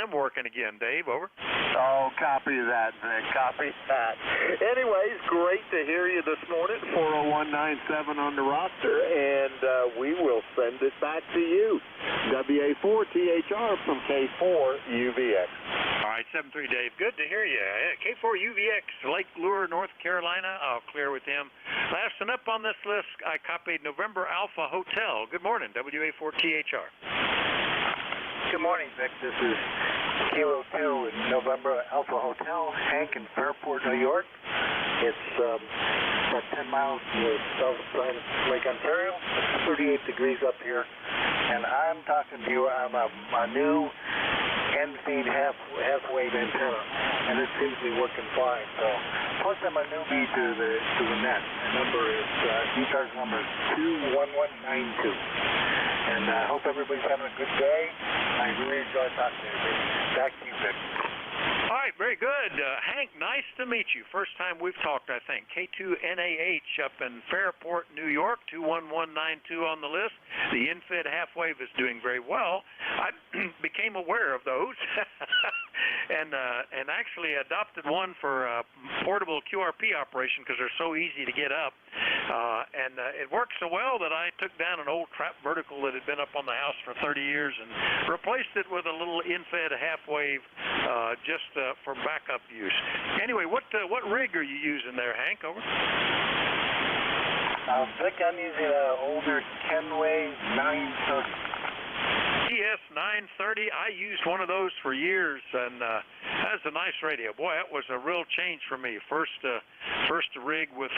them working again, Dave. Over. Oh, copy that, Vic. Copy that. Anyways, great to hear you this morning. 40197 on the roster, and we will send it back to you. WA4THR from K4UVX. All right, 73 Dave. Good to hear you. K4UVX, Lake Lure, North Carolina. I'll clear with him. Last and up on this list, I copied November Alpha Hotel. Good morning, WA4THR. Good morning, Vic. This is Kilo 2 in November Alpha Hotel, Hank in Fairport, New York. It's about 10 miles south of Lake Ontario. It's 38 degrees up here. And I'm talking to you on my new end-feed half-wave antenna, and it seems to be working fine. So, plus I'm a newbie to the net. The number is ECARS number 21192. And I hope everybody's having a good day. I really enjoyed talking to you. Back to you, Vic. All right, very good. Hank, nice to meet you. First time we've talked, I think. K2NAH up in Fairport, New York, 21192 on the list. The infid half-wave is doing very well. I became aware of those and actually adopted one for portable QRP operation because they're so easy to get up. And it worked so well that I took down an old trap vertical that had been up on the house for 30 years and replaced it with a little infid half-wave just for backup use. Anyway, what rig are you using there, Hank? Over. Vic, I'm using an older Kenway 930. TS 930. I used one of those for years, and that's a nice radio. Boy, that was a real change for me. First rig with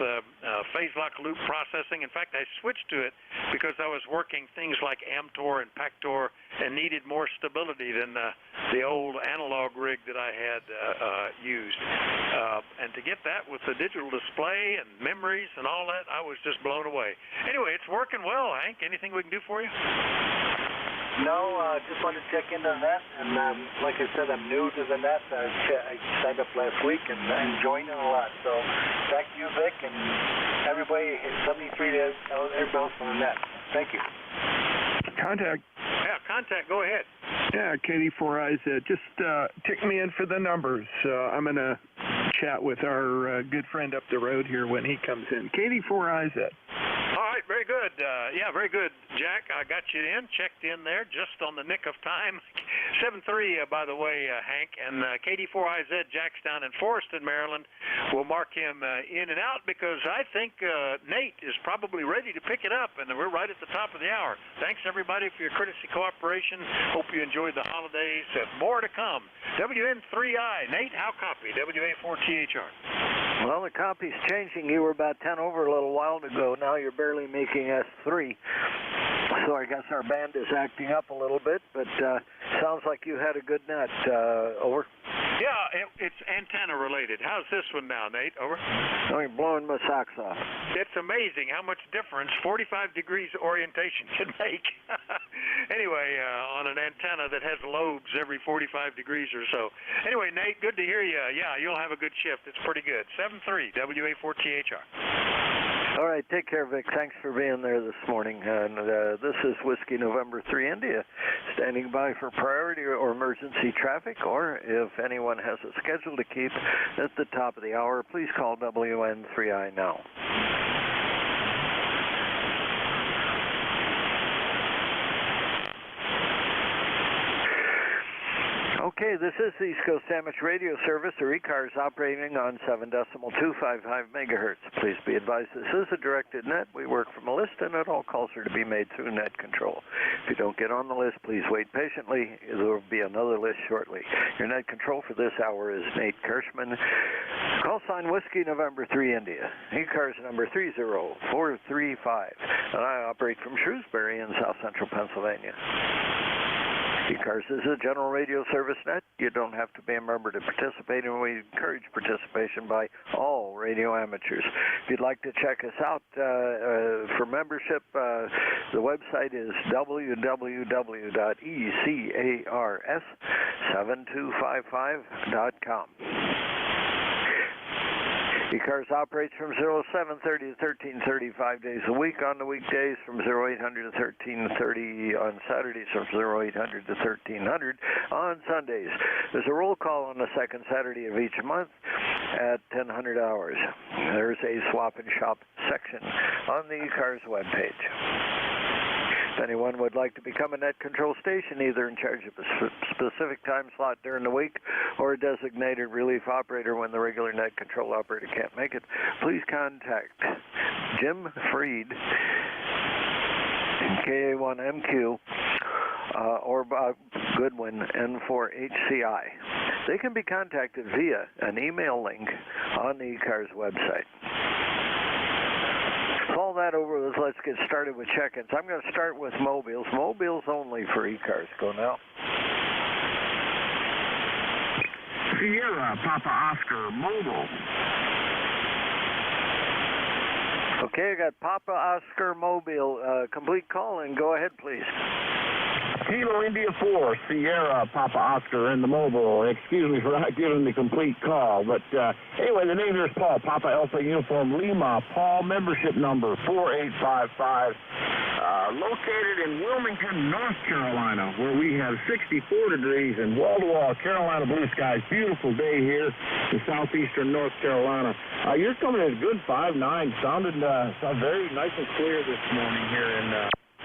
phase lock loop processing. In fact, I switched to it because I was working things like Amtor and Pactor and needed more stability than the old analog rig that I had used. And to get that with the digital display and memories and all that, I was just blown away. Anyway, it's working well, Hank. Anything we can do for you? No, just wanted to check into that, and like I said, I'm new to the net. I signed up last week, and I'm enjoying it a lot. So, back to you, Vic, and everybody, 73 days, everybody else on the net. Thank you. Contact. Yeah, contact. Go ahead. Yeah, KD4IZ. Just tick me in for the numbers. I'm going to chat with our good friend up the road here when he comes in. KD4IZ. All right, very good. Yeah, very good, Jack. I got you in, checked in there just on the nick of time. 7-3, by the way, Hank. And KD4IZ, Jack's down in Forreston, Maryland. We'll mark him in and out because I think Nate is probably ready to pick it up, and we're right at the top of the hour. Thanks, everybody, for your courtesy cooperation. Hope you enjoyed the holidays. More to come. WN3I. Nate, how copy? WA4THR. Well, the copy's changing. You were about 10 over a little while ago. Now you're barely making S3. So I guess our band is acting up a little bit, but sounds like you had a good net. Over. Yeah, it's antenna related. How's this one now, Nate? Over. Oh, you're blowing my socks off. It's amazing how much difference 45 degrees orientation can make. Anyway, on an antenna that has lobes every 45 degrees or so. Anyway, Nate, good to hear you. Yeah, you'll have a good shift. It's pretty good. 7-3, WA4THR. All right, take care, Vic. Thanks for being there this morning. And this is Whiskey November 3 India, standing by for priority or emergency traffic, or if anyone has a schedule to keep at the top of the hour, please call WN3I now. Okay, this is the East Coast Amateur Radio Service, or ECARS, operating on 7.255 megahertz. Please be advised this is a directed net. We work from a list, and that all calls are to be made through net control. If you don't get on the list, please wait patiently. There will be another list shortly. Your net control for this hour is Nate Kirschman. Call sign Whiskey November 3 India. ECARS number 30435. And I operate from Shrewsbury in south central Pennsylvania. ECARS is a general radio service net. You don't have to be a member to participate, and we encourage participation by all radio amateurs. If you'd like to check us out for membership, the website is www.ecars7255.com. ECARS operates from 0730 to 1330 5 days a week. On the weekdays from 0800 to 1330. On Saturdays from 0800 to 1300. On Sundays. There's a roll call on the second Saturday of each month at 1000 hours. There's a swap and shop section on the ECARS webpage. If anyone would like to become a net control station, either in charge of a specific time slot during the week or a designated relief operator when the regular net control operator can't make it, please contact Jim Freed, KA1MQ, or Bob Goodwin, N4HCI. They can be contacted via an email link on the ECARS website. All that over with, let's get started with check-ins. I'm going to start with mobiles. Mobiles only for ECARS. Go now. Sierra, Papa Oscar, mobile. Okay, I got Papa Oscar Mobile. Complete call in. Go ahead, please. Kilo India 4, Sierra, Papa Oscar, in the mobile. Excuse me for not giving the complete call, but anyway, the name here is Paul, Papa Alpha Uniform Lima, Paul, membership number 4855, located in Wilmington, North Carolina, where we have 64 degrees and wall-to-wall Carolina blue skies. Beautiful day here in southeastern North Carolina. You're coming in a good 5.9, sounded very nice and clear this morning here in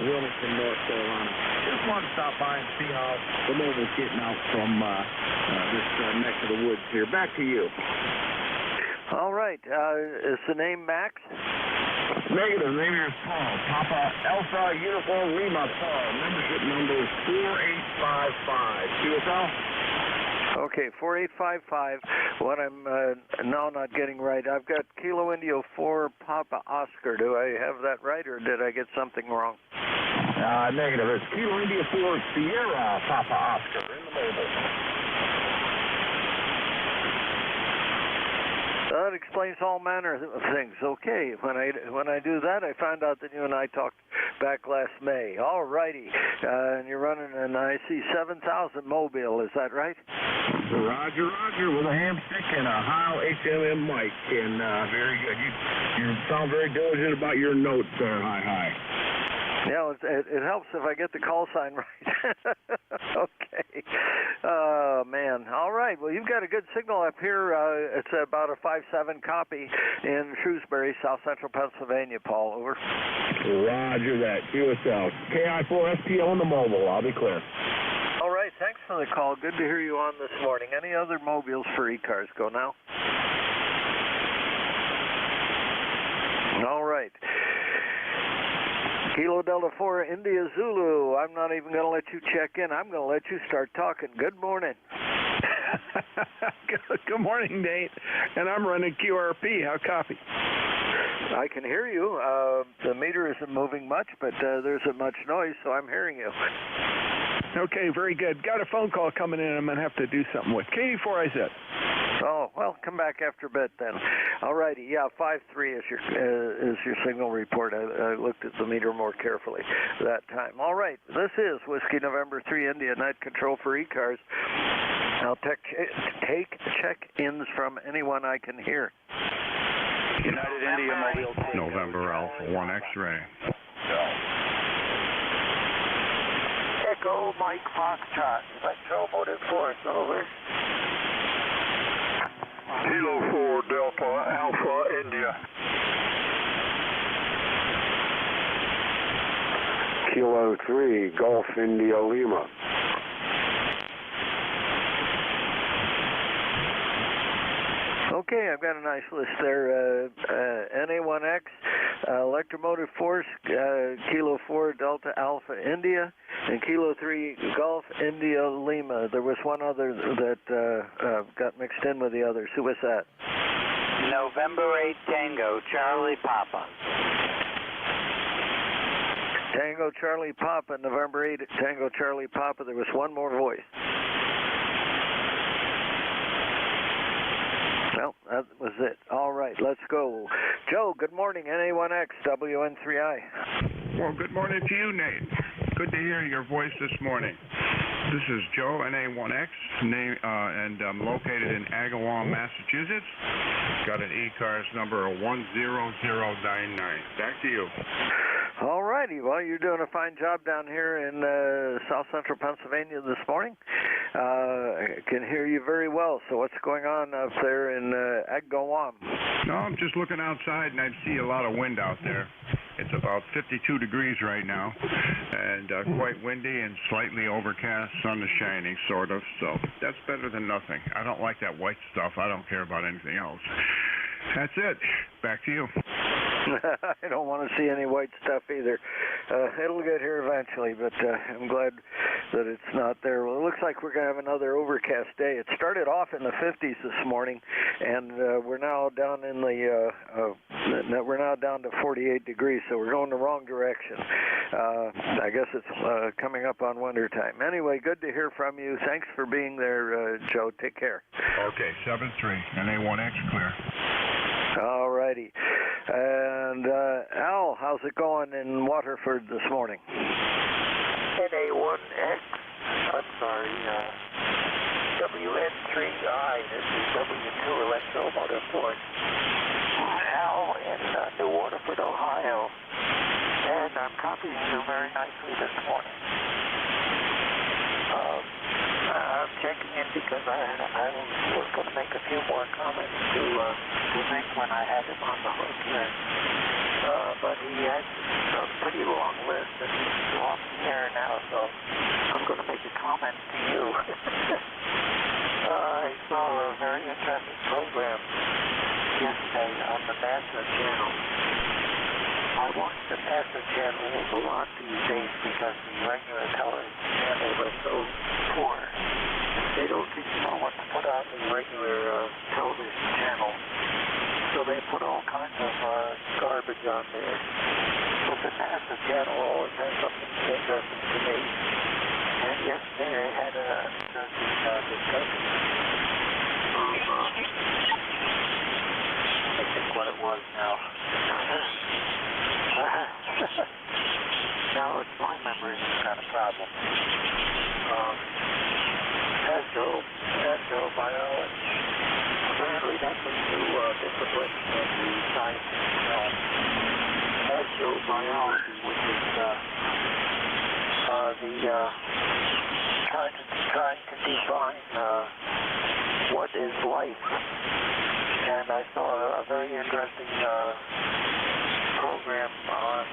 Wilmington, North Carolina. Just wanted to stop by and see how the mobile's getting out from this neck of the woods here. Back to you. All right. Is the name Max? Negative. The name here is Paul. Papa Alpha Uniform Lima Paul. Membership number 4855. QSL? Okay, 4855. What I'm now not getting right, I've got Kilo India 4 Papa Oscar. Do I have that right, or did I get something wrong? Negative. It's Kilo India 4 Sierra Papa Oscar in the mobile. That explains all manner of things. Okay, when I do that, I found out that you and I talked back last May. All righty, and you're running an IC 7000 Mobile, is that right? Roger, Roger, with a ham stick and a Heil HMM mic, and very good. You sound very diligent about your notes there. Hi. Yeah, it helps if I get the call sign right. Okay. Oh, man. All right. Well, you've got a good signal up here. It's about a 5.7 copy in Shrewsbury, South Central Pennsylvania, Paul. Over. Roger that. QSL. KI4ST on the mobile. I'll be clear. All right. Thanks for the call. Good to hear you on this morning. Any other mobiles for ECARS? Go now. All right. Kilo Delta 4, India Zulu. I'm not even going to let you check in. I'm going to let you start talking. Good morning. Good morning, Nate. And I'm running QRP. How copy? I can hear you. The meter isn't moving much, but there's a much noise, so I'm hearing you. Okay, very good. Got a phone call coming in I'm going to have to do something with. KD4IZ. Oh, well, come back after a bit then. All righty. Yeah, 5.3 is your signal report. I looked at the meter more carefully that time. All right. This is Whiskey November 3 India Net Control for ECARS. I'll take check-ins from anyone I can hear. United India Mobile. November Alpha 1 X-ray. Echo Mike Foxtrot. Spectral Motive Force. Over. Kilo 4 Delta Alpha India. Kilo 3 Golf India Lima. Okay, I've got a nice list there. NA1X, Electromotive Force, Kilo 4 Delta Alpha India, and Kilo 3 Golf India Lima. There was one other that got mixed in with the others. Who was that? November 8 Tango, Charlie Papa. Tango Charlie Papa, November 8 Tango Charlie Papa. There was one more voice. Well, that was it. All right, let's go. Joe, good morning, NA1X, WN3I. Well, good morning to you, Nate. Good to hear your voice this morning. This is Joe, NA1X, and I'm located in Agawam, Massachusetts. Got an ECARS number of 10099. Back to you. All righty. Well, you're doing a fine job down here in south central Pennsylvania this morning. I can hear you very well. So what's going on up there in Agawam? No, I'm just looking outside, and I see a lot of wind out there. It's about 52 degrees right now, and quite windy and slightly overcast. Sun is shining, sort of, so that's better than nothing. I don't like that white stuff. I don't care about anything else. That's it. Back to you. I don't want to see any white stuff either. It'll get here eventually, but I'm glad that it's not there. Well, it looks like we're going to have another overcast day. It started off in the 50s this morning, and we're now down in the we're now down to 48 degrees, so we're going the wrong direction. I guess it's coming up on winter time. Anyway, good to hear from you. Thanks for being there, Joe. Take care. Okay, 7-3, NA1X clear. All righty. And Al, how's it going in Waterford this morning? NA1X, I'm sorry, WN3I, this is W2 Electro Motorsport. Al in New Waterford, Ohio. And I'm copying you very nicely this morning. I'm checking in because I was going to make a few more comments to make when I had him on the hook here. But he has a pretty long list and he's off the air now, so I'm going to make a comment to you. I saw a very interesting program yesterday on the NASA channel. I watch the NASA channel a lot these days because the regular television channels are so poor. They don't seem to know what to put on the regular television channel. So they put all kinds of garbage on there. But the NASA channel always has something interesting to me. And yesterday I had an interesting discussion I think what it was now. Now it's my memory that's got a problem. Astrobiology. Apparently that's a new discipline in the science of astrobiology, which is trying to define what is life. And I saw a very interesting program on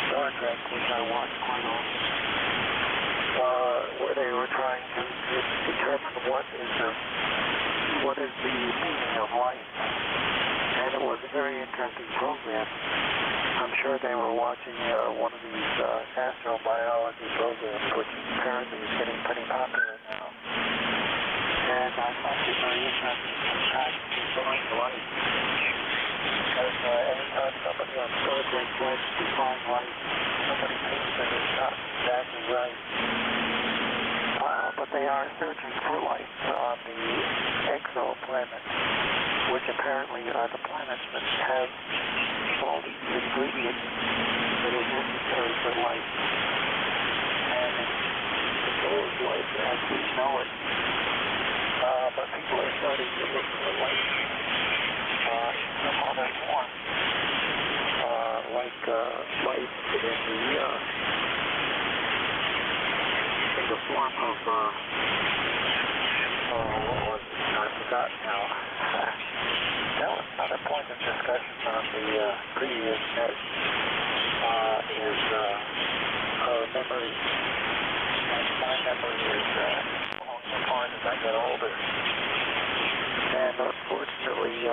Star Trek, which I watch quite often, where they were trying to determine what is the meaning of life. And it was a very interesting program. I'm sure they were watching one of these astrobiology programs, which apparently is getting pretty popular now. And I find it very interesting to try to define life. Because anytime somebody on Star Trek tries to define life, somebody thinks that it's not exactly right. But they are searching for life on the exoplanets, which apparently are the planets that have all these ingredients that are necessary for life. And it's always life as we know it. But people are starting to look for life in some other form, like life in the form of what was it? I forgot now. That was another point of discussion on the previous net. Is memory. And my memory is falling apart as I get older. And unfortunately,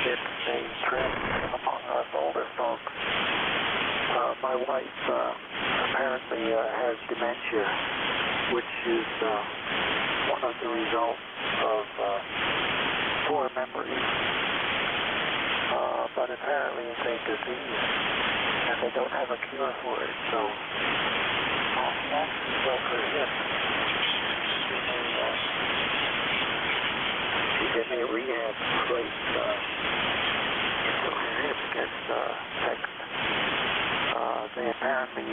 it's a trend among us older folks. My wife apparently has dementia, which is one of the results of poor memory. But apparently it's a disease, and they don't have a cure for it. So she actually broke her hip. She's in a rehab place until her hip gets fixed. They apparently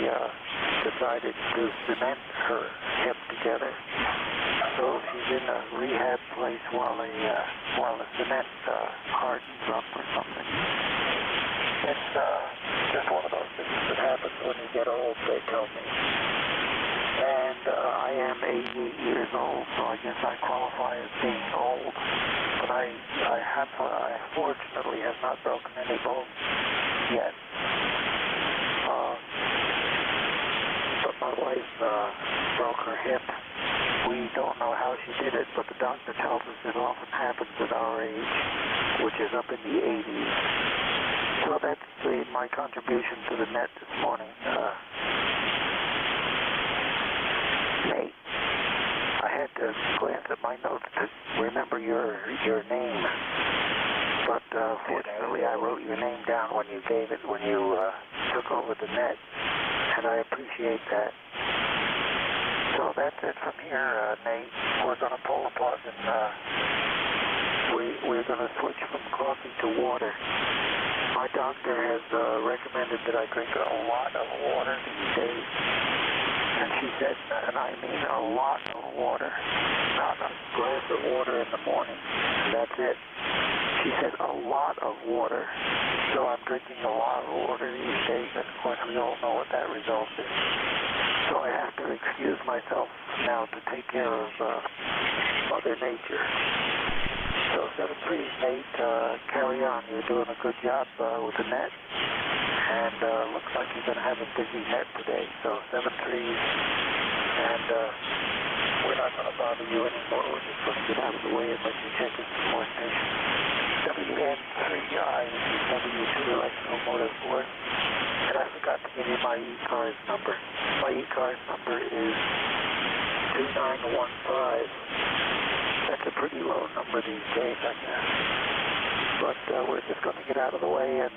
decided to cement her hip together. So she's in a rehab place while the cement hardens up or something. It's just one of those things that happens when you get old, they tell me. And I am 88 years old, so I guess I qualify as being old. But I fortunately have not broken any bones yet. But my wife broke her hip. We don't know how she did it, but the doctor tells us it often happens at our age, which is up in the 80s. So that's my contribution to the net this morning. Nate, I had to glance at my notes to remember your name, but fortunately I wrote your name down when you took over the net, and I appreciate that. So that's it from here, Nate. We're going to pull a plug and we're going to switch from coffee to water. My doctor has recommended that I drink a lot of water these days. And she said, and I mean a lot of water, not a glass of water in the morning, and that's it. She said a lot of water. So I'm drinking a lot of water these days, and of course we all know what that result is. So I have to excuse myself now to take care of Mother Nature. So 7-3, Nate, carry on. You're doing a good job with the net. And looks like you're going to have a busy net today. So 7-3, and we're not going to bother you anymore. We're just going to get out of the way and let you check in some more stations. WN3I, this is W2US Motor Force. And I forgot to give you my ECARS number. My ECARS number is 2915. That's a pretty low number these days, I guess. But we're just going to get out of the way and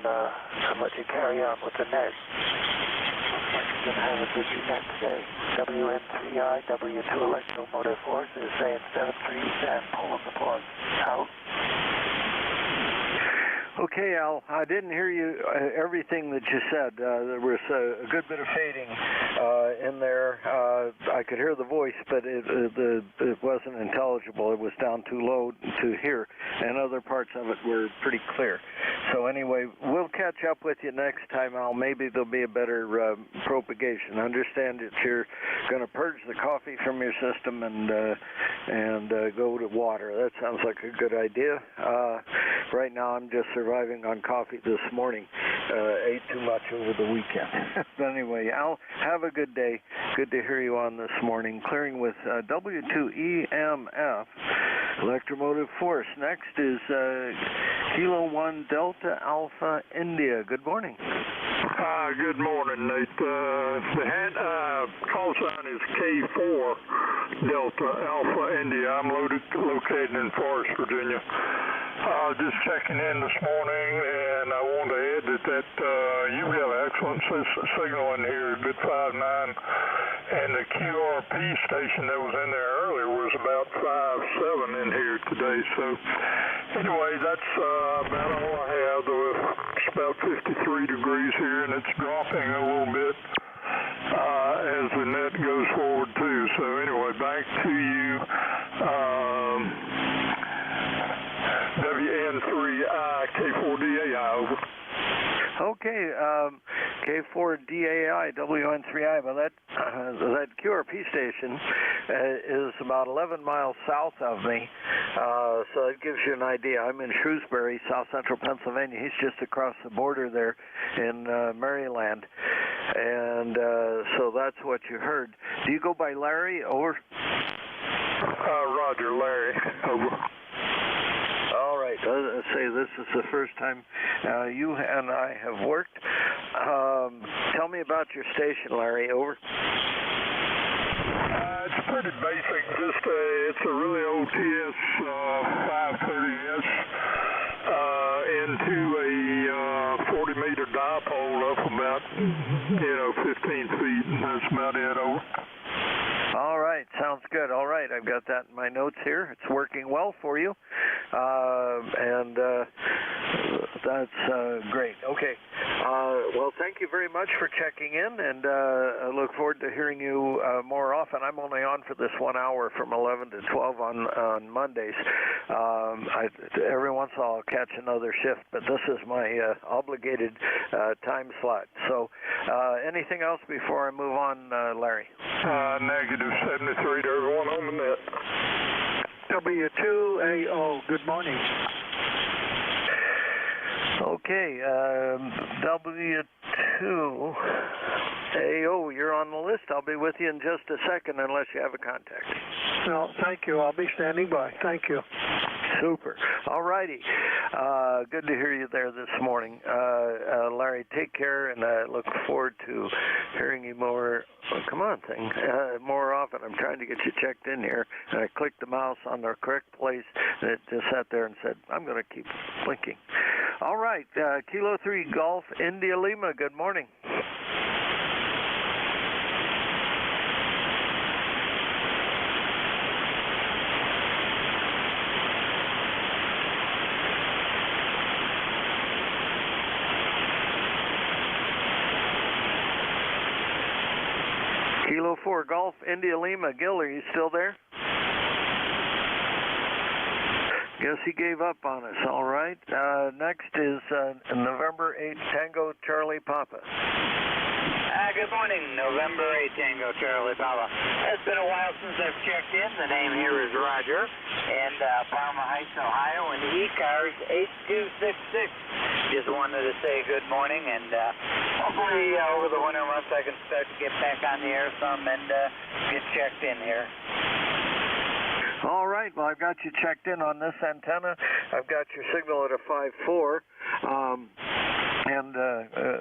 let you carry on with the net. Looks like you're going to have a busy net today. WN3I, W2 Electromotive Force is saying 7-3 and pulling the plug out. Okay, Al, I didn't hear you everything that you said. There was a good bit of fading in there. I could hear the voice, but it wasn't intelligible. It was down too low to hear, and other parts of it were pretty clear. So anyway, we'll catch up with you next time, Al. Maybe there'll be a better propagation. Understand that you're going to purge the coffee from your system and go to water. That sounds like a good idea. Right now, I'm just surviving on coffee this morning. Ate too much over the weekend. But anyway, Al, have a good day. Good to hear you on this morning. Clearing with W2EMF, Electromotive Force. Next is Kilo 1 Delta Alpha India. Good morning. Good morning, Nate. The call sign is K4 Delta Alpha India. I'm located in Forest, Virginia. Just checking in this morning, and I want to add that you've got an excellent signal in here, good 5.9, and the QRP station that was in there earlier was about 5.7 in here today. So anyway, that's about all I have. It's about 53 degrees here, and it's dropping a little bit as the net goes forward too. So anyway, back to you. WN3I, K4DAI, over. Okay, K4DAI, WN3I. Well, that QRP station is about 11 miles south of me, so that gives you an idea. I'm in Shrewsbury, south central Pennsylvania. He's just across the border there in Maryland, and so that's what you heard. Do you go by Larry? Over. Roger, Larry. Over. All right. Let's say this is the first time you and I have worked. Tell me about your station, Larry. Over. It's pretty basic. Just it's a really old TS 530S into a 40-meter dipole up about 15 feet. And that's about it. Over. All right, sounds good. All right, I've got that in my notes here. It's working well for you. And great. Okay. Well, thank you very much for checking in, and I look forward to hearing you more often. I'm only on for this 1 hour from 11 to 12 on Mondays. Every once in a while I'll catch another shift, but this is my obligated time slot. So anything else before I move on, Larry? Negative 73 to everyone on the net. W2AO, good morning. Okay, W2AO, you're on the list. I'll be with you in just a second unless you have a contact. No, thank you. I'll be standing by. Thank you. Super. All righty. Good to hear you there this morning. Larry, take care, and I look forward to hearing you more. Oh, come on, thing. More often. I'm trying to get you checked in here, and I clicked the mouse on the correct place, and it just sat there and said, I'm going to keep blinking. All right. Kilo 3 Golf, India Lima. Good morning. Kilo 4 Golf, India Lima. Gil, are you still there? Guess he gave up on us. All right. Next is November 8 Tango Charlie Papa. Good morning, November 8 Tango Charlie Papa. It's been a while since I've checked in. The name here is Roger, and Parma Heights, Ohio, and ECARS 8266. Just wanted to say good morning, and hopefully over the winter months I can start to get back on the air some and get checked in here. All right. Well, I've got you checked in on this antenna. I've got your signal at a 5.4. And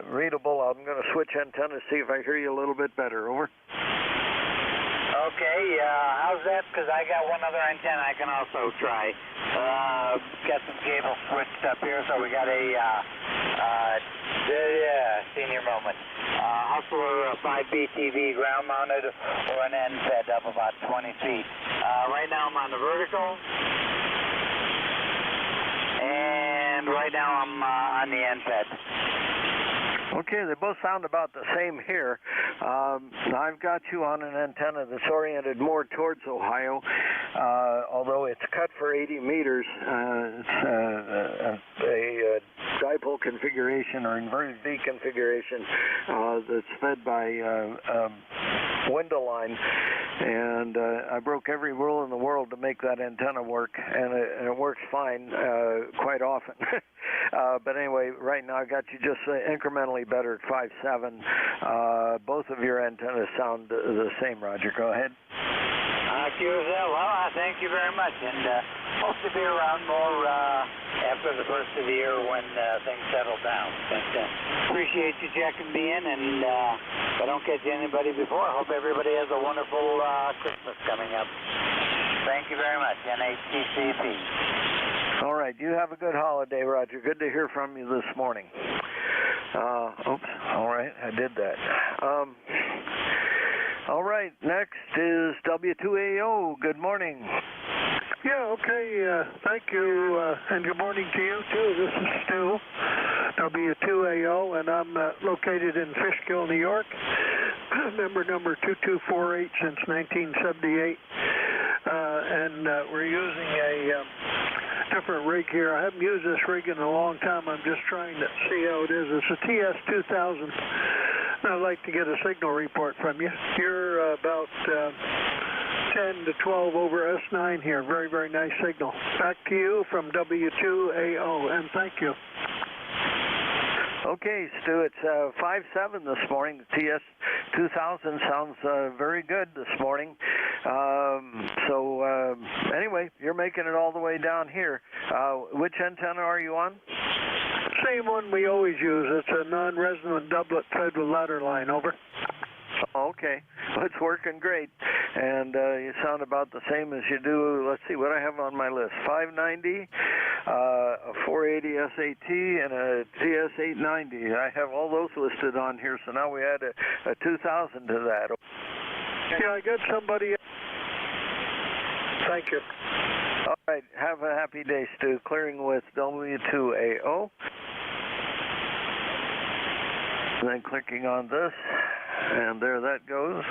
readable. I'm going to switch antennas, see if I hear you a little bit better. Over. Okay, how's that? Because I got one other antenna I can also try. Got some cables switched up here, so we got a senior moment. Hustler 5BTV ground mounted or an end fed up about 20 feet. Right now I'm on the vertical. And right now I'm on the end fed. Okay, they both sound about the same here. I've got you on an antenna that's oriented more towards Ohio, although it's cut for 80 meters. It's a dipole configuration or inverted V configuration that's fed by window line, and I broke every rule in the world to make that antenna work, and it works fine quite often. But anyway, right now I got you just incrementally better at 5.7. Both of your antennas sound the same, Roger. Go ahead. QSL, well, thank you very much, and hope to be around more after the first of the year when things settle down. But appreciate you checking me in, and if I don't catch anybody before, I hope everybody has a wonderful Christmas coming up. Thank you very much, NHTCP. All right, you have a good holiday, Roger. Good to hear from you this morning. Oops, all right, I did that. All right, next is W2AO. Good morning. Yeah, okay, thank you, and good morning to you, too. This is Stu, W2AO, and I'm located in Fishkill, New York, member number 2248 since 1978, and we're using a different rig here. I haven't used this rig in a long time. I'm just trying to see how it is. It's a TS2000. I'd like to get a signal report from you. You're about 10 to 12 over S9 here. Very, very nice signal. Back to you from W2AO, and thank you. Okay, Stu, it's 5.7 this morning. The TS2000 sounds very good this morning. Anyway, you're making it all the way down here. Which antenna are you on? Same one we always use. It's a non-resonant doublet fed with ladder line. Over. Okay. Well, it's working great. And you sound about the same as you do. Let's see what I have on my list. 590, a 480 SAT, and a TS890. I have all those listed on here, so now we add a 2000 to that. Yeah, I got somebody. Thank you. All right. Have a happy day, Stu. Clearing with W2AO. and then clicking on this, and there that goes.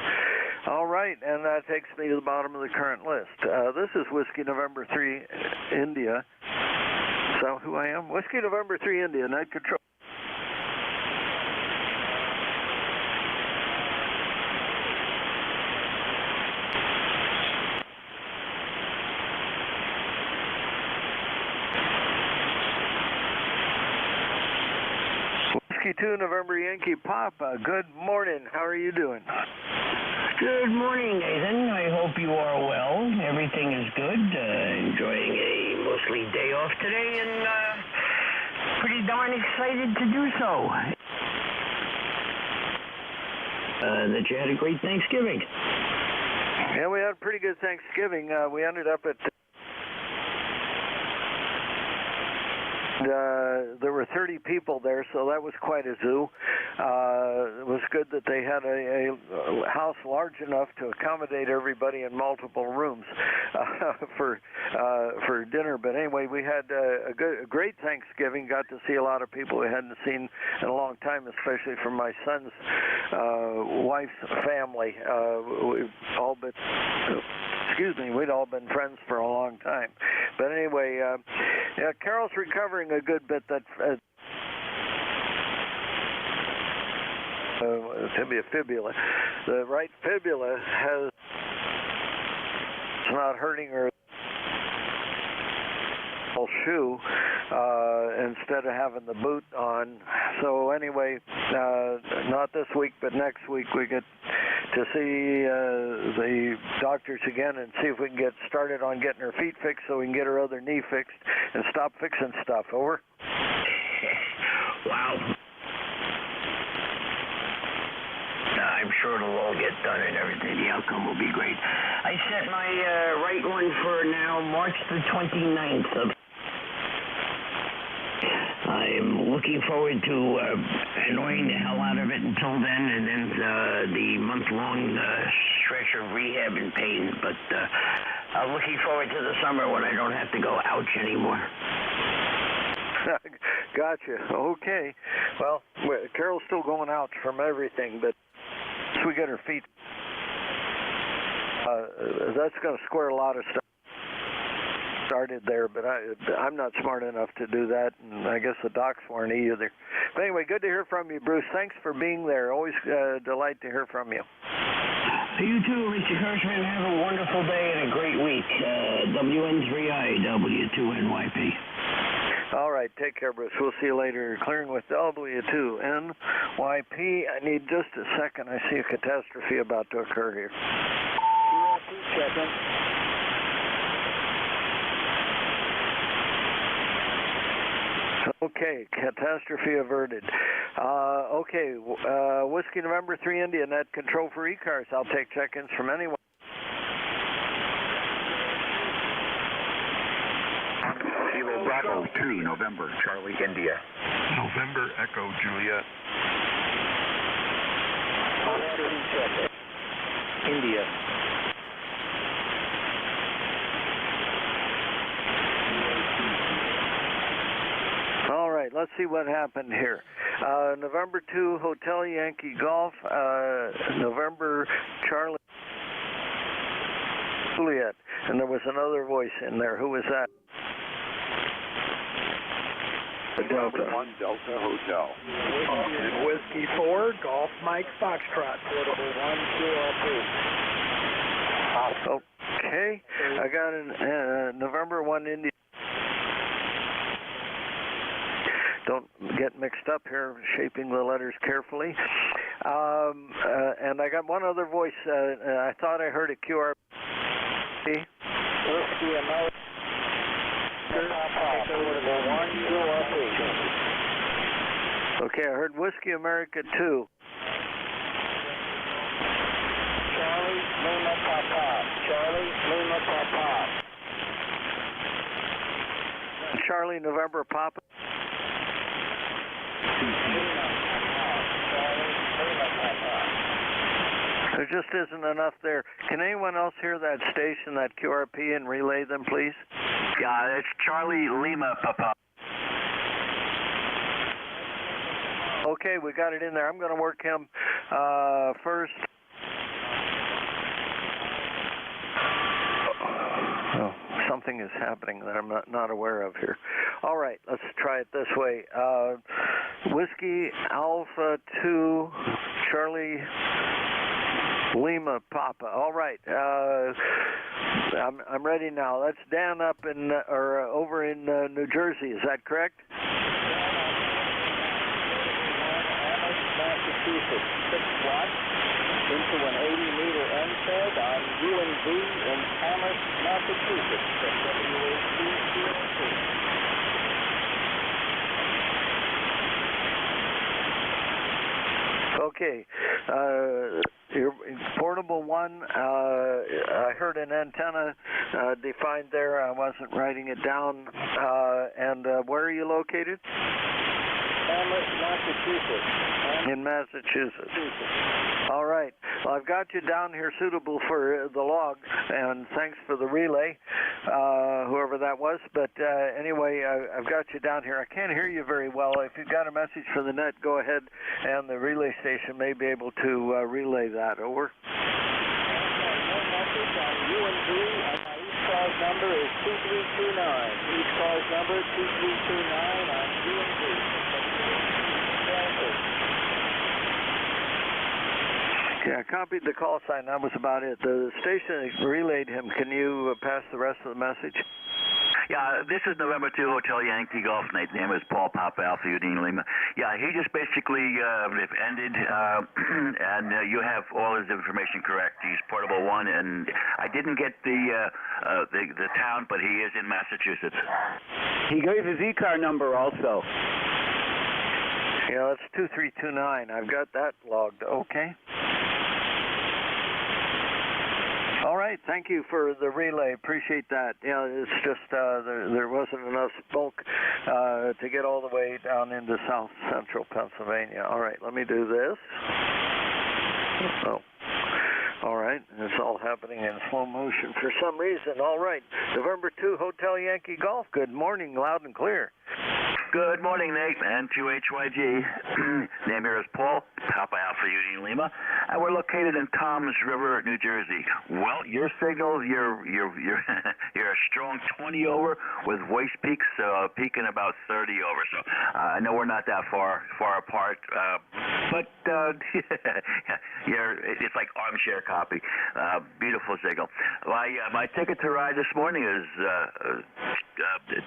All right, and that takes me to the bottom of the current list. This is Whiskey November 3 India. Is that who I am? Whiskey November 3 India, Night Control. Whiskey 2 November Yankee Papa, good morning. How are you doing? Good morning, Nathan. I hope you are well. Everything is good. Enjoying a mostly day off today, and pretty darn excited to do so. That you had a great Thanksgiving. Yeah, we had a pretty good Thanksgiving. We ended up at... there were 30 people there, so that was quite a zoo. It was good that they had a house large enough to accommodate everybody in multiple rooms for dinner. But anyway, we had a great Thanksgiving. Got to see a lot of people we hadn't seen in a long time, especially from my son's wife's family. We'd all been friends for a long time. But anyway, yeah, Carol's recovering a good bit. That to be a fibula. The right fibula has it's not hurting her shoe instead of having the boot on. So anyway, not this week, but next week we get to see the doctors again and see if we can get started on getting her feet fixed so we can get her other knee fixed and stop fixing stuff. Over. Wow. I'm sure it'll all get done and everything. The outcome will be great. I set my right one for now March the 29th of... I'm looking forward to annoying the hell out of it until then, and then the month-long stretch of rehab and pain. But I'm looking forward to the summer when I don't have to go ouch anymore. Gotcha. Okay. Well, Carol's still going ouch from everything, but once we get her feet, that's going to square a lot of stuff. Started there, but I'm not smart enough to do that, and I guess the docs weren't either. But anyway, good to hear from you, Bruce. Thanks for being there. Always a delight to hear from you. You too, Mr. Kirschman. Have a wonderful day and a great week. WN3I, W2NYP. All right, take care, Bruce. We'll see you later. Clearing with W2NYP. I need just a second. I see a catastrophe about to occur here. Okay, catastrophe averted. Okay, Whiskey November 3 India, net control for ECARS. I'll take check-ins from anyone. Kilo Bravo 2, November, Charlie, India. November Echo Juliet. India. All right, let's see what happened here. November 2, Hotel Yankee Golf. November Charlie Juliet. And there was another voice in there. Who was that? Delta 1, Delta Hotel. And Whiskey 4, Golf Mike Foxtrot. Portable 1, 2, Okay, I got an November 1 India. Don't get mixed up here, shaping the letters carefully. And I got one other voice. I thought I heard a QR. Okay, I heard Whiskey America 2. Charlie Lima Papa. Charlie Lima Papa. Charlie November Papa. There just isn't enough there. Can anyone else hear that station, that QRP, and relay them, please? Yeah, it's Charlie Lima Papa. Okay. Okay, we got it in there. I'm going to work him first. Oh, something is happening that I'm not aware of here. All right, let's try it this way. Whiskey Alpha 2 Charlie Lima Papa. All right, I'm ready now. That's Dan up in over in New Jersey. Is that correct? Massachusetts, 6 watts into an 80-meter NFED on UNV in Amherst, Massachusetts, WAC 202. Okay, your portable one, I heard an antenna defined there. I wasn't writing it down. And where are you located? Amherst, Massachusetts. In Massachusetts. All right. Well, I've got you down here suitable for the log, and thanks for the relay, whoever that was. But anyway, I've got you down here. I can't hear you very well. If you've got a message for the net, go ahead, and the relay station may be able to relay that. Over. One message on UNV, and my ECARS number is 2329. ECARS number 2329 on UNV. Yeah, I copied the call sign. That was about it. The station relayed him. Can you pass the rest of the message? Yeah, this is November 2 Hotel Yankee Golf. Name is Paul Papa Alpha Eugene Lima. Yeah, he just basically ended, and you have all his information correct. He's portable one, and I didn't get the town, but he is in Massachusetts. He gave his ECAR number also. Yeah, that's 2329. I've got that logged. Okay. All right, thank you for the relay. Appreciate that. Yeah, it's just there wasn't enough smoke to get all the way down into south central Pennsylvania. All right, let me do this. Oh. All right, it's all happening in slow motion for some reason. All right, November 2 Hotel Yankee Golf. Good morning, loud and clear. Good morning, Nate, N2HYG. Name here is Paul, Papa Alpha Eugene Lima, and we're located in Toms River, New Jersey. Well, your signal, you're a strong 20 over with voice peaks peaking about 30 over. So I know we're not that far apart, but it's like armchair copy. Beautiful signal. My ticket to ride this morning is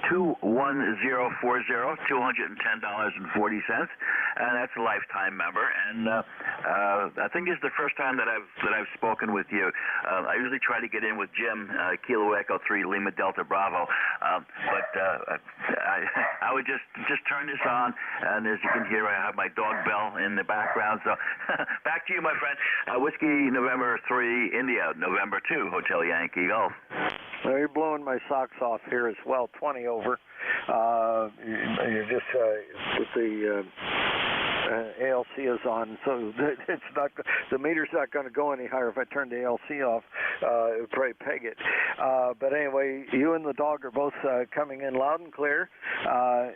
21040. $210.40, and that's a lifetime member. And I think this is the first time that I've spoken with you. I usually try to get in with Jim, Kilo Echo 3 Lima Delta Bravo, but I would just turn this on, and as you can hear, I have my dog Bell in the background. So back to you, my friend. Whiskey November 3 India, November 2 Hotel Yankee Golf. Well, you're blowing my socks off here as well. 20 over. You're just with the ALC is on, so it's not. The meter's not going to go any higher. If I turn the ALC off, it would probably peg it. But anyway, you and the dog are both coming in loud and clear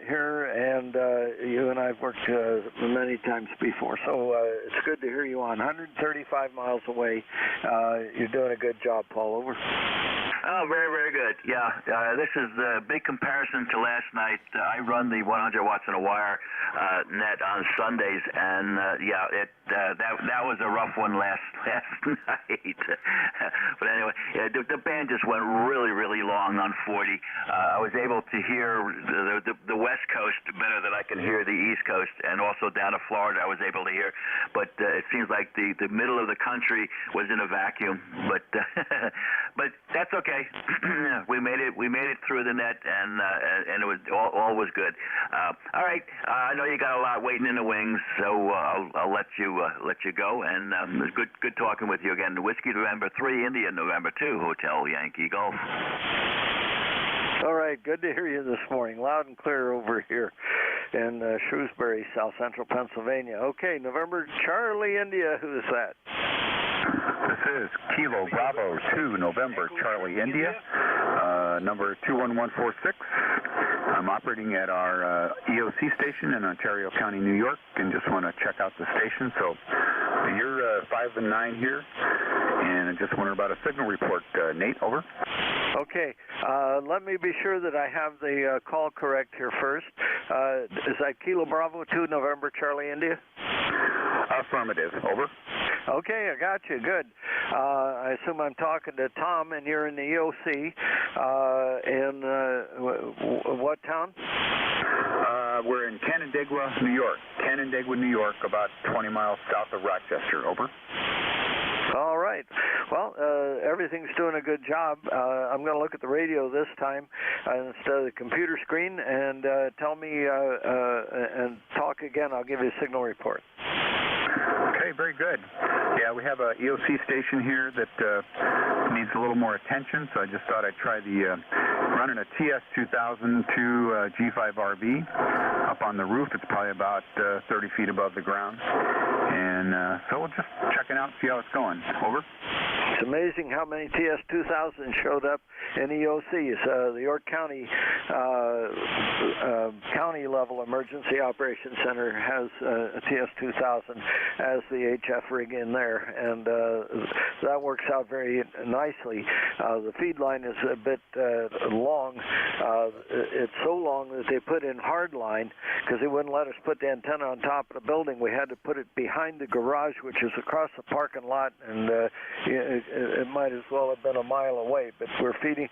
here, and you and I've worked many times before, so it's good to hear you on. 135 miles away. You're doing a good job, Paul. Over. Oh, very, very good. Yeah, this is a big comparison to last night. I run the 100 watts in a wire net on Sundays, and that was a rough one last night. But anyway, the band just went really, really long on 40. I was able to hear the West Coast better than I can hear the East Coast, and also down to Florida I was able to hear. But it seems like the middle of the country was in a vacuum. But but that's okay. We made it through the net, and it was all was good. All right, I know you got a lot waiting in the wings, so I'll let you go. And it was good talking with you again. Whiskey November 3 India November 2 Hotel Yankee Golf. All right, good to hear you this morning, loud and clear over here in Shrewsbury, South Central Pennsylvania. Okay, November Charlie India, who is that? This is Kilo Bravo 2 November Charlie India, number 21146. I'm operating at our EOC station in Ontario County, New York, and just want to check out the station. So you're 5 and 9 here, and I just wonder about a signal report. Nate, over. Okay, let me be sure that I have the call correct here first. Is that Kilo Bravo 2 November Charlie India? Affirmative, over. Okay, I got you. Good. I assume I'm talking to Tom, and you're in the EOC. In what town? We're in Canandaigua, New York. Canandaigua, New York, about 20 miles south of Rochester, over. All right. Well, everything's doing a good job. I'm going to look at the radio this time instead of the computer screen, and tell me and talk again. I'll give you a signal report. Okay, very good. Yeah, we have a EOC station here that needs a little more attention, so I just thought I'd try the running a TS2002 G5RB up on the roof. It's probably about 30 feet above the ground. And so we'll just checking out and see how it's going. Over. It's amazing how many TS2000 showed up in EOCs. The York County county level emergency operations center has a TS2000 as the HF rig in there, and that works out very nicely. The feed line is a bit long. It's so long that they put in hard line because they wouldn't let us put the antenna on top of the building. We had to put it behind the garage, which is across the parking lot, and it might as well have been a mile away. But we're feeding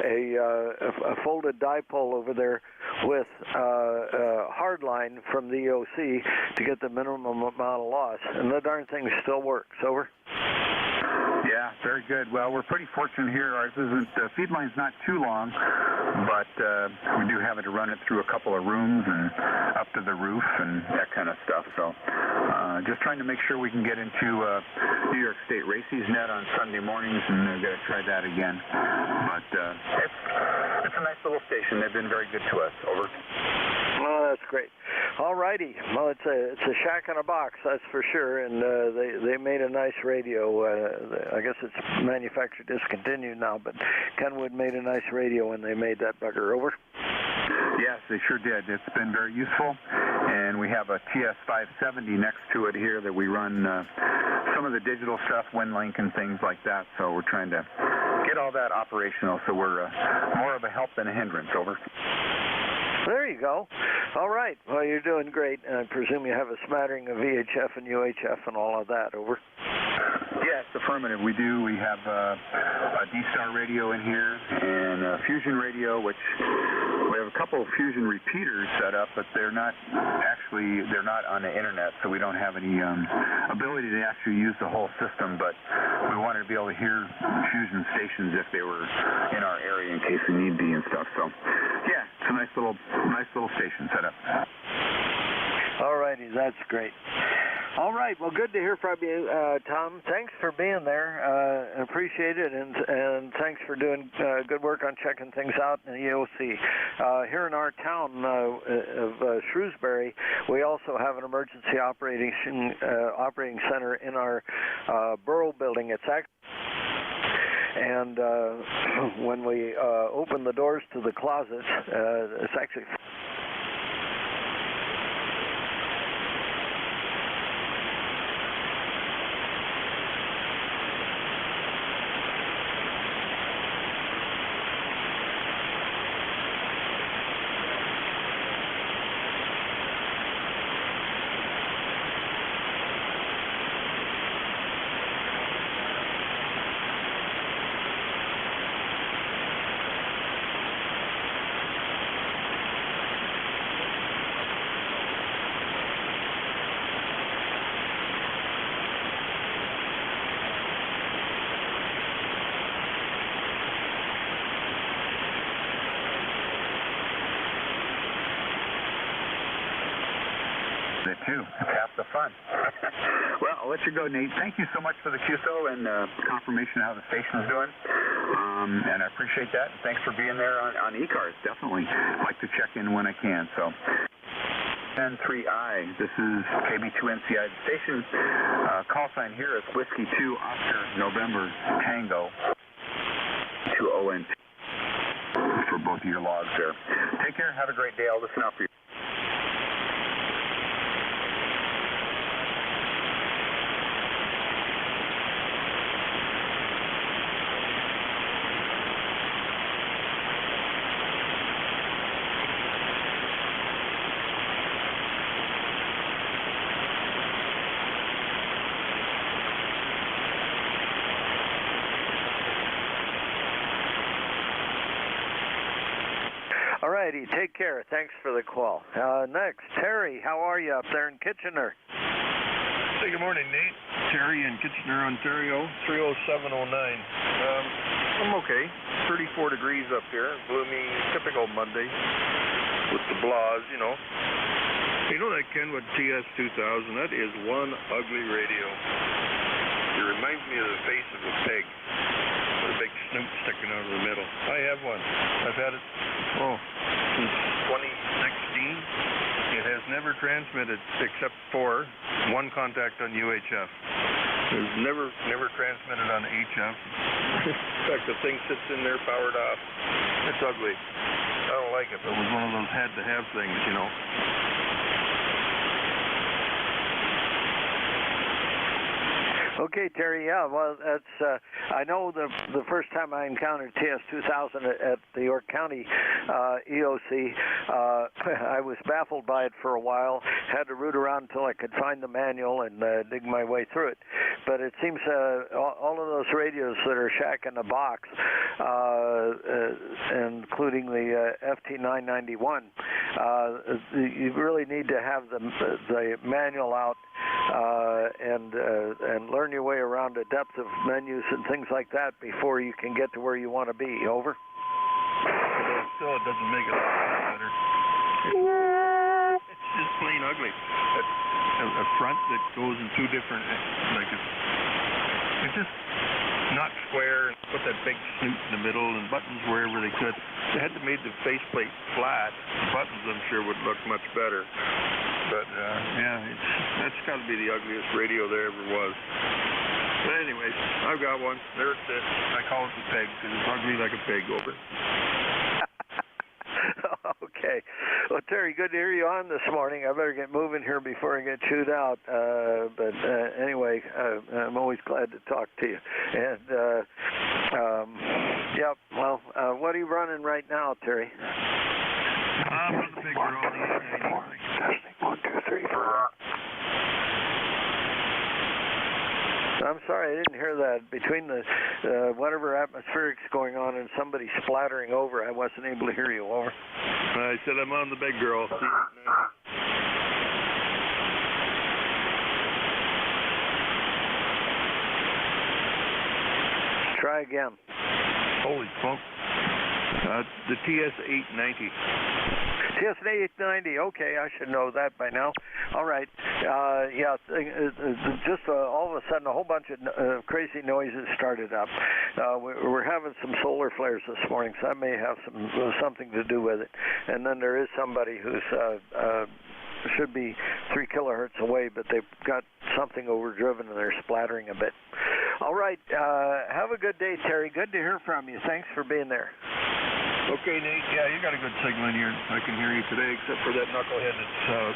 a folded dipole over there with hard line from the EOC to get the minimum amount of loss, and the darn thing still works. Over. Yeah, very good. Well, we're pretty fortunate here. Ours isn't, the feed line's not too long, but we do have it to run it through a couple of rooms and up to the roof and that kind of stuff. So just trying to make sure we can get into New York State Racy's net on Sunday mornings, and we're going to try that again. But it's a nice little station. They've been very good to us. Over. Oh, that's great. All righty. Well, it's a shack in a box, that's for sure, and they made a nice radio. I guess it's manufactured discontinued now, but Kenwood made a nice radio when they made that bugger. Over. Yes, they sure did. It's been very useful, and we have a TS570 next to it here that we run some of the digital stuff, WinLink and things like that, so we're trying to get all that operational, so we're more of a help than a hindrance. Over. There you go. All right. Well, you're doing great, and I presume you have a smattering of VHF and UHF and all of that. Over. Yes, affirmative. We do. We have a D-Star radio in here and a Fusion radio, which we have a couple of Fusion repeaters set up, but they're not on the internet, so we don't have any ability to actually use the whole system, but we wanted to be able to hear Fusion stations if they were in our area in case we need be and stuff. So, yeah, it's a nice little station set up. All righty, that's great. All right, well, good to hear from you, Tom. Thanks for being there. Appreciate it, and thanks for doing good work on checking things out in the EOC. Here in our town of Shrewsbury, we also have an emergency operating center in our borough building. It's actually, and when we open the doors to the closets, it's actually it too. It's half the fun. Well, I'll let you go, Nate. Thank you so much for the QSO and confirmation of how the station's doing. And I appreciate that. And thanks for being there on ECARS, definitely. I like to check in when I can. So, N3I, this is KB2NCI station. Call sign here is Whiskey 2 Oscar November Tango 2ONT for both to your logs there. Take care. Have a great day. I'll listen out for you. All righty, take care. Thanks for the call. Next, Terry, how are you up there in Kitchener? Hey, good morning, Nate. Terry in Kitchener, Ontario, 30709. I'm okay. 34 degrees up here. Gloomy, typical Monday with the blahs, you know. You know that Kenwood TS2000? That is one ugly radio. It reminds me of the face of a pig with a big snoot sticking out of the middle. I have one. I've had it, since 2016. It has never transmitted except for one contact on UHF. It's never transmitted on HF. In fact, the thing sits in there powered off. It's ugly. I don't like it. It was one of those had-to-have things, you know. Okay, Terry. Yeah, well, that's. I know the first time I encountered TS2000 at the York County EOC, I was baffled by it for a while. Had to root around until I could find the manual and dig my way through it. But it seems all of those radios that are shack in the box, including the FT991, you really need to have the manual out and learn your way around the depth of menus and things like that before you can get to where you want to be. Over? Still, it doesn't make it better. It's just plain ugly. A front that goes in two different, like it's just not square, and put that big snoot in the middle and buttons wherever they could. They had to make the faceplate flat. The buttons, I'm sure, would look much better. But, yeah, that's got to be the ugliest radio there ever was. But anyways, I've got one. There it sits. I call it the pig because it's ugly like a pig. Over. Okay. Well, Terry, good to hear you on this morning. I better get moving here before I get chewed out. But anyway, I'm always glad to talk to you. And, yep, well, what are you running right now, Terry? I'm on the big girl, the 890. Testing, 1, 2, 3, 4. I'm sorry, I didn't hear that. Between the whatever atmospheric's going on and somebody splattering over, I wasn't able to hear you. Over. I said I'm on the big girl. Try again. Holy smoke. The TS890. TS890, okay, I should know that by now. All right, yeah, just all of a sudden a whole bunch of crazy noises started up. We're having some solar flares this morning, so that may have something to do with it. And then there is somebody who's should be 3 kilohertz away, but they've got something overdriven and they're splattering a bit. All right, have a good day, Terry. Good to hear from you. Thanks for being there. Okay, Nate. Yeah, you got a good signal in here. I can hear you today, except for that knucklehead that's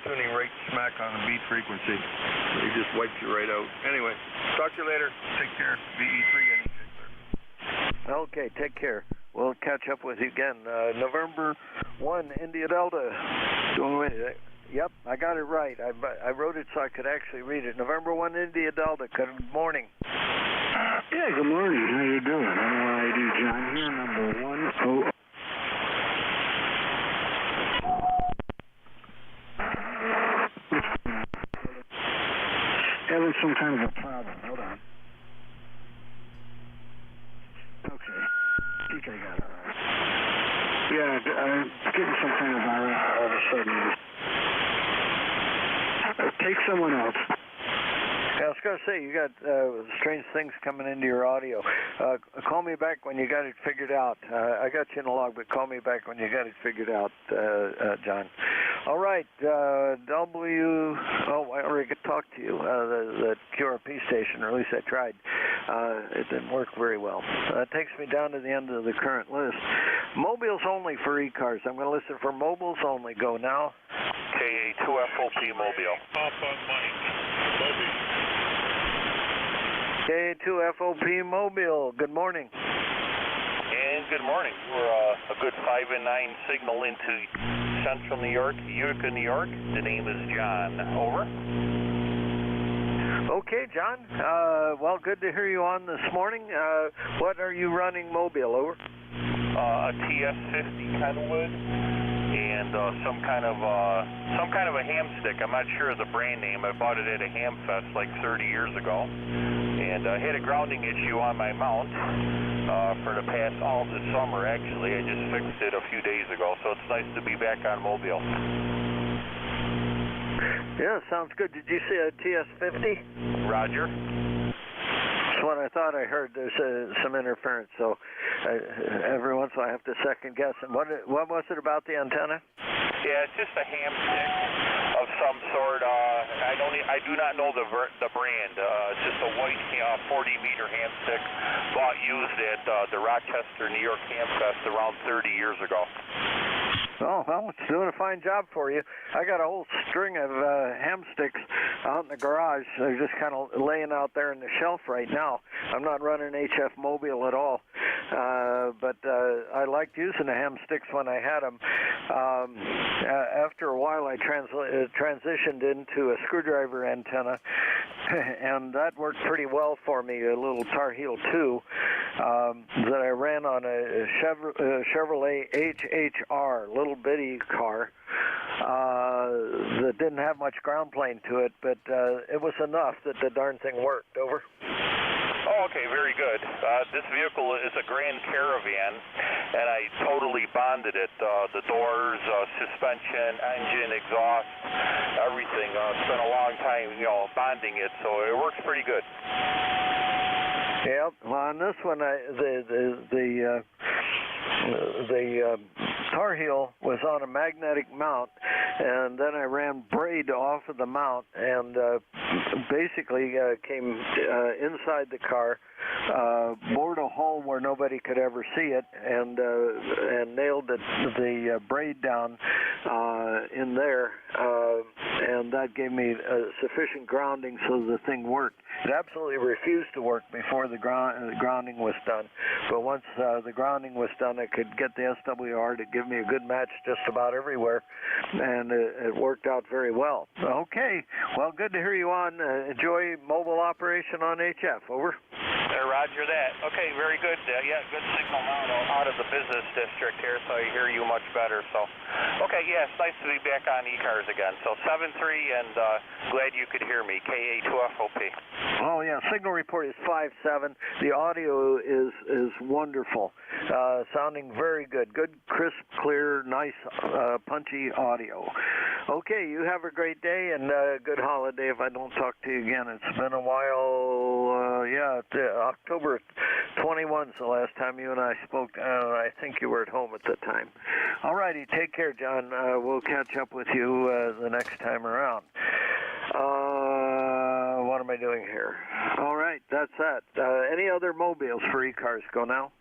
tuning right smack on the beat frequency. He just wipes you right out. Anyway, talk to you later. Take care. VE3 NJ2US. Okay, take care. We'll catch up with you again. November 1, India Delta. Yep, I got it right. I wrote it so I could actually read it. November 1, India Delta. Good morning. Yeah, good morning. How you doing? NYID John here, number 10. Having some kind of a problem. Hold on. Okay. I think I got it all right. Yeah, I'm getting some kind of virus all of a sudden. Take someone else. Yeah, I was going to say, you got strange things coming into your audio. Call me back when you got it figured out. I got you in the log, but call me back when you got it figured out, John. All right, I already talked to you, the QRP station, or at least I tried. It didn't work very well. That takes me down to the end of the current list. Mobiles only for ECARS. I'm going to listen for mobiles only. Go now. KA2FOP Mobile. Papa Mike. Mobile. KA2FOP Mobile. Good morning. And good morning. We're a good 5 and 9 signal into Central New York, Utica, New York. The name is John. Over. Okay, John. Well, good to hear you on this morning. What are you running mobile? Over. A TS50 Kenwood and some kind of a ham stick. I'm not sure of the brand name. I bought it at a ham fest like 30 years ago, and I had a grounding issue on my mount for the past all this summer. Actually, I just fixed it a few days ago, so it's nice to be back on mobile. Yeah, sounds good. Did you see a TS50? Roger. That's what I thought I heard. There's some interference, so every once in a while I have to second guess. And what was it about the antenna? Yeah, it's just a ham stick of some sort. I do not know the brand. It's just a white 40-meter ham stick used at the Rochester, New York Ham Fest around 30 years ago. Oh, well, it's doing a fine job for you. I got a whole string of ham sticks out in the garage. They're just kind of laying out there in the shelf right now. I'm not running HF Mobile at all, but I liked using the ham sticks when I had them. After a while, I transitioned into a screwdriver antenna, and that worked pretty well for me, a little Tar Heel 2 that I ran on a Chevrolet HHR, little bitty car that didn't have much ground plane to it, but it was enough that the darn thing worked. Over. Oh, okay, very good. This vehicle is a Grand Caravan, and I totally bonded it. The doors, suspension, engine, exhaust, everything. It's been a long time, bonding it, so it works pretty good. Yep. Well, on this one, the Tar Heel was on a magnetic mount, and then I ran braid off of the mount and basically came inside the car, bored a hole where nobody could ever see it, and nailed the braid down in there, and that gave me sufficient grounding so the thing worked. It absolutely refused to work before the grounding was done, but once the grounding was done, I could get the SWR to give me a good match just about everywhere, and it worked out very well. Okay, well, good to hear you on. Enjoy mobile operation on HF. Over. Roger that. Okay, very good. Yeah, good signal now out of the business district here, so I hear you much better. So, okay, yeah, it's nice to be back on ECARS again. So 7-3, and glad you could hear me. KA2FOP. Oh yeah, signal report is 5-7. The audio is wonderful, sounding very good. Good, crisp, clear, nice, punchy audio. Okay, you have a great day and good holiday if I don't talk to you again. It's been a while. October 21 is the last time you and I spoke. I think you were at home at the time. All righty, take care, John. We'll catch up with you the next time around. What am I doing here? All right, that's that. Any other mobiles for ECARS? Go now.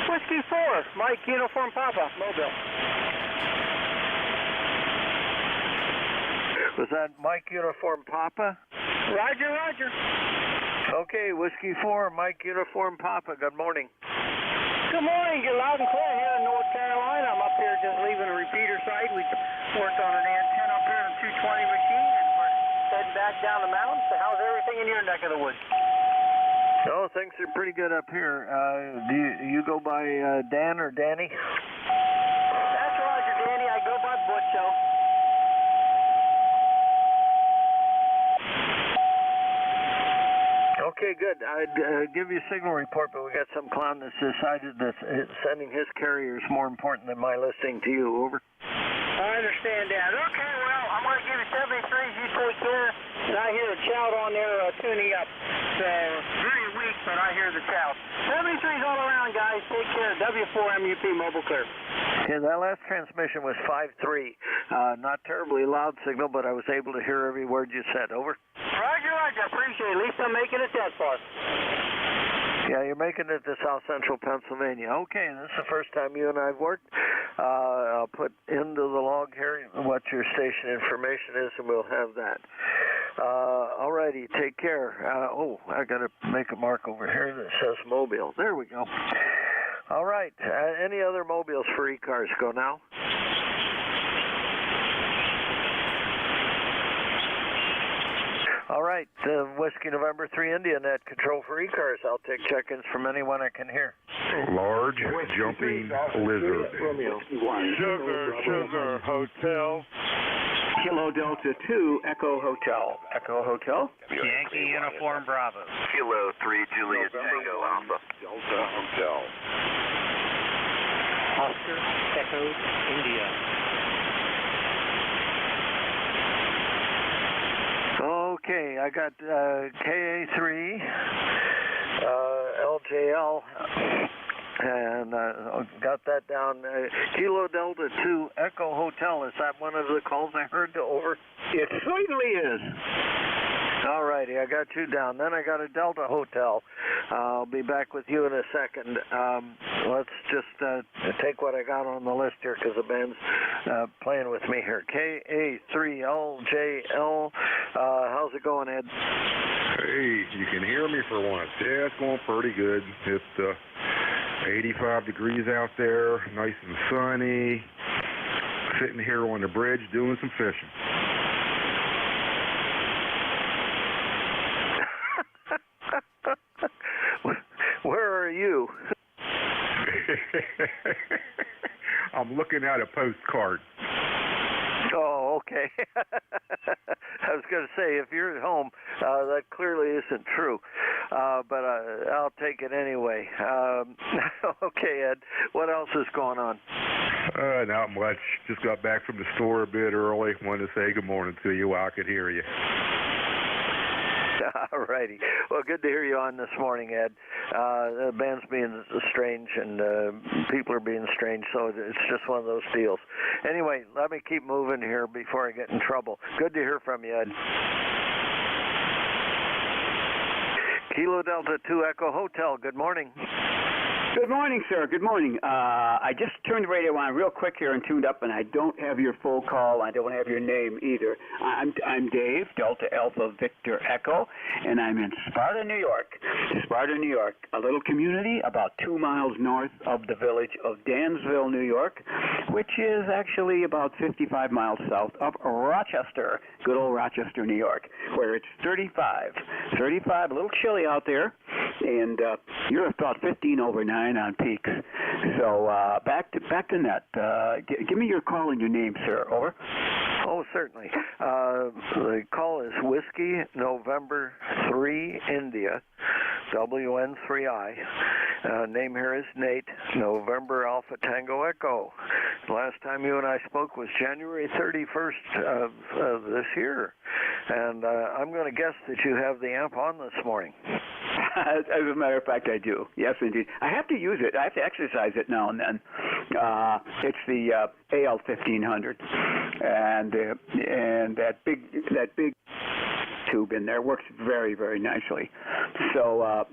Whiskey 4, Mike Uniform Papa, mobile. Was that Mike Uniform Papa? Roger, roger. Okay, Whiskey 4, Mike Uniform Papa. Good morning. Good morning. Get loud and clear here in North Carolina. I'm up here just leaving a repeater site. We worked on an antenna up here in a 220 machine, and we're heading back down the mountain. So how's everything in your neck of the woods? Oh, things are pretty good up here. Do you go by Dan or Danny? That's Roger, Danny. I go by Butcho. Okay, good. I'd give you a signal report, but we got some clown that's decided that sending his carrier is more important than my listening to you. Over. I understand that. Okay, well, I'm going to give you 73. You take care. and I hear a shout on there tuning up. Very weak, but I hear the shout. 73's all around, guys. Take care. W4MUP Mobile Clear. Yeah, that last transmission was 5-3. Not terribly loud signal, but I was able to hear every word you said. Over. Roger, Roger. Appreciate it. At least I'm making it that far. Yeah, you're making it to South Central Pennsylvania. Okay, this is the first time you and I have worked. I'll put into the log here what your station information is, and we'll have that. All righty, take care. I got to make a mark over here that says Mobile. There we go. All right, any other mobiles for ECARS? Go now. All right, Whiskey November 3 India Net Control for ECARS. I'll take check-ins from anyone I can hear. Large jumping lizard. Sugar Hotel. Kilo Delta 2 Echo Hotel. Echo Hotel. Yankee Uniform Bravo. Kilo 3 Juliet Tango Alpha. Delta Hotel. Oscar Echo India. Okay, I got KA3, LJL, and got that down. Kilo Delta 2 Echo Hotel. Is that one of the calls I heard? Over. It certainly is. All righty, I got you down. Then I got a Delta Hotel. I'll be back with you in a second. Let's just take what I got on the list here because the band's playing with me here. KA3LJL. How's it going, Ed? Hey, you can hear me for once. Yeah, it's going pretty good. It's 85 degrees out there, nice and sunny. Sitting here on the bridge doing some fishing. Where are you? I'm looking at a postcard. Oh, okay. I was going to say, if you're at home, that clearly isn't true. But I'll take it anyway. Okay, Ed, what else is going on? Not much. Just got back from the store a bit early. Wanted to say good morning to you while I could hear you. All righty. Well, good to hear you on this morning, Ed. The band's being strange, and people are being strange, so it's just one of those deals. Anyway, let me keep moving here before I get in trouble. Good to hear from you, Ed. Kilo Delta 2 Echo Hotel, good morning. Good morning, sir. Good morning. I just turned the radio on real quick here and tuned up, and I don't have your full call. I don't have your name either. I'm Dave, Delta Alpha Victor Echo, and I'm in Sparta, New York. Sparta, New York, a little community about 2 miles north of the village of Dansville, New York, which is actually about 55 miles south of Rochester, good old Rochester, New York, where it's 35, a little chilly out there, and you're about 15 over 9 on peaks. So back to net. Give me your call and your name, sir. Over. Oh, certainly. The call is Whiskey November 3 India, WN3I. Name here is Nate, November Alpha Tango Echo. Last time you and I spoke was January 31st of this year. And I'm going to guess that you have the amp on this morning. As a matter of fact, I do. Yes, indeed. I have to use it. I have to exercise it now and then. It's the AL 1500, and that big tube in there works very, very nicely. So,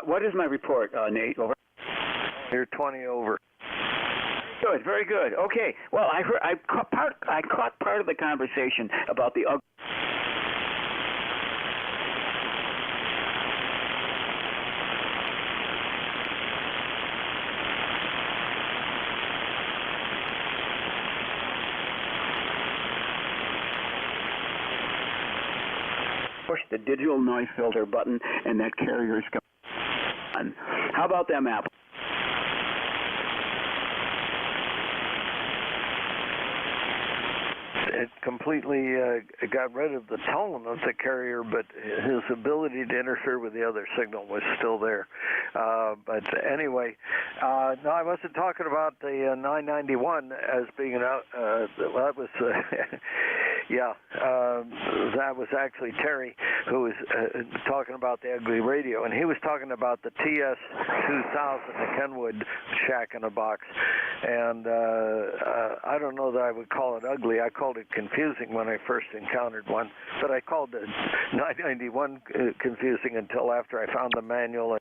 what is my report, Nate? Over. You're 20 over. Good, very good. Okay. Well, I caught part of the conversation about the. Push the digital noise filter button, and that carrier's on. How about them apples? It completely got rid of the tone of the carrier, but his ability to interfere with the other signal was still there. But anyway, no, I wasn't talking about the 991 as being an out. That was, Yeah, that was actually Terry who was talking about the ugly radio, and he was talking about the TS-2000, the Kenwood shack in a box. And I don't know that I would call it ugly. I called it confusing when I first encountered one, but I called the 991 confusing until after I found the manual and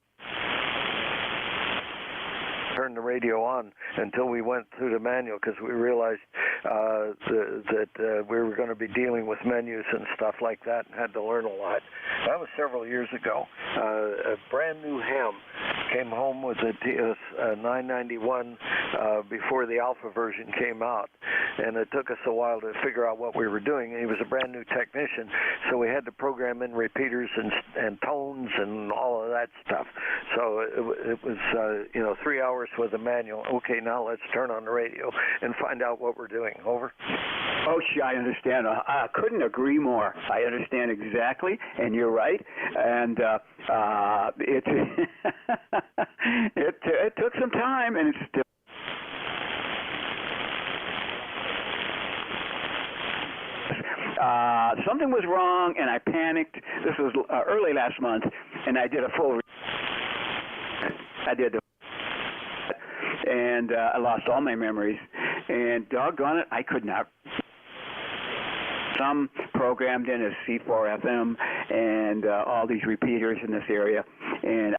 turned the radio on until we went through the manual, because we realized that we were going to be dealing with menus and stuff like that and had to learn a lot. That was several years ago. A brand new ham came home with a TS-991 before the alpha version came out, and it took us a while to figure out what we were doing. He was a brand new technician, so we had to program in repeaters and tones and all of that stuff. So it was 3 hours with a manual. Okay, now let's turn on the radio and find out what we're doing. Over. Oh, I understand. I couldn't agree more. I understand exactly, and you're right. And it it took some time, and it's still. Something was wrong, and I panicked. This was early last month, and I did a full. And I lost all my memories, and doggone it, I could not. Some programmed in as C4FM and all these repeaters in this area, and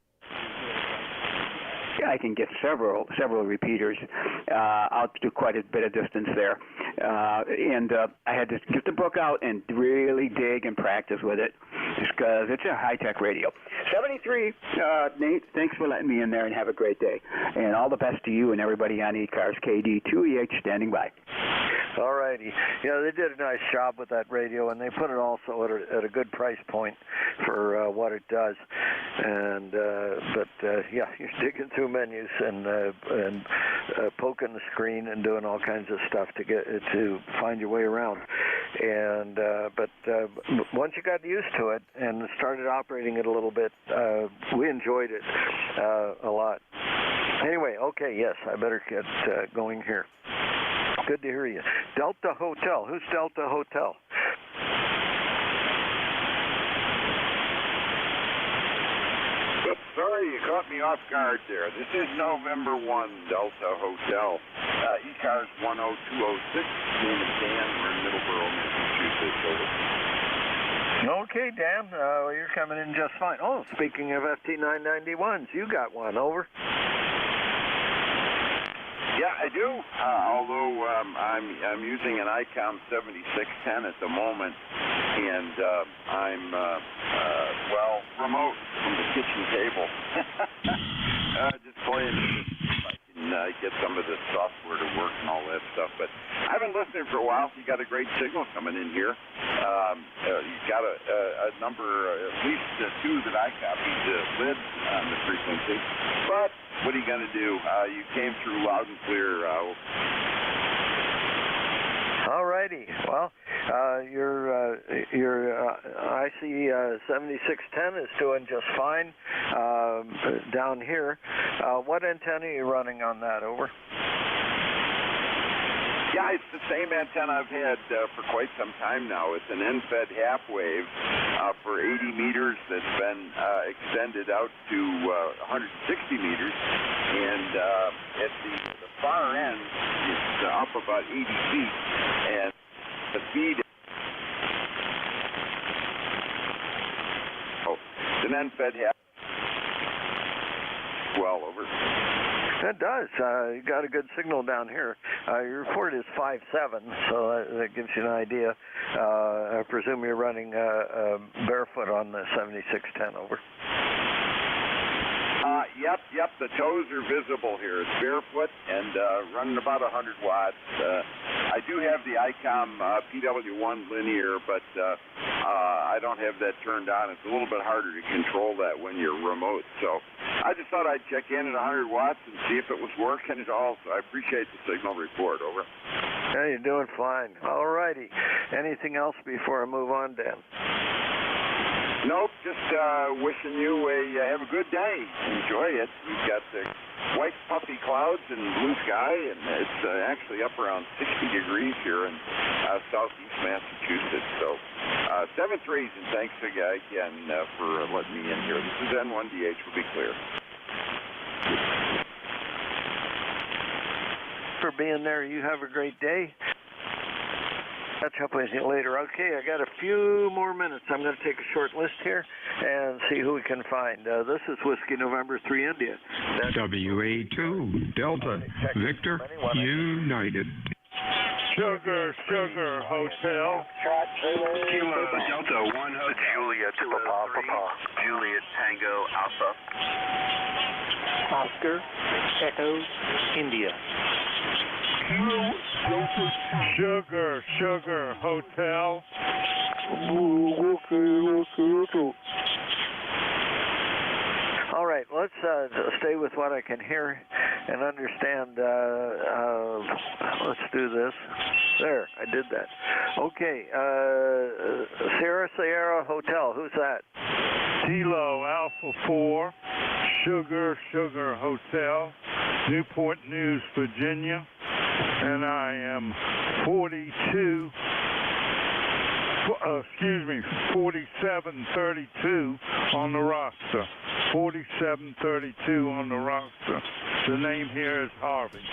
I can get several repeaters out to quite a bit of distance there. And I had to get the book out and really dig and practice with it, because it's a high-tech radio. 73, Nate, thanks for letting me in there, and have a great day. And all the best to you and everybody on ECARS. KD2EH standing by. All righty. Yeah, they did a nice job with that radio, and they put it also at a good price point for what it does. And yeah, you're digging through menus and poking the screen and doing all kinds of stuff to find your way around. And but once you got used to it and started operating it a little bit, we enjoyed it a lot. Anyway, okay, yes, I better get going here. Good to hear you. Delta Hotel. Who's Delta Hotel? Sorry, you caught me off guard there. This is November 1, Delta Hotel. ECARS 10206. Name is Dan. We're in Middleborough, Massachusetts. Over. Okay, Dan. You're coming in just fine. Oh, speaking of FT991s, you got one. Over. Yeah, I do. Although I'm using an ICOM 7610 at the moment, and I'm remote from the kitchen table, just playing. If I can get some of the software to work and all that stuff. But I've been listening for a while. You got a great signal coming in here. You got a number, at least two that I copied, lid on the frequency, but. What are you going to do? You came through loud and clear. All righty. Well, your IC 7610 is doing just fine down here. What antenna are you running on that? Over. Yeah, it's the same antenna I've had for quite some time now. It's an end-fed half-wave for 80 meters that's been extended out to 160 meters. And at the far end, it's up about 80 feet. And the feed is an end-fed half. Well, over. It does. You got a good signal down here. Your report is 5.7, so that gives you an idea. I presume you're running barefoot on the 7610. Over. Yep. The toes are visible here. It's barefoot and running about 100 watts. I do have the ICOM PW1 linear, but I don't have that turned on. It's a little bit harder to control that when you're remote. So I just thought I'd check in at 100 watts and see if it was working at all. So I appreciate the signal report. Over. Yeah, you're doing fine. All righty. Anything else before I move on, Dan? Nope. just wishing you have a good day. Enjoy it. We've got the white puffy clouds and blue sky, and it's actually up around 60 degrees here in southeast Massachusetts. So 7 threes, and thanks again for letting me in here. This is N1DH. We'll be clear. For being there. You have a great day. Catch up with you later. Okay, I got a few more minutes. I'm going to take a short list here and see who we can find. This is Whiskey November 3 India. WA2 Delta Victor United. Sugar Hotel. Kilo Delta 1 Hotel. Juliet Papa. Juliet Tango Alpha. Oscar Echo India. Sugar Hotel. All right, let's stay with what I can hear and understand. Let's do this. There, I did that. Okay, Sierra Hotel. Who's that? Kilo Alpha 4. Sugar Hotel. Newport News, Virginia. And I am 4732 on the roster. 4732 on the roster. The name here is Harvey.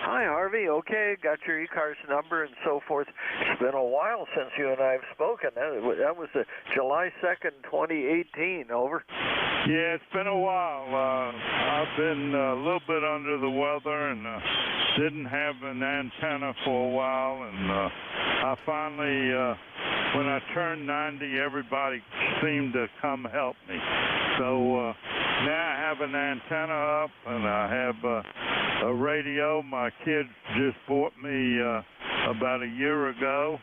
Hi, Harvey. Okay, got your ECARS number and so forth. It's been a while since you and I have spoken. That was July 2nd, 2018. Over. Yeah, it's been a while. I've been a little bit under the weather and didn't have an antenna for a while. And I finally, when I turned 90, everybody seemed to come help me. So now I have an antenna up and I have a radio. My kids just bought me about a year ago.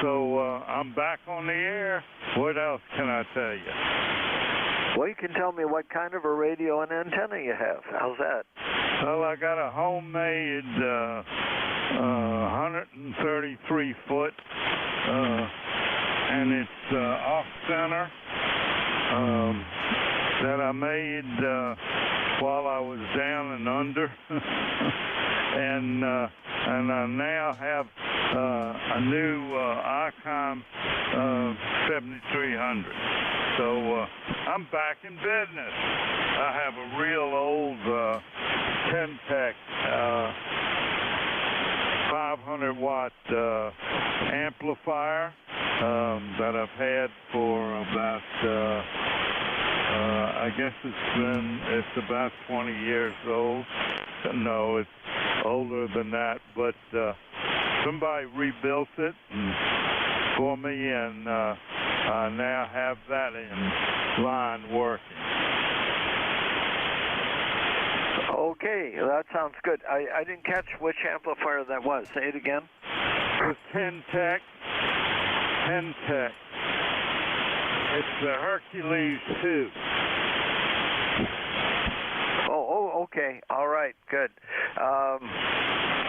So I'm back on the air. What else can I tell you? Well, you can tell me what kind of a radio and antenna you have. How's that? Well, I got a homemade 133 foot, and it's off center that I made while I was down and under, and I now have a new Icon 7300. So I'm back in business. I have a real old Tech 500 watt amplifier that I've had for about I guess it's about 20 years old. No, it's older than that, but somebody rebuilt it for me, and I now have that in line working. Okay, that sounds good. I didn't catch which amplifier that was. Say it again. It's 10 Tech. It's the Hercules 2. Oh, okay. All right, good.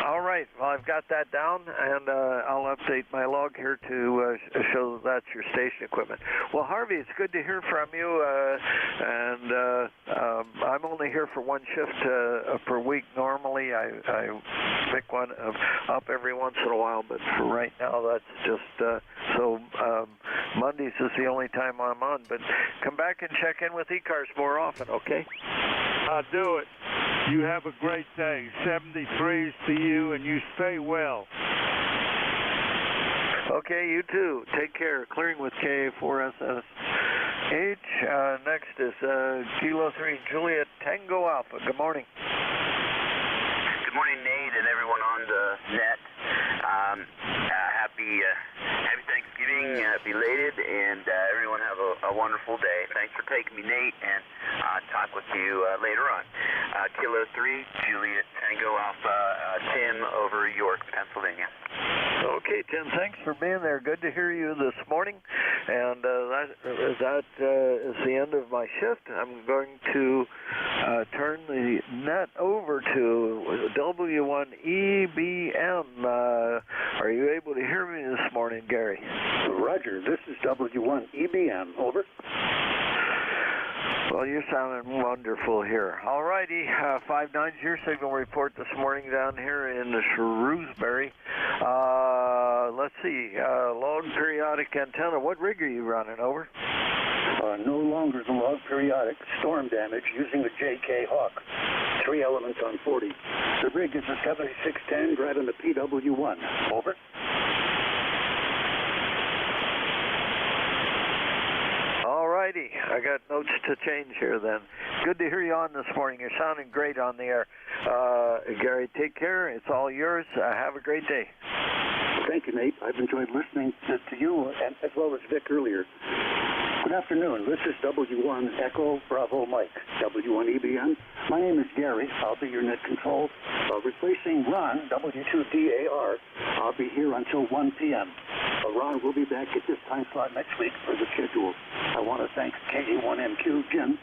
All right, well, I've got that down, and I'll update my log here to show that's your station equipment. Well, Harvey, it's good to hear from you, and I'm only here for one shift per week. Normally, I pick one up every once in a while, but for right now, that's just so Mondays is the only time I'm on. But come back and check in with ECARS more often, okay? I'll do it. You have a great day. 73s to you, and you stay well. Okay, you too. Take care. Clearing with K4SSH. Next is Kilo 3 Juliet Tango Alpha. Good morning. Good morning, Nate, and everyone on the net. Happy Thanksgiving, belated, and everyone have a wonderful day. Thanks for taking me, Nate, and talk with you later on. Kilo 3, Juliet Tango Alpha, Tim over York, Pennsylvania. Okay, Jim. Thanks for being there. Good to hear you this morning. And that is the end of my shift. I'm going to turn the net over to W1EBM. Are you able to hear me this morning, Gary? Roger. This is W1EBM. Over. Well, you're sounding wonderful here. All righty, 5-9's your signal report this morning down here in Shrewsbury. Let's see, log periodic antenna. What rig are you running? Over. No longer the log periodic. Storm damage using the JK Hawk. 3 elements on 40. The rig is a 7610 driving the PW1. Over. Alrighty, I got notes to change here then. Good to hear you on this morning. You're sounding great on the air. Gary, take care. It's all yours. Have a great day. Thank you, Nate. I've enjoyed listening to you and as well as Vic earlier. Good afternoon. This is W1 Echo Bravo Mike, W1EBM. My name is Gary. I'll be your net control. Replacing Ron, W2DAR. I'll be here until 1 p.m. Ron will be back at this time slot next week for the schedule. I want to thank KA1MQ Jim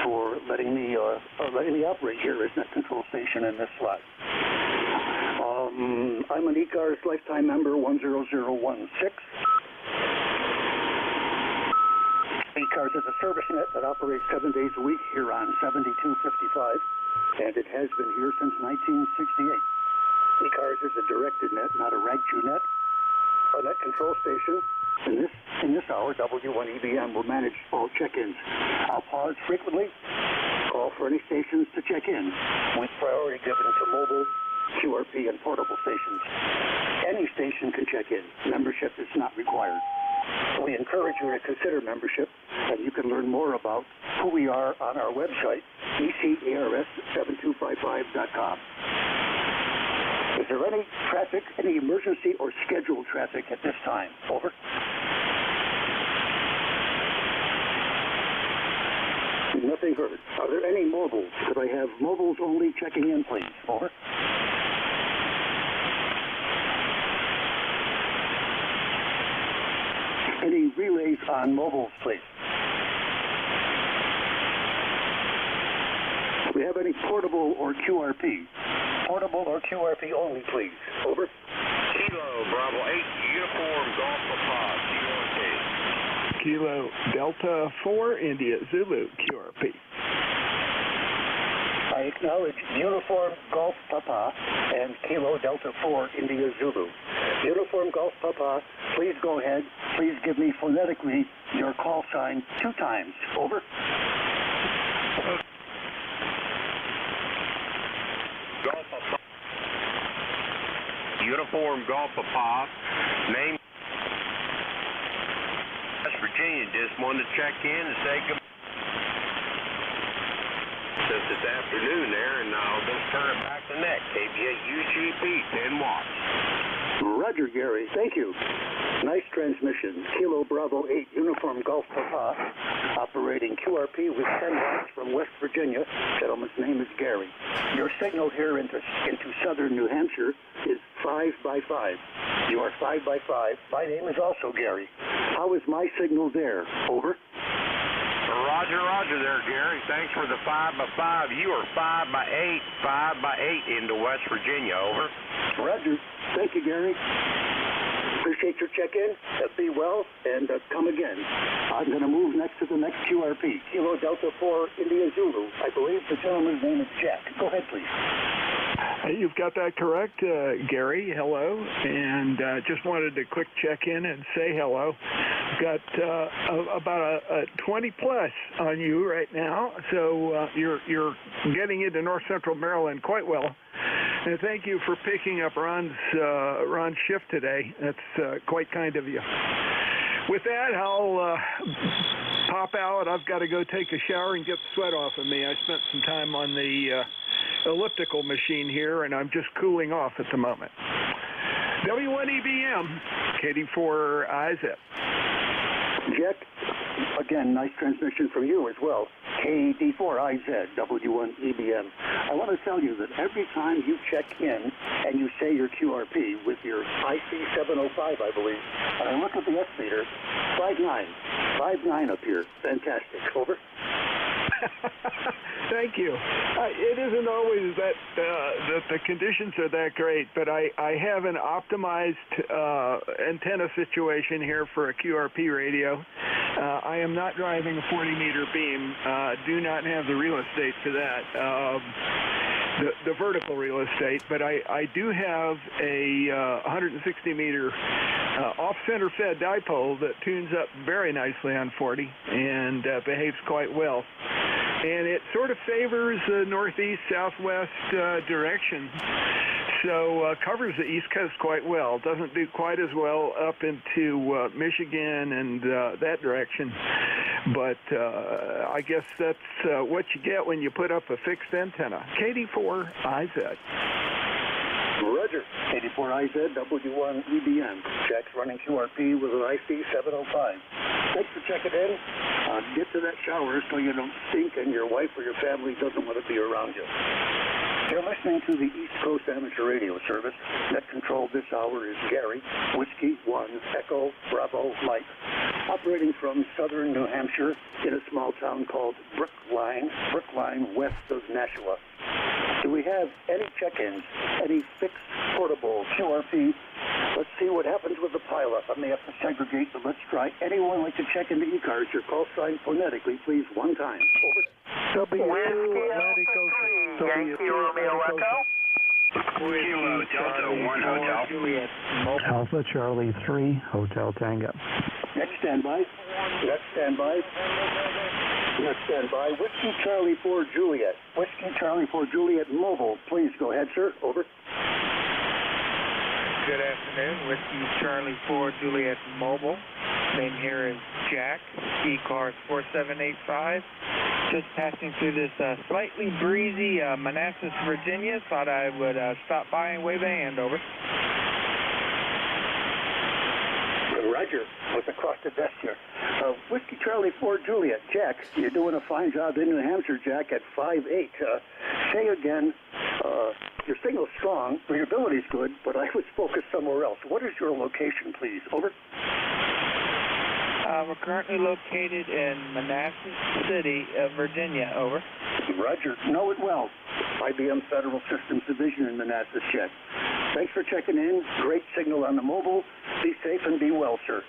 for letting me operate here as net control station in this slot. I'm an ECARS lifetime member 10016. ECARS is a service net that operates 7 days a week here on 7255, and it has been here since 1968. ECARS is a directed net, not a RAGTU net. A net control station. In this hour, W1EBM will manage all check-ins. I'll pause frequently, call for any stations to check in, with priority given to mobile, QRP, and portable stations. Any station can check in. Membership is not required. We encourage you to consider membership, and you can learn more about who we are on our website, ECARS7255.com. Is there any traffic, any emergency or scheduled traffic at this time? Over. Nothing heard. Are there any mobiles? Could I have mobiles only checking in, please? Over. Any relays on mobiles, please? Do we have any portable or QRP? Portable or QRP only, please. Over. Kilo Bravo 8, Uniform Golf Papa, QRP. Kilo Delta 4, India Zulu, QRP. I acknowledge Uniform Golf Papa and Kilo Delta 4, India Zulu. Uniform Golf Papa, please go ahead. Please give me phonetically your call sign 2 times. Over. Golf Papa. Uniform Golf Papa. Name West Virginia. Just wanted to check in and say good. Since it's afternoon there, and I'll just turn it back to net. KBA UGP, 10 watts. Roger, Gary. Thank you. Nice transmission. Kilo Bravo 8, Uniform Golf Papa, operating QRP with 10 watts from West Virginia. Gentleman's name is Gary. Your signal here into southern New Hampshire is 5 by 5. You are 5 by 5. My name is also Gary. How is my signal there? Over. Roger there, Gary. Thanks for the 5 by 5. You are 5 by 8, 5 by 8 into West Virginia. Over. Roger. Thank you, Gary. Appreciate your check-in. Be well and come again. I'm going to move next to the next QRP. Kilo Delta 4, India Zulu. I believe the gentleman's name is Jack. Go ahead, please. You've got that correct, Gary. Hello. And just wanted to quick check in and say hello. Got about a 20 plus on you right now, so you're getting into North Central Maryland quite well. And thank you for picking up Ron's shift today. That's quite kind of you. With that, I'll pop out. I've got to go take a shower and get the sweat off of me. I spent some time on the elliptical machine here, and I'm just cooling off at the moment. W1EBM, KD4 IZ. Jack, Again, nice transmission from you as well. KD4IZ, W1EBM. I want to tell you that every time you check in and you say your QRP with your IC705, I believe, and I look at the S-meter, 5.9 up here. Fantastic. Over. Thank you. It isn't always that the conditions are that great, but I have an optimized antenna situation here for a QRP radio. I am not driving a 40-meter beam. Do not have the real estate for that. The vertical real estate, but I do have a 160-meter off-center fed dipole that tunes up very nicely on 40 and behaves quite well. And it sort of favors the northeast, southwest direction, so covers the East Coast quite well. Doesn't do quite as well up into Michigan and that direction, but I guess that's what you get when you put up a fixed antenna. KD4IZ. Roger. 84IZ, W1EBM. Jack's running QRP with an IC705. Thanks for checking in. Get to that shower so you don't stink and your wife or your family doesn't want to be around you. You're listening to the East Coast Amateur Radio Service. Net control this hour is Gary, Whiskey 1, Echo, Bravo, Mike. Operating from southern New Hampshire in a small town called Brookline west of Nashua. Do we have any check-ins, any fixed portable QRP? Let's see what happens with the pileup. I may have to segregate, but let's try. Anyone like to check into ECARS? Your call sign phonetically, please, one time. Over. Yankee Romeo Echo. Kilo Delta 1 Hotel. Juliet. Alpha Charlie 3 Hotel Tango. Next standby. Next standby. Next standby. Whiskey Charlie 4 Juliet. Whiskey Charlie 4 Juliet Mobile. Please go ahead, sir. Over. Good afternoon. Whiskey Charlie 4 Juliet Mobile. Name here is Jack. ECARS 4785. Just passing through this slightly breezy Manassas, Virginia. Thought I would stop by and wave a hand. Over. Roger. What's across the desk here? Whiskey Charlie 4 Juliet. Jack, you're doing a fine job in New Hampshire, Jack, at 5'8". Say again, your signal's strong, readability's good, but I was focused somewhere else. What is your location, please? Over. We're currently located in Manassas City, Virginia. Over. Roger. Know it well. IBM Federal Systems Division in Manassas, Jack. Thanks for checking in. Great signal on the mobile. Be safe and be well, sir.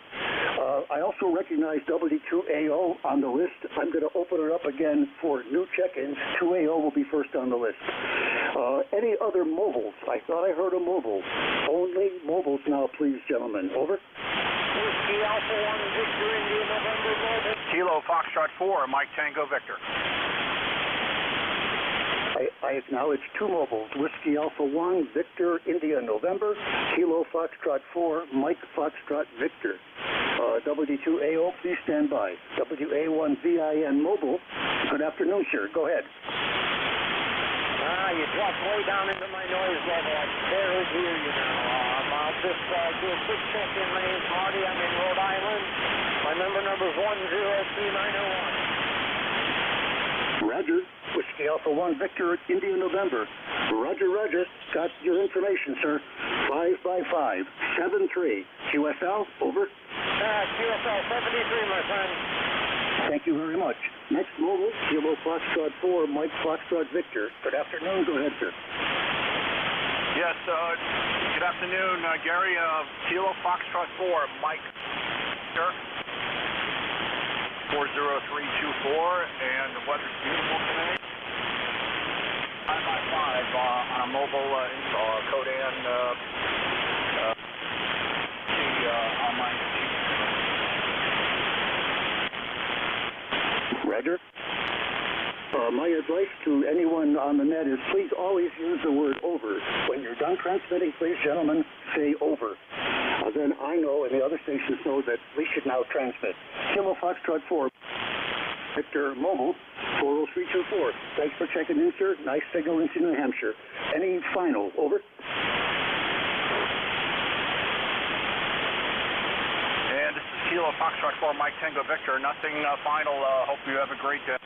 I also recognize WD2AO on the list. I'm going to open it up again for new check-ins. 2AO will be first on the list. Any other mobiles? I thought I heard a mobile. Only mobiles now, please, gentlemen. Over. Whiskey Alpha 1 Victor India November Mobile. Kilo Foxtrot 4 Mike Tango Victor. I acknowledge two mobiles. Whiskey Alpha 1 Victor India November. Kilo Foxtrot 4 Mike Foxtrot Victor. WD2AO, please stand by. WA1VIN Mobile. Good afternoon, sir. Go ahead. You dropped way down into my noise level. I can barely hear you now. I'll just do a quick check-in. My name's Marty. I'm in Rhode Island. My number is 102901. Roger. Whiskey Alpha 1 Victor India November. Roger, Roger. Got your information, sir. 55573. QSL, over. QSL 73, my friend. Thank you very much. Next mobile, Kilo Foxtrot 4, Mike Foxtrot Victor. Good afternoon. Go ahead, sir. Yes, good afternoon, Gary. Kilo Foxtrot 4, Mike Victor. 40324, and the weather's beautiful today. 5x5 on a mobile Codan online. Roger. My advice to anyone on the net is please always use the word over. When you're done transmitting, please, gentlemen, say over. Then I know and the other stations know that we should now transmit. Kilo Foxtrot 4, Victor Mobile, 40324. Thanks for checking in, sir. Nice signal into New Hampshire. Any final? Over. And this is Kilo Foxtrot 4, Mike Tango Victor. Nothing final. Hope you have a great day.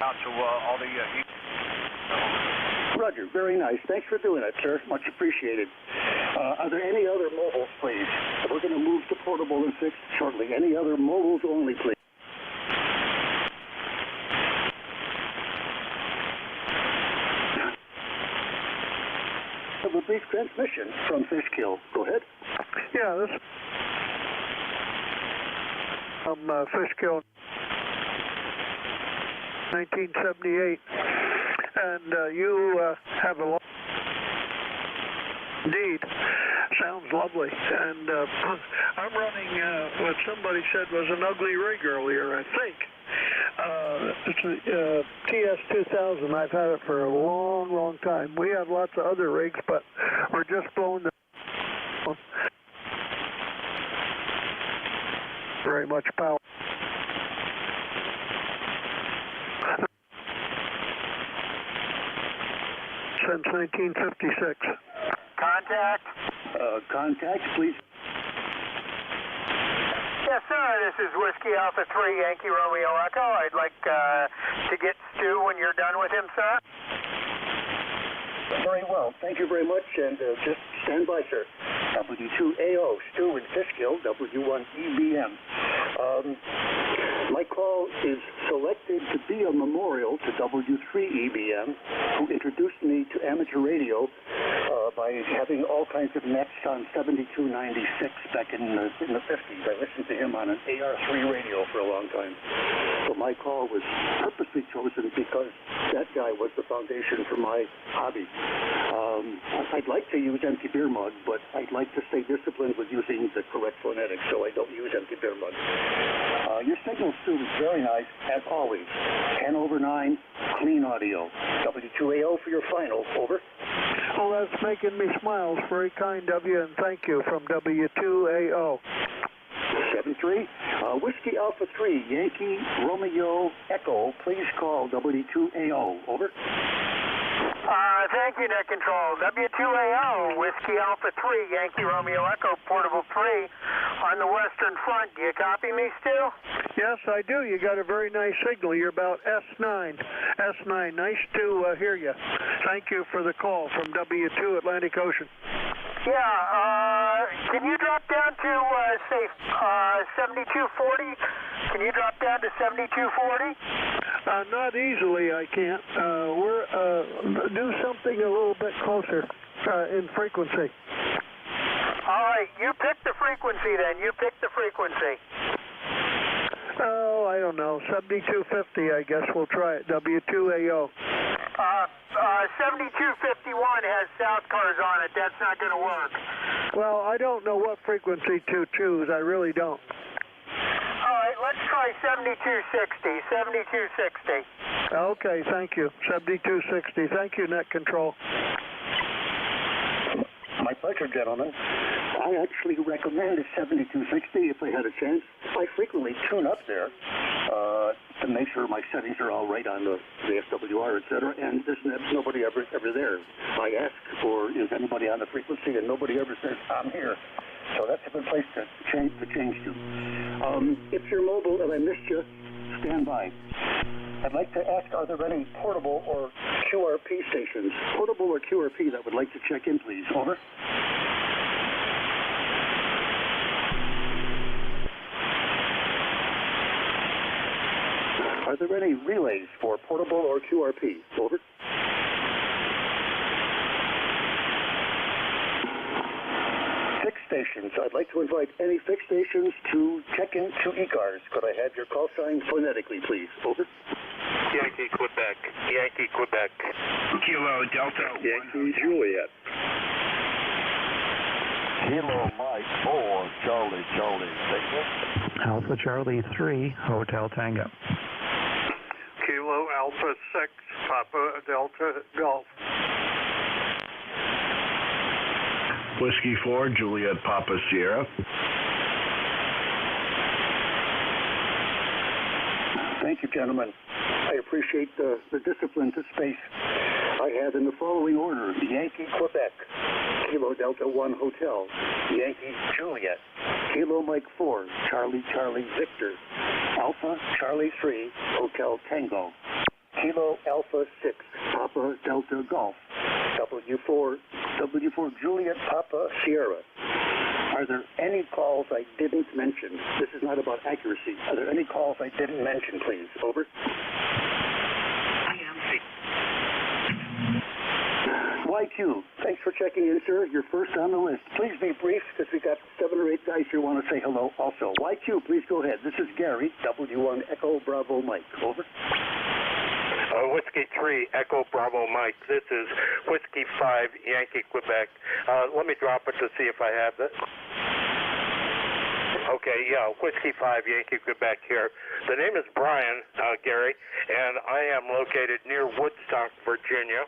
Out to all the Roger, very nice. Thanks for doing it, sir. Much appreciated. Are there any other mobiles, please? We're going to move to portable and fixed shortly. Any other mobiles only, please? Have a brief transmission from Fishkill. Go ahead. Yeah, this from Fishkill, 1978, and you have a lot. Indeed, sounds lovely, and I'm running what somebody said was an ugly rig earlier, I think. It's a TS2000. I've had it for a long, long time. We have lots of other rigs, but we're just blowing the very much power. Since 1956. Contact? Contact, please. Yes, sir. This is Whiskey Alpha 3, Yankee Romeo Echo. I'd like to get Stu when you're done with him, sir. Very well. Thank you very much, and just stand by, sir. W2AO, Stu in Fishkill, W1EBM. My call is selected to be a memorial to W3EBM, who introduced me to amateur radio by having all kinds of nets on 7296 back in the 50s. I listened to him on an AR3 radio for a long time. So my call was purposely chosen because that guy was the foundation for my hobby. I'd like to use empty beer mug, but I'd like to stay disciplined with using the correct phonetics, so I don't use empty beer mug. Your signal, Stu, is very nice, as always. 10/9, clean audio. W2AO for your final. Over. Well, that's making me smile. It's very kind of you, and thank you from W2AO. 73, Whiskey Alpha 3, Yankee Romeo Echo. Please call W2AO. Over. Thank you, Net Control. W2AO, Whiskey Alpha 3, Yankee Romeo Echo, Portable 3 on the Western Front. Do you copy me, Stu? Yes, I do. You got a very nice signal. You're about S9. S9. Nice to hear you. Thank you for the call from W2 Atlantic Ocean. Yeah, can you drop down to, say, 7240? Can you drop down to 7240? Not easily, I can't. We're do something a little bit closer in frequency. All right, you pick the frequency then. You pick the frequency. Oh, I don't know. 7250, I guess we'll try it. W2AO. 7251 has South cars on it. That's not going to work. Well, I don't know what frequency to choose. I really don't. All right, let's try 7260. 7260. Okay, thank you. 7260. Thank you, Net Control. My pleasure, gentlemen. I actually recommend a 7260 if I had a chance. I frequently tune up there to make sure my settings are all right on the SWR, etc. And there's nobody ever there. I ask for is anybody on the frequency, and nobody ever says I'm here. So that's a good place to change to. If you're mobile and I missed you, stand by. I'd like to ask, are there any portable or QRP stations, portable or QRP, that would like to check in, please? Over. Are there any relays for portable or QRP? Over. Fixed stations. I'd like to invite any fixed stations to check in to ECARS. Could I have your call sign phonetically, please? Over. Yankee, Quebec. Yankee, Quebec. Kilo, Delta. Yankee, Juliet. Kilo, Mike 4, Charlie, Signal. Alpha Charlie 3, Hotel Tango. Kilo Alpha 6, Papa Delta Golf. Whiskey 4, Juliet Papa Sierra. Thank you, gentlemen. I appreciate the discipline to space. I have in the following order: Yankee, Quebec, Kilo Delta 1 Hotel, Yankee Juliet, Kilo Mike 4, Charlie Charlie Victor, Alpha Charlie 3, Hotel Tango, Kilo Alpha 6, Papa Delta Golf, W4 Juliet Papa Sierra. Are there any calls I didn't mention? This is not about accuracy. Are there any calls I didn't mention, please? Over. YQ, thanks for checking in, sir. You're first on the list. Please be brief, because we got 7 or 8 guys here want to say hello also. YQ, please go ahead. This is Gary, W1 Echo Bravo Mike. Over. Whiskey 3, Echo Bravo Mike. This is Whiskey 5, Yankee Quebec. Let me drop it to see if I have this. Okay, yeah, Whiskey 5, Yankee Quebec here. The name is Brian, Gary, and I am located near Woodstock, Virginia.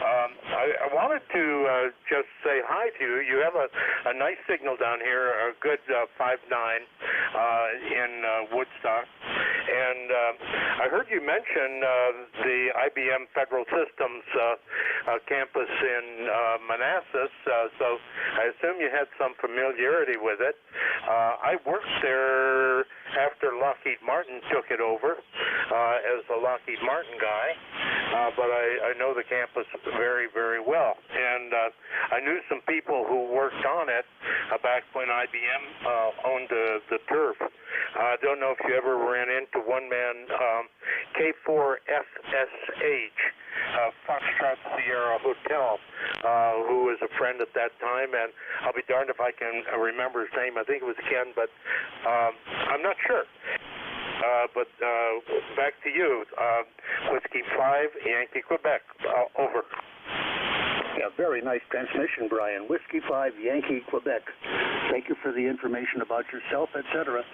I wanted to just say hi to you. You have a nice signal down here, a good 5.9 in Woodstock. And I heard you mention the IBM Federal Systems campus in Manassas, so I assume you had some familiarity with it. I worked there after Lockheed Martin took it over as a Lockheed Martin guy, but I know the campus very, very well. And I knew some people who worked on it back when IBM owned the turf. I don't know if you ever ran into one man, K4FSH, Foxtrot Sierra Hotel, who was a friend at that time, and I'll be darned if I can remember his name. I think it was Ken, but I'm not sure. But back to you, Whiskey 5, Yankee Quebec, over. Yeah, very nice transmission, Brian. Whiskey 5, Yankee Quebec. Thank you for the information about yourself, etc.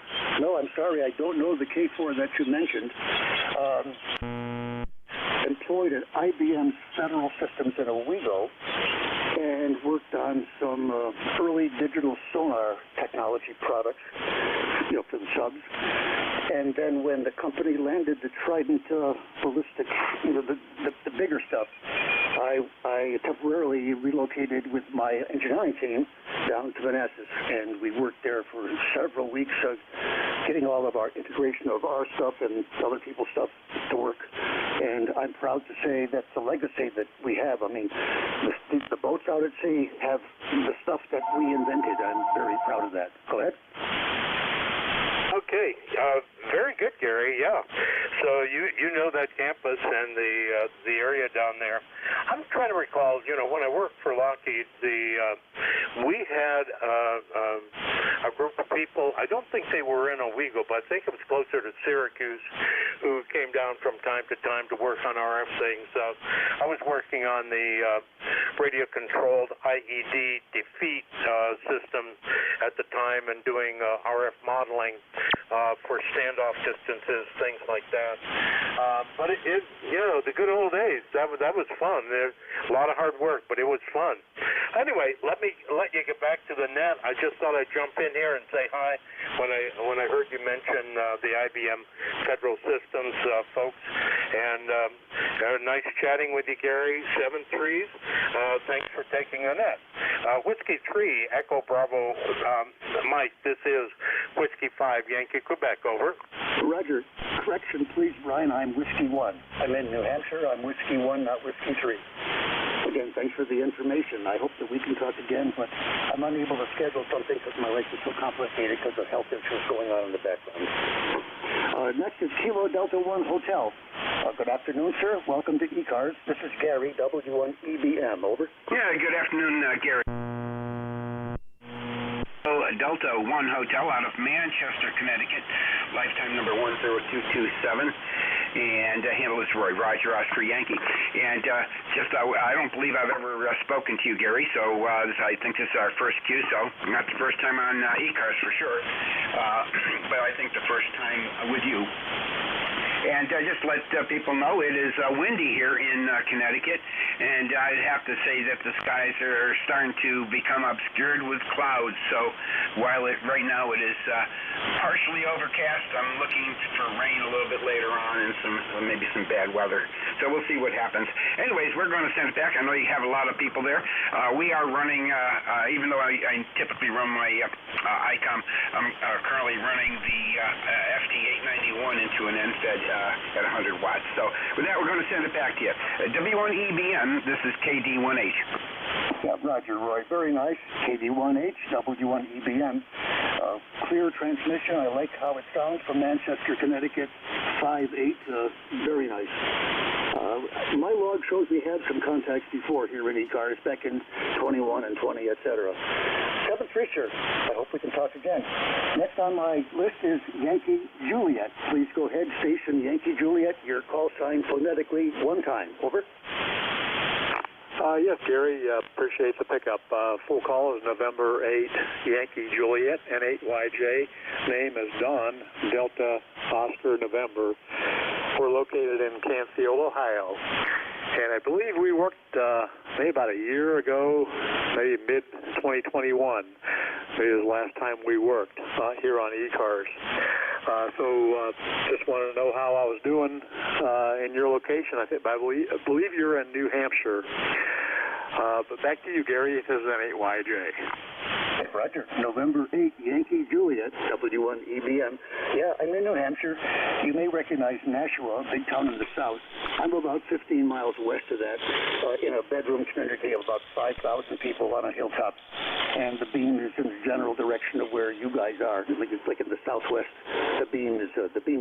No, I'm sorry, I don't know the K4 that you mentioned. Employed at IBM Federal Systems in Owego and worked on some early digital sonar technology products, for the subs. And then when the company landed the Trident ballistic, the bigger stuff, I temporarily relocated with my engineering team down to Manassas, and we worked there for several weeks getting all of our integration of our stuff and other people's stuff to work. And I'm proud to say that's a legacy that we have. I mean, the boats out at sea have the stuff that we invented. I'm very proud of that. Go ahead. Okay, very good, Gary. Yeah, so you know that campus and the area down there. I'm trying to recall. When I worked for Lockheed, we had a group of people. I don't think they were in Owego, but I think it was closer to Syracuse, who came down from time to time to work on RF things. I was working on the radio-controlled IED defeat system at the time and doing RF modeling for standoff distances, things like that. But the good old days, that was fun. There's a lot of hard work, but it was fun. Anyway, let me let you get back to the net. I just thought I'd jump in here and say hi when I heard you mention the IBM Federal Systems folks. And nice chatting with you, Gary. 7-3s. Thanks for taking the net. Whiskey 3, Echo Bravo Mike. This is Whiskey 5, Yankee Quebec. Over. Roger. Correction, please, Brian. I'm Whiskey 1. I'm in New Hampshire. I'm Whiskey 1, not Whiskey 3. Again, thanks for the information. I hope that we can talk again, but I'm unable to schedule something because my life is so complicated because of health issues going on in the background. Next is Kilo Delta 1 Hotel. Good afternoon, sir. Welcome to ECARS. This is Gary, W1EBM. Over. Yeah, good afternoon, Gary. Delta 1 Hotel out of Manchester, Connecticut. Lifetime number 10227. And handle is Roy, Roger, Oscar, Yankee. And I don't believe I've ever spoken to you, Gary, so I think this is our first cue, so not the first time on ECARS for sure, but I think the first time with you. And just let people know it is windy here in Connecticut, and I'd have to say that the skies are starting to become obscured with clouds. So while right now it is partially overcast, I'm looking for rain a little bit later on and maybe some bad weather. So we'll see what happens. Anyways, we're going to send it back. I know you have a lot of people there. We are running, even though I typically run my ICOM, I'm currently running the FT891 into an NFED at 100 watts. So with that, we're going to send it back to you. W1EBM, this is KD1H. Yeah, Roger, Roy. Very nice. KD1H, W1EBM. Clear transmission. I like how it sounds from Manchester, Connecticut. 5.8. Very nice. My log shows we had some contacts before here in ECARS back in 21 and 20, etc. 7-3, sir. I hope we can talk again. Next on my list is Yankee Juliet. Please go ahead, station Yankee Juliet. Your call sign phonetically one time. Over. Yes, Gary, appreciate the pickup. Full call is November 8, Yankee Juliet, N8YJ. Name is Don, Delta Oscar November. We're located in Canfield, Ohio. And I believe we worked maybe about a year ago, maybe mid-2021. Maybe the last time we worked here on ECARS. So just wanted to know how I was doing in your location. I believe you're in New Hampshire. But back to you, Gary. This is N8YJ. Roger. November 8, Yankee Juliet, W1EBM. Yeah, I'm in New Hampshire. You may recognize Nashua, a big town in the south. I'm about 15 miles west of that, in a bedroom community of about 5,000 people on a hilltop. And the beam is in the general direction of where you guys are. It's like in the southwest. The beam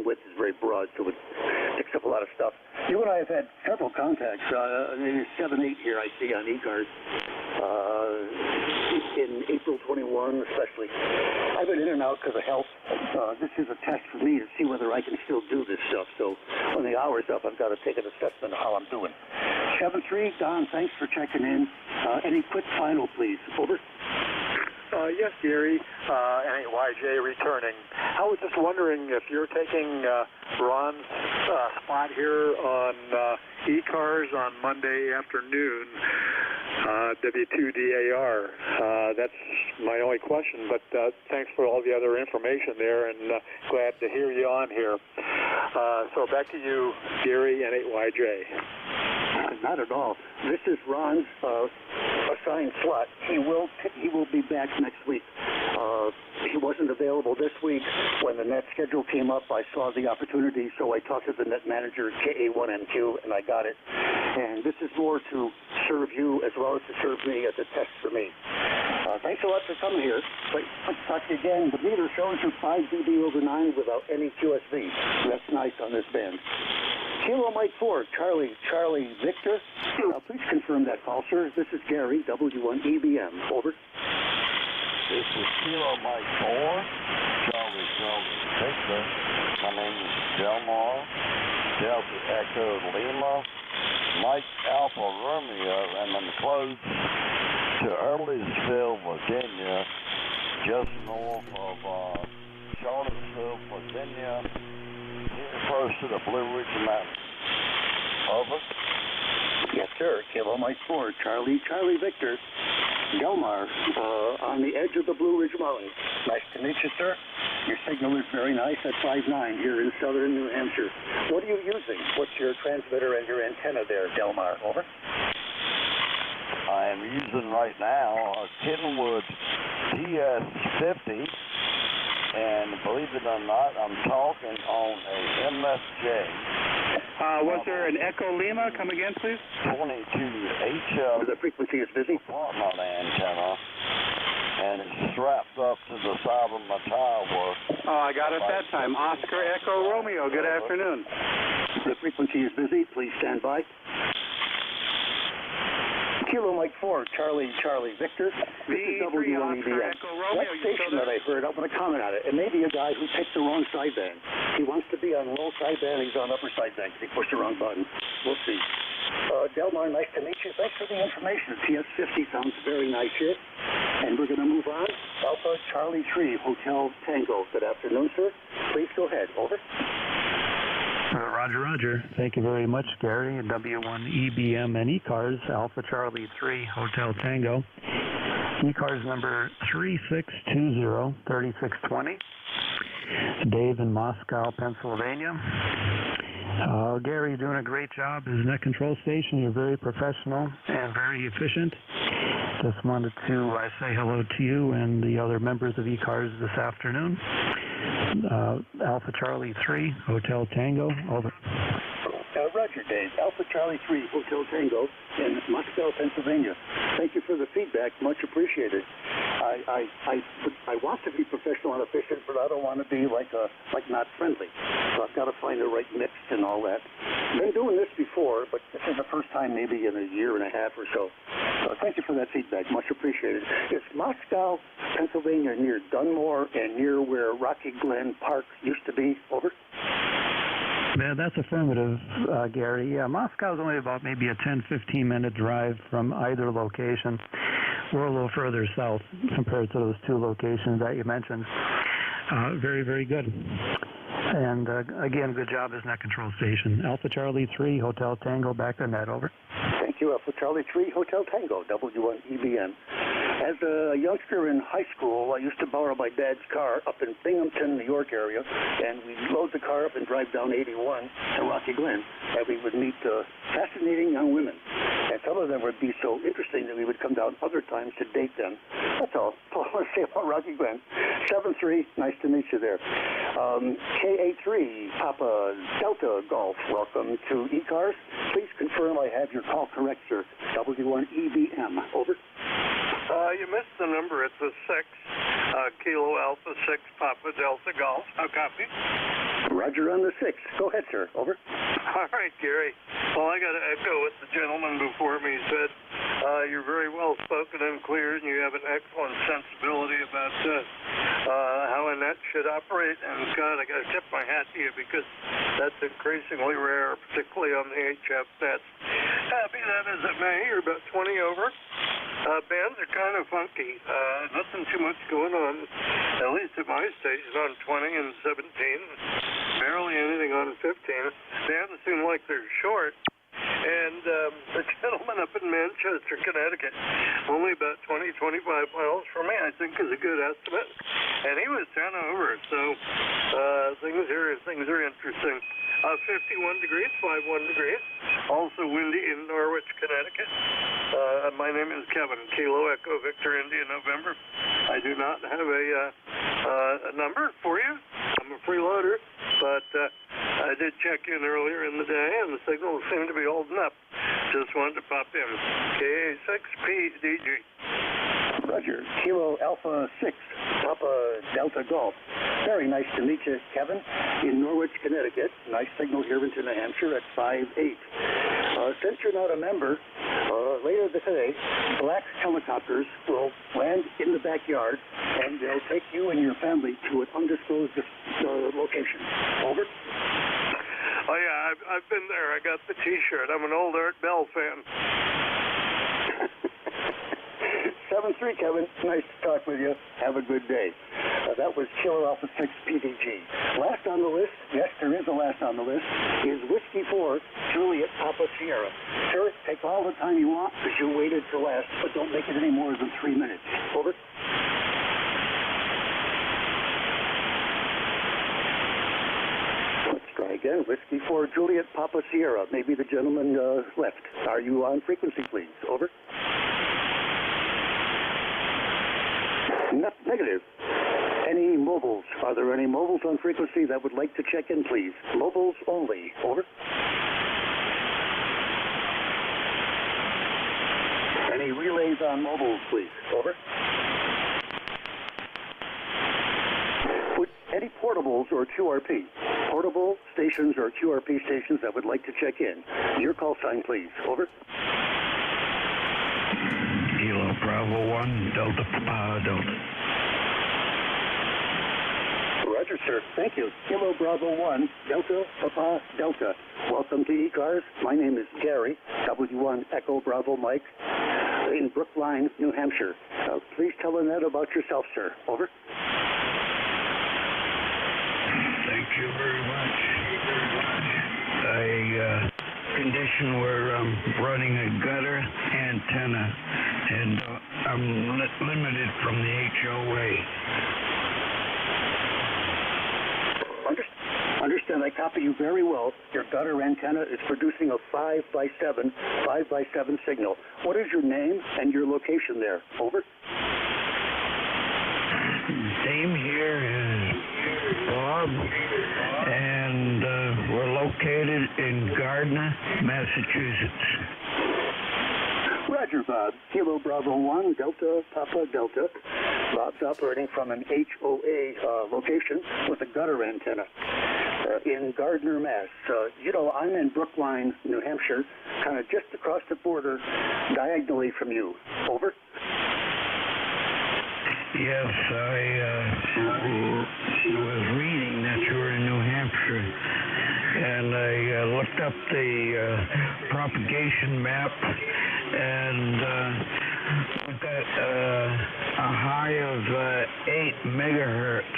width is very broad, so it picks up a lot of stuff. You and I have had several contacts. Maybe 7-8 here I see on ECARS. In April 21 especially. I've been in and out because of health. This is a test for me to see whether I can still do this stuff. So when the hour's up, I've got to take an assessment of how I'm doing. 7-3, Don, thanks for checking in. Any quick final, please? Over. Yes, Gary, N8YJ returning. I was just wondering if you're taking Ron's spot here on ECARS on Monday afternoon, W2DAR. That's my only question, but thanks for all the other information there, and glad to hear you on here. So back to you, Gary, N8YJ. Not at all. This is Ron's assigned slot. He will be back next week. He wasn't available this week. When the net schedule came up, I saw the opportunity, so I talked to the net manager, KA1NQ, and I got it. And this is more to serve you as well as to serve me as a test for me. Thanks a lot for coming here. Let's talk to you again. The meter shows you 5 dB over 9 without any QSV. That's nice on this band. Kilo Mike 4, Charlie Victor. Please confirm that call, sir. This is Gary, W1EBM. Over. This is Kilo Mike 4, Charlie Victor. My name is Delmar, Delta Echo Lima, Mike Alpha Romeo, and I'm close to Earlysville, Virginia, just north of Charlottesville, Virginia, here close to the Blue Ridge Mountains. Over. Yes, sir. Kilo Mike 4, Charlie Victor. Delmar, on the edge of the Blue Ridge Mountains. Nice to meet you, sir. Your signal is very nice at 5.9 here in southern New Hampshire. What are you using? What's your transmitter and your antenna there, Delmar? Over. I am using right now a Kenwood TS50, and believe it or not, I'm talking on a MSJ. Was there an Echo Lima? Come again, please. 22HL. The frequency is busy. Apartment antenna, and it's strapped up to the side of my tower. Oh, I got it that time. Oscar Echo Romeo. Good afternoon. The frequency is busy. Please stand by. Kilo Mike 4, Charlie Victor. This is W1EBM. That station that I heard, I want to comment on it. It may be a guy who picked the wrong sideband. He wants to be on low sideband. He's on upper sideband because he pushed the wrong button. We'll see. Delmar, nice to meet you. Thanks for the information. TS50 sounds very nice here. And we're going to move on. Alpha Charlie 3, Hotel Tango. Good afternoon, sir. Please go ahead. Over. Roger, Roger. Thank you very much, Gary. W1EBM and ECARS, Alpha Charlie 3, Hotel Tango. ECARS number 3620-3620. Dave in Moscow, Pennsylvania. Gary, you're doing a great job as net control station. You're very professional and very efficient. Just wanted to say hello to you and the other members of ECARS this afternoon. Alpha Charlie 3, Hotel Tango, over. Roger, Dave. Alpha Charlie 3, Hotel Tango in Moscow, Pennsylvania. Thank you for the feedback. Much appreciated. I want to be professional and efficient, but I don't want to be like not friendly. So I've got to find the right mix and all that. Been doing this before, but this is the first time maybe in a year and a half or so. So thank you for that feedback. Much appreciated. Is Moscow, Pennsylvania near Dunmore and near where Rocky Glen Park used to be? Over. Yeah, that's affirmative, Gary. Yeah, Moscow's only about maybe a 10-15 minute drive from either location. We're a little further south compared to those two locations that you mentioned. Very, very good. And again, good job as net control station. Alpha Charlie 3, Hotel Tango, back to net, over. Thank you, Alpha Charlie 3, Hotel Tango, W1EBN. As a youngster in high school, I used to borrow my dad's car up in Binghamton, New York area, and we'd load the car up and drive down 81 to Rocky Glen, and we would meet fascinating young women. And some of them would be so interesting that we would come down other times to date them. That's all I want to say about Rocky Glen. 7-3, nice to meet you there. KA3, Papa Delta Golf, welcome to ECARS. Please confirm I have your call correct, sir. W1EBM, over. You missed the number. It's a 6, Kilo Alpha 6, Papa Delta Golf. How copy? Roger on the 6. Go ahead, sir. Over. All right, Gary. Well, I got to echo what the gentleman before me said. You're very well spoken and clear, and you have an excellent sensibility about how a net should operate. And God, I got to tip my hat to you because that's increasingly rare, particularly on the HF nets. Be that as it may, you're about 20 over. Bands are kind of funky. Nothing too much going on, at least at my station, on 20 and 17. Barely anything on 15. Bands seem like they're short. And the gentleman up in Manchester, Connecticut, only about 20-25 miles from me, I think is a good estimate. And he was 10 over, so things are interesting. 51 degrees, 51 degrees. Also windy in Norwich, Connecticut. My name is Kevin, Kilo Echo Victor India November. I do not have a number for you. I'm a freeloader, but I did check in earlier in the day, and the signals seem to be holding up. Just wanted to pop in. KA6PDG. Roger. Kilo Alpha 6, Papa Delta Golf. Very nice to meet you, Kevin, in Norwich, Connecticut. Nice signal here into New Hampshire at 5-8. Since you're not a member, later today, black helicopters will land in the backyard, and they'll take you and your family to an undisclosed location. Over. Oh, yeah, I've been there. I got the T-shirt. I'm an old Art Bell fan. 7-3, Kevin. Nice to talk with you. Have a good day. That was Kilo Alpha 6 PDG. Last on the list, yes, there is a last on the list, is Whiskey 4, Juliet Papa Sierra. Sir, take all the time you want because you waited for last, but don't make it any more than 3 minutes. Over. Let's try again. Whiskey 4, Juliet Papa Sierra. Maybe the gentleman left. Are you on frequency, please? Over. Negative. Any mobiles? Are there any mobiles on frequency that would like to check in, please? Mobiles only. Over. Any relays on mobiles, please? Over. Any portables or QRP? Portable stations or QRP stations that would like to check in? Your call sign, please. Over. Kilo Bravo 1, Delta Delta. Roger, sir. Thank you. Kilo Bravo 1, Delta Papa Delta. Welcome to ECARS. My name is Gary, W1 Echo Bravo Mike, in Brookline, New Hampshire. Please tell Annette about yourself, sir. Over. Thank you very much. A condition where I'm running a gutter antenna, and I'm limited from the HOA. Understand, I copy you very well. Your gutter antenna is producing a 5x7 signal. What is your name and your location there? Over. Name here is Bob, and we're located in Gardner, Massachusetts. Roger, Bob. Kilo Bravo 1, Delta, Papa, Delta. Bob's operating from an HOA location with a gutter antenna in Gardner, Mass. I'm in Brookline, New Hampshire, kind of just across the border, diagonally from you. Over. Yes, I was reading that you were in New Hampshire, and I looked up the propagation map, and we've got a high of 8 megahertz.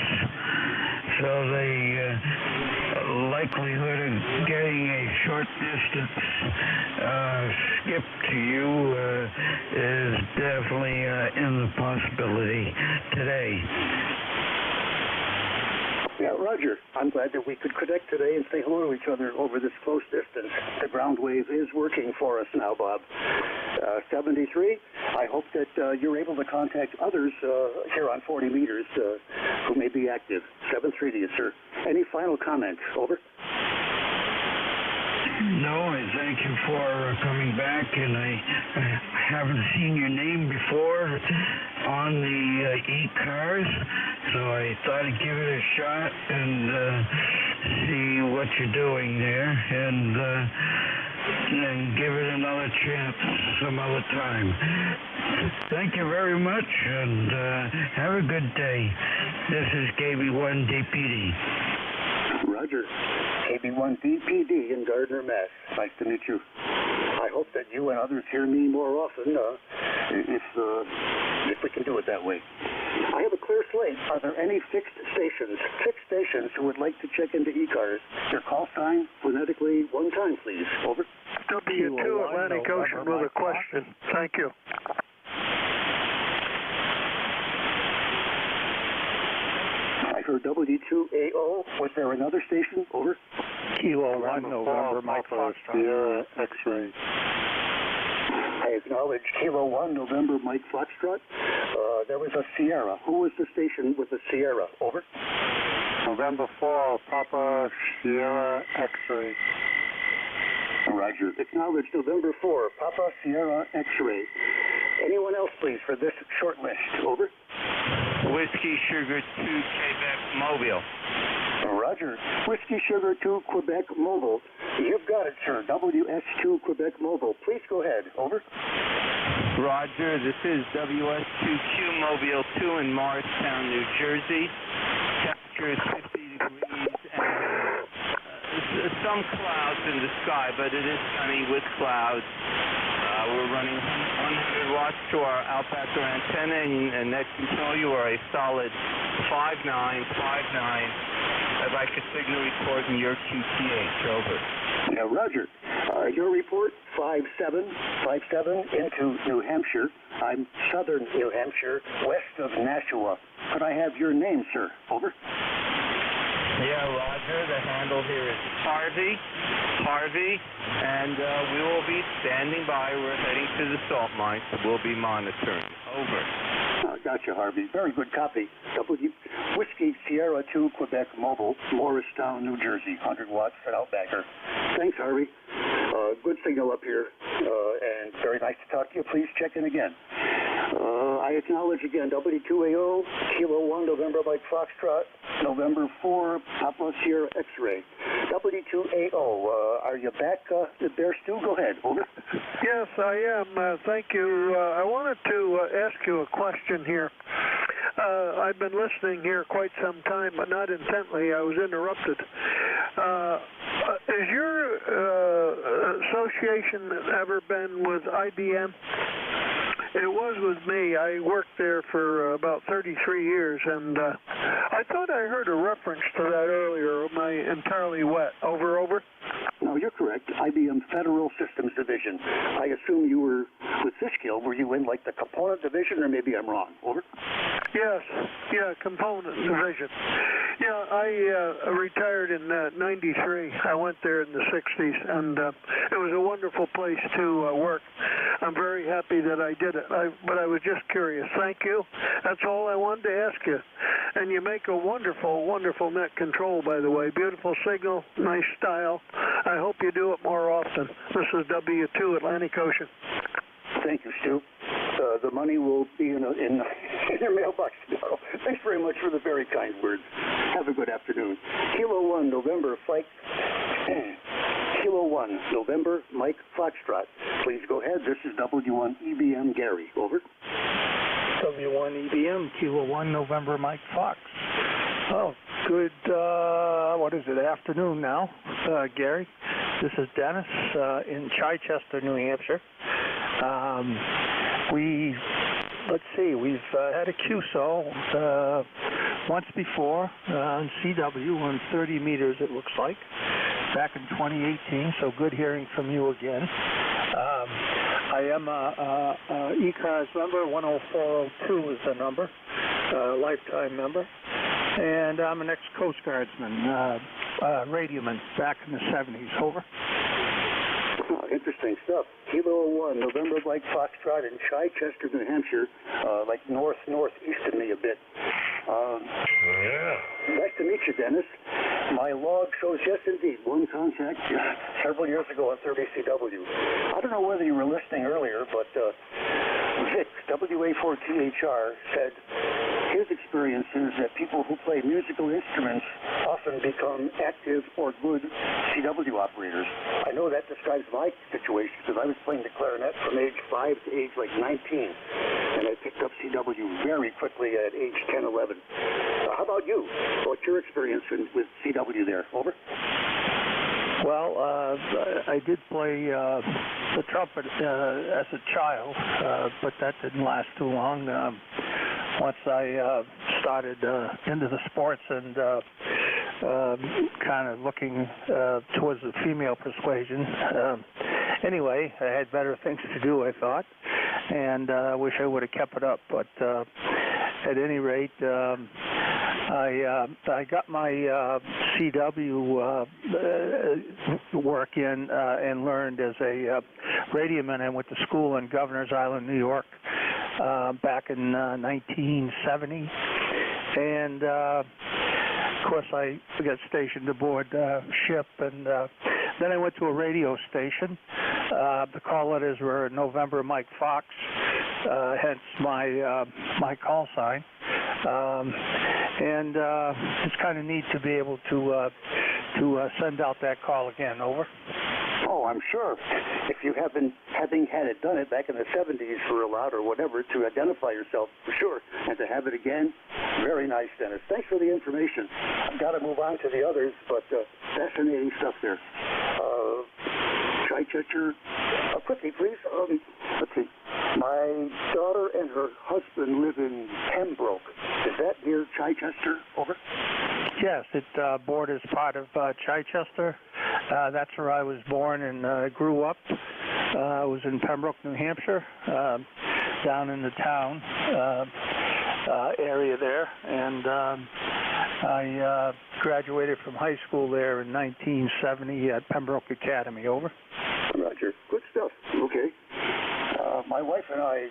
So the likelihood of getting a short distance skip to you is definitely in the possibility today. Yeah, Roger. I'm glad that we could connect today and say hello to each other over this close distance. The ground wave is working for us now, Bob. 73, I hope that you're able to contact others here on 40 meters who may be active. 73 to you, sir. Any final comments? Over. No, I thank you for coming back, and I haven't seen your name before on the ECARS, so I thought I'd give it a shot and see what you're doing there, and give it another chance some other time. Thank you very much, and have a good day. This is KB1DPD. Roger. KB1DPD in Gardner, Mass. Nice to meet you. I hope that you and others hear me more often if we can do it that way. I have a clear slate. Are there any fixed stations who would like to check into ECARS? Their call sign phonetically one time, please. Over. W2 Atlantic Ocean with a question. Thank you. I heard W2AO. Was there another station? Over. Kilo 1 November Mike Foxtrot. X-ray. I acknowledge Kilo 1 November Mike Foxtrot. There was a Sierra. Who was the station with the Sierra? Over. November 4 Papa Sierra X-ray. Roger. Acknowledge November 4 Papa Sierra X-ray. Anyone else, please, for this short list? Over. Whiskey Sugar 2 Quebec Mobile. Roger. Whiskey Sugar 2 Quebec Mobile. You've got it, sir. WS2 Quebec Mobile. Please go ahead. Over. Roger. This is WS2Q Mobile 2 in Morristown, New Jersey. Temperature is 50 degrees and some clouds in the sky, but it is sunny with clouds. We're running 100 watts to our outbacker antenna, and net control you are a solid 5959. I'd like a signal report in your QTH. Over. Yeah, Roger. Your report, 5757 into New Hampshire. I'm southern New Hampshire, west of Nashua. Could I have your name, sir? Over. Yeah, Roger. The handle here is Harvey, and we will be standing by. We're heading to the salt mines, so we'll be monitoring. Over. Gotcha, Harvey. Very good copy. Whiskey Sierra 2 Quebec Mobile, Morristown, New Jersey, 100 watts at Outbacker. Thanks, Harvey. Good signal up here, and very nice to talk to you. Please check in again. I acknowledge again, W2AO, Kilo 1, November Mike Foxtrot, November 4, Papa Sierra X-ray. W2AO, are you back, Bear Stew? Go ahead. Over. Yes, I am. Thank you. I wanted to ask you a question here. I've been listening here quite some time, but not intently. I was interrupted. Has your association ever been with IBM? It was with me. I worked there for about 33 years, and I thought I heard a reference to that earlier. Am I entirely wet? Over? No, you're correct. IBM Federal Systems Division. I assume you were with Fishkill. Were you in, like, the component division, or maybe I'm wrong? Over? Yes. Yeah, component division. Yeah, I retired in 93. I went there in the 60s, and it was a wonderful place to work. I'm very happy that I did it, but I was just curious. Thank you. That's all I wanted to ask you. And you make a wonderful, wonderful net control, by the way. Beautiful signal, nice style. I hope you do it more often. This is W2 Atlantic Ocean. Thank you, Stu. The money will be in your mailbox tomorrow. Thanks very much for the very kind words. Have a good afternoon. Kilo 1, November, Mike. Kilo 1, November, Mike Foxtrot. Please go ahead. This is W1 EBM Gary. Over. W1 EBM, Kilo 1, November, Mike Fox. Oh, good, afternoon now, Gary. This is Dennis in Chichester, New Hampshire. We've had a QSO once before on CW on 30 meters, it looks like, back in 2018, so good hearing from you again. I am a ECARS member, 10402 is the number, lifetime member, and I'm an ex-Coast Guardsman, radioman back in the 70s. Over. Oh, interesting stuff. Kilo 1, November, Mike Foxtrot in Chichester, New Hampshire, like northeast of me a bit. Nice to meet you, Dennis. My log shows, yes, indeed, one contact several years ago on 30CW. I don't know whether you were listening earlier, but Vic, WA4THR, said his experience is that people who play musical instruments often become active or good CW operators. I know that describes my situation because I was playing the clarinet from age 5 to age like 19, and I picked up CW very quickly at age 10, 11. How about you? What's your experience with CW there? Over. Well, I did play the trumpet as a child, but that didn't last too long. Once I started into the sports and kind of looking towards the female persuasion. Anyway, I had better things to do, I thought, and I wish I would have kept it up. But at any rate, I got my CW work in and learned as a radioman. I went to school in Governor's Island, New York, back in 1970, and of course I got stationed aboard ship, and then I went to a radio station. The call letters were November Mike Fox, hence my call sign. And it's kind of neat to be able to send out that call again. Over. Oh, I'm sure. If you having had it done it back in the 70s for a lot or whatever to identify yourself, for sure, and to have it again, very nice, Dennis. Thanks for the information. I've got to move on to the others, but fascinating stuff there. Chichester, quickly, please. Let's see. My daughter and her husband live in Pembroke. Is that near Chichester? Over. Yes, it borders part of Chichester. That's where I was born and grew up. I was in Pembroke, New Hampshire, down in the town area there, and I graduated from high school there in 1970 at Pembroke Academy. Over. Roger. Good stuff. Okay. My wife and I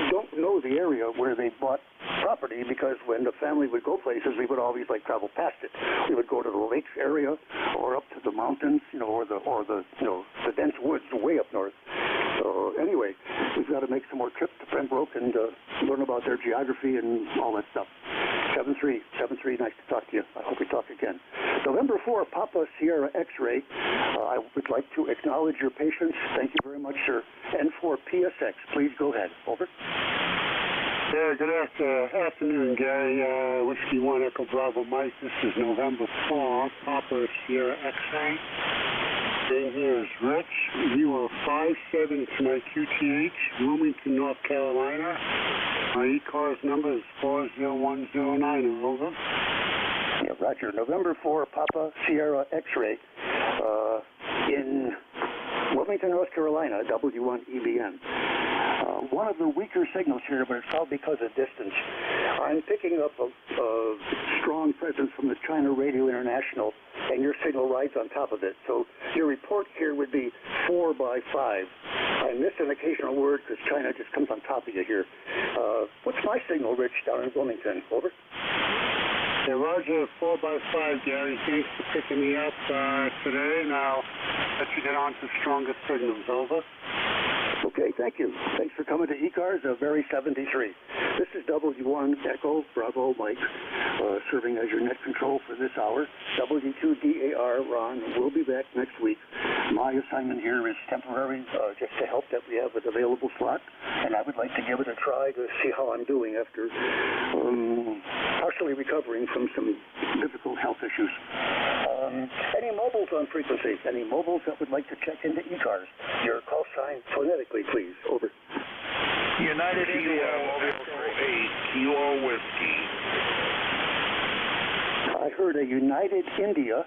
don't know the area where they bought property because when the family would go places, we would always travel past it. We would go to the lakes area or up to the mountains, or the dense woods way up north. So anyway, we've got to make some more trips to Pembroke and learn about their geography and all that stuff. 73, nice to talk to you. I hope we talk again. November 4, Papa Sierra X-Ray. I would like to acknowledge your patience. Thank you very much, sir. N4 PSX, please go ahead. Over. Yeah, good afternoon, Gary. Whiskey 1 Echo Bravo Mike. This is November 4, Papa Sierra X-Ray. Name here is Rich. You are 57 to my QTH, Wilmington, North Carolina. My ECARS number is 40109. Over. Yeah, Roger. November 4, Papa Sierra X-ray in Wilmington, North Carolina, W1EBN. One of the weaker signals here, but it's probably because of distance. I'm picking up a strong presence from the China Radio International, and your signal rides on top of it. So your report here would be 4 by 5. I missed an occasional word because China just comes on top of you here. What's my signal, Rich, down in Wilmington? Over. Yeah, Roger, 4 by 5, Gary. Thanks for picking me up today. Now, let you get on to stronger signals. Over. Okay, thank you. Thanks for coming to ECARS, very 73. This is W1 Echo Bravo Mike, serving as your net control for this hour. W2DAR Ron will be back next week. My assignment here is temporary, just to help that we have an available slot, and I would like to give it a try to see how I'm doing after partially recovering from some difficult health issues. Any mobiles on frequency? Any mobiles that would like to check into ECARS? Your call sign phonetically, please. Over. United India, Mobile 8, Kilo Whiskey. I heard a United India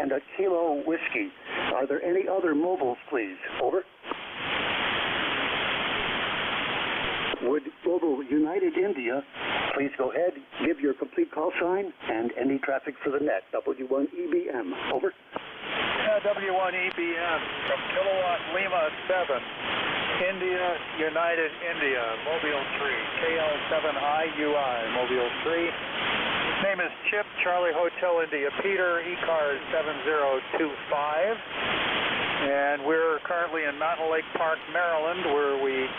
and a Kilo Whiskey. Are there any other mobiles, please? Over. Would Mobile United India please go ahead, give your complete call sign and any traffic for the net. W1EBM. Over. W1EBM from Kilowatt Lima 7, India United India, Mobile 3, KL7IUI, Mobile 3. Name is Chip, Charlie Hotel India Peter, ECARS 7025. And we're currently in Mountain Lake Park, Maryland, where we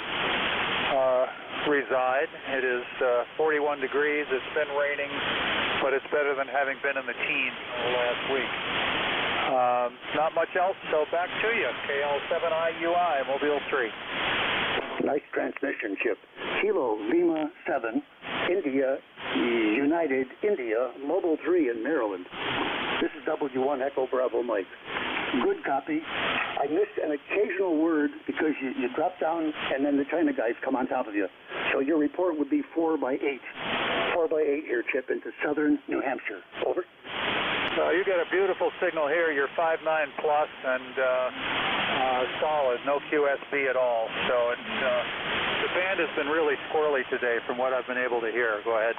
reside. It is 41 degrees. It's been raining, but it's better than having been in the teens last week. Not much else, so back to you. KL7IUI, Mobile 3. Nice transmission, Chip. Kilo Lima 7, India United India, Mobile 3 in Maryland. This is W1 Echo Bravo Mike. Good copy. I missed an occasional word because you drop down and then the China guys come on top of you. So your report would be 4 by 8. 4 by 8 here, Chip, into southern New Hampshire. Over. You got a beautiful signal here. You're 5.9 plus and solid, no QSB at all. So it's, the band has been really squirrely today from what I've been able to hear. Go ahead.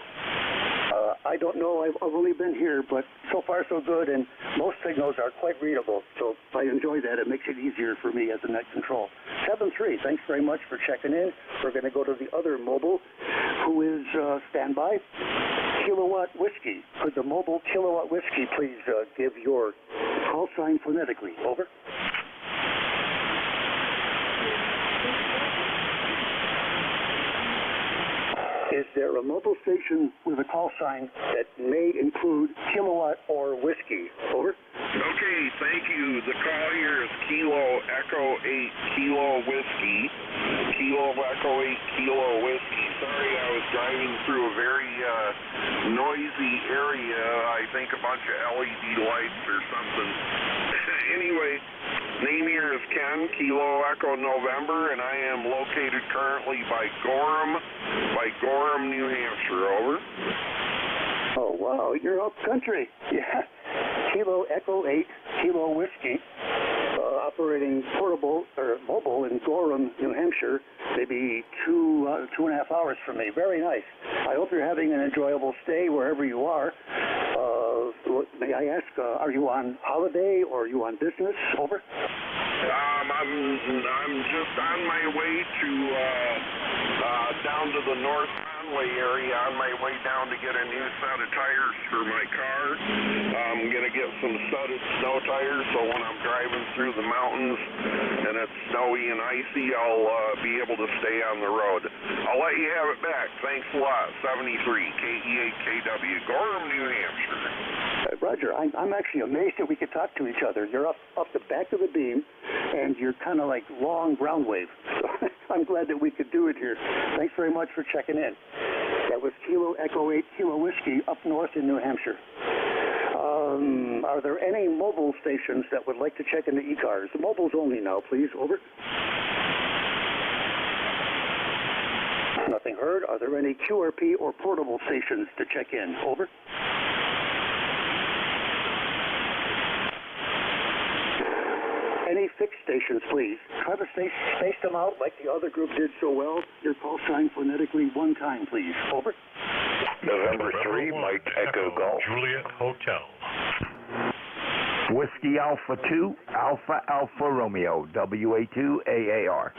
I don't know. I've only been here, but so far so good, and most signals are quite readable. So I enjoy that. It makes it easier for me as a net control. 7-3, thanks very much for checking in. We're going to go to the other mobile, who is standby. Kilowatt Whiskey. Could the mobile Kilowatt Whiskey please give your call sign phonetically? Over. Is there a mobile station with a call sign that may include Kilowatt or Whiskey? Over. Okay, thank you. The call here is Kilo Echo 8 Kilo Whiskey. Kilo Echo 8 Kilo Whiskey. Sorry, I was driving through a very noisy area. I think a bunch of LED lights or something. Anyway, name here is Ken, Kilo Echo November, and I am located currently by Gorham, New Hampshire. Over. Oh, wow, you're up country. Yeah. Kilo Echo 8 Kilo Whiskey, operating portable or mobile in Gorham, New Hampshire, maybe 2.5 hours from me. Very nice. I hope you're having an enjoyable stay wherever you are. May I ask, are you on holiday or are you on business? Over. I'm just on my way to down to the North Conway area, on my way down to get a new set of tires for my car. I'm going to get some studded snow tires, so when I'm driving through the mountains and it's snowy and icy, I'll be able to stay on the road. I'll let you have it back. Thanks a lot. 73 KE8KW, Gorham, New Hampshire. Roger, I'm actually amazed that we could talk to each other. You're up the back of the beam, and you're kind of like long ground wave. So I'm glad that we could do it here. Thanks very much for checking in. That was Kilo Echo 8 Kilo Whiskey up north in New Hampshire. Are there any mobile stations that would like to check into ECARS? Mobiles only now, please. Over. Nothing heard. Are there any QRP or portable stations to check in? Over. Any fixed stations, please. Try to space them out like the other group did so well. Your call sign phonetically one time, please. Over. November 3, Mike Echo Golf. Juliet Hotel. Whiskey Alpha 2, Alpha Alpha Romeo, WA2 AAR.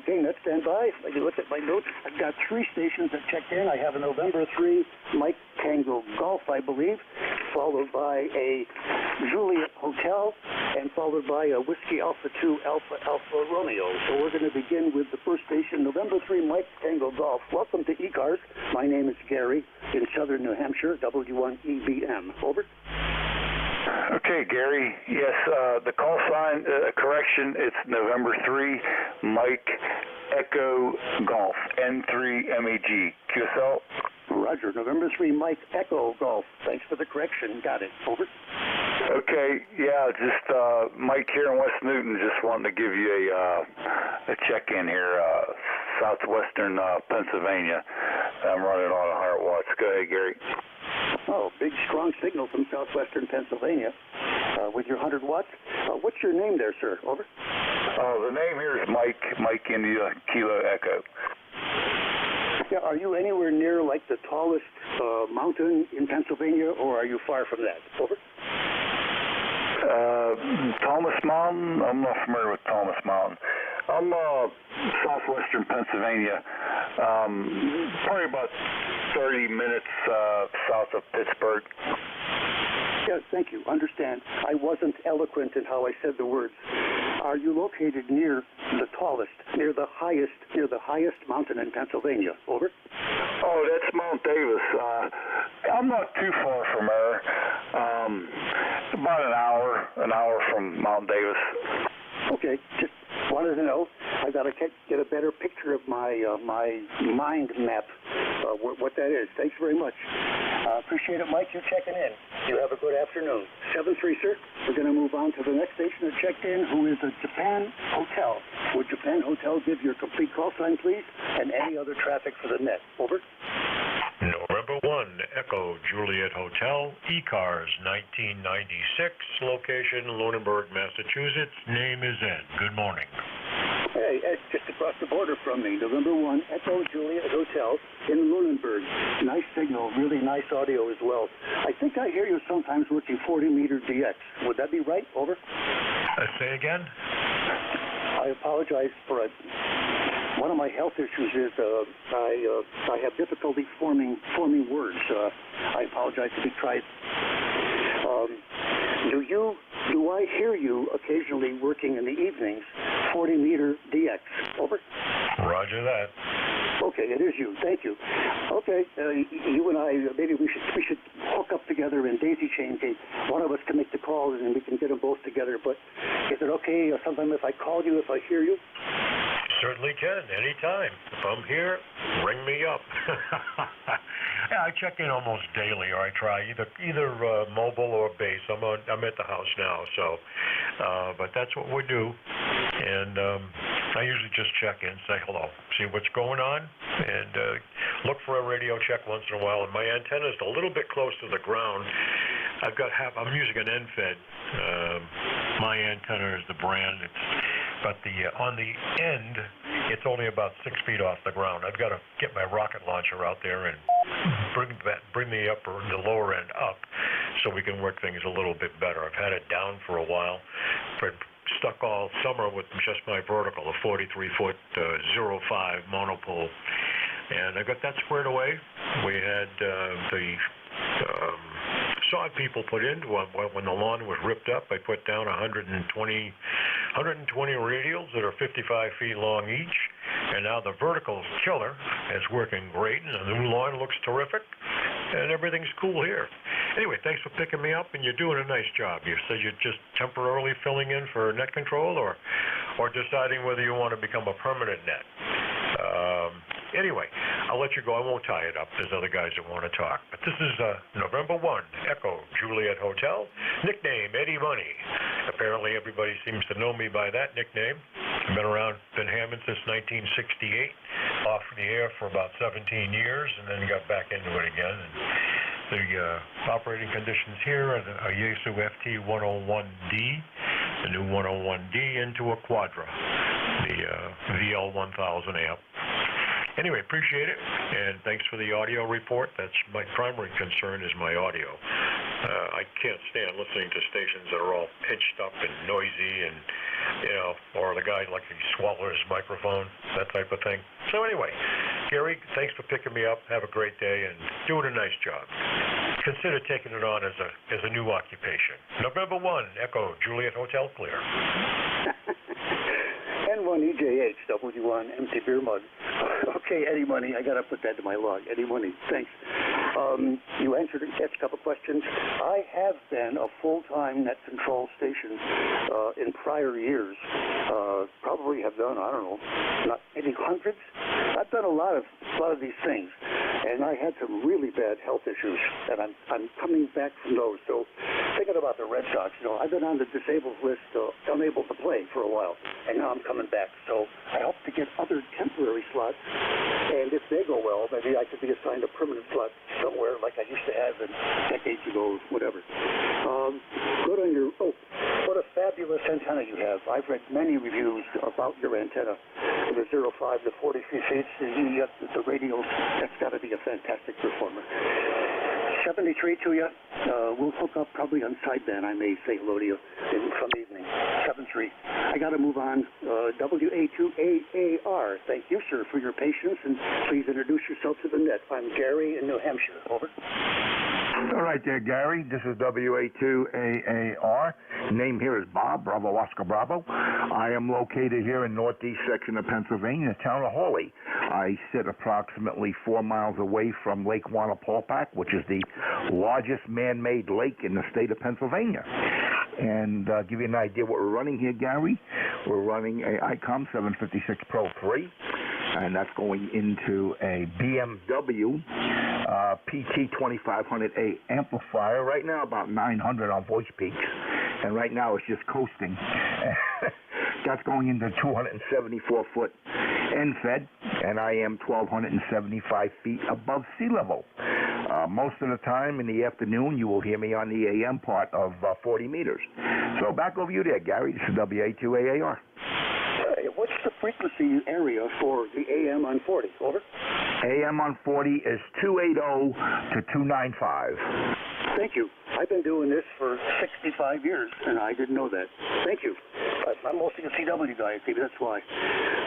Okay, let's stand by. I can look at my notes. I've got 3 stations that checked in. I have a November 3 Mike Tango Golf, I believe, followed by a Juliet Hotel, and followed by a Whiskey Alpha 2 Alpha Alpha Romeo. So we're going to begin with the first station, November 3 Mike Tango Golf. Welcome to ECARS. My name is Gary in southern New Hampshire, W1EBM. Over. Okay, Gary. Yes, the call sign, correction, it's November 3, Mike Echo Golf, N3MEG. QSL? Roger. November 3, Mike Echo Golf. Thanks for the correction. Got it. Over. Okay, yeah, just Mike here in West Newton, just wanting to give you a check-in here, southwestern Pennsylvania. I'm running on a 100 watts. Go ahead, Gary. Oh, big, strong signal from southwestern Pennsylvania with your 100 watts. What's your name there, sir? Over. Oh, the name here is Mike India Kilo Echo. Yeah, are you anywhere near, like, the tallest mountain in Pennsylvania, or are you far from that? Over. Thomas Mountain? I'm not familiar with Thomas Mountain. I'm southwestern Pennsylvania, probably about 30 minutes south of Pittsburgh. Yes, thank you. Understand. I wasn't eloquent in how I said the words. Are you located near the tallest, near the highest mountain in Pennsylvania? Over. Oh, that's Mount Davis. I'm not too far from there. About an hour from Mount Davis. Okay, just wanted to know. I got to get a better picture of my mind map, what that is. Thanks very much. Appreciate it, Mike. You're checking in. You have a good afternoon. 7-3, sir. We're going to move on to the next station that checked in, who is a Japan Hotel. Would Japan Hotel give your complete call sign, please, and any other traffic for the net? Over. November 1, Echo Juliet Hotel, ECARS 1996, location Lunenburg, Massachusetts. Name is Ed. Good morning. Hey, Ed, just across the border from me. November 1, Echo Juliet Hotel in Lunenburg. Nice signal, really nice audio as well. I think I hear you sometimes working 40-meter DX. Would that be right? Over. Say again? I apologize for one of my health issues is I have difficulty forming words. I apologize to be tried. Do I hear you occasionally working in the evenings, 40-meter DX? Over. Roger that. Okay, it is you. Thank you. Okay, you and I, maybe we should hook up together and daisy chain. One of us can make the calls and we can get them both together. But is it okay sometime if I call you, if I hear you? Certainly can, anytime. If I'm here, ring me up. Yeah, I check in almost daily, or I try either mobile or base. I'm at the house now, so but that's what we do. And I usually just check in, say hello, see what's going on, and look for a radio check once in a while. And my antenna is a little bit close to the ground. I'm using an NFED. My antenna is the brand. But on the end, it's only about 6 feet off the ground. I've got to get my rocket launcher out there and bring the lower end up, so we can work things a little bit better. I've had it down for a while. Been stuck all summer with just my vertical, a 43-foot 05 monopole, and I got that squared away. We had the sod people put in when the lawn was ripped up. I put down 120 radials that are 55 feet long each, and now the vertical killer is working great, and the new lawn looks terrific, and everything's cool here. Anyway, thanks for picking me up, and you're doing a nice job. You said you're just temporarily filling in for net control, or deciding whether you want to become a permanent net. Anyway, I'll let you go. I won't tie it up. There's other guys that want to talk. But this is November 1, Echo Juliet Hotel, nickname Eddie Money. Apparently everybody seems to know me by that nickname. I've been around, been Hammond since 1968, off the air for about 17 years, and then got back into it again. And the operating conditions here are a Yaesu FT101D, the new 101D into a Quadra, the VL1000 amp. Anyway, appreciate it, and thanks for the audio report. That's my primary concern, is my audio. I can't stand listening to stations that are all pitched up and noisy, and or the guy like he swallows his microphone, that type of thing. So anyway, Gary, thanks for picking me up. Have a great day, and doing a nice job. Consider taking it on as a new occupation. November 1, Echo Juliet Hotel, clear. N1EJH, W1, empty beer mug. Okay, Eddie Money, I got to put that to my log. Eddie Money, thanks. You answered a couple questions. I have been a full-time net control station in prior years. Probably have done, I don't know, not maybe hundreds. I've done a lot of these things, and I had some really bad health issues, and I'm coming back from those. So thinking about the Red Sox, I've been on the disabled list, unable to play for a while, and now I'm coming back. So I hope to get other temporary slots, and if they go well, maybe I could be assigned a permanent slot somewhere like I used to have in decades ago, whatever. Good on your, what a fabulous antenna you have. I've read many reviews about your antenna. The 05 to 43 feet, the radials, that's got to be a fantastic performer. 73 to you. We'll hook up probably on sideband. I may say hello to you in some evening. 73. I got to move on. WA2AAR. Thank you, sir, for your patience, and please introduce yourself to the net. I'm Gary in New Hampshire. Over. All right there, Gary. This is WA2AAR. Name here is Bob, Bravo Oscar Bravo. I am located here in northeast section of Pennsylvania, the town of Hawley. I sit approximately 4 miles away from Lake Wanapaupack, which is the largest man-made lake in the state of Pennsylvania. And give you an idea what we're running here, Gary. We're running a ICOM 756 Pro 3, and that's going into a BMW PT2500A amplifier. Right now about 900 on voice peaks, and right now it's just coasting. That's going into 274-foot end-fed, and I am 1,275 feet above sea level. Most of the time in the afternoon, you will hear me on the AM part of 40 meters. So back over you there, Gary. This is WA2AAR. What's the frequency area for the AM on 40? Over. AM on 40 is 280 to 295. Thank you. I've been doing this for 65 years, and I didn't know that. Thank you. I'm mostly a CW guy, maybe that's why.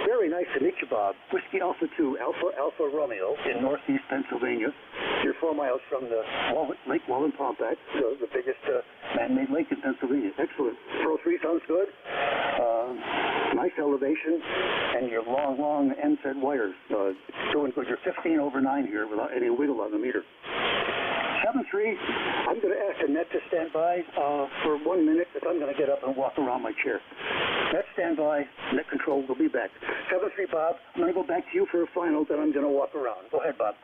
Very nice to meet you, Bob. Whiskey Alpha 2, Alpha Romeo in northeast Pennsylvania. You're 4 miles from the Lake Wallenpaupack, the biggest man-made lake in Pennsylvania. Excellent. Pro 3 sounds good. Nice elevation, and your long end-fed wires. Doing good. You're 15 over 9 here without any wiggle on the meter. 7-3, I'm going to ask the net to stand by for 1 minute, because I'm going to get up and walk around my chair. Net stand by, net control, we'll be back. 7-3, Bob, I'm going to go back to you for a final, then I'm going to walk around. Go ahead, Bob.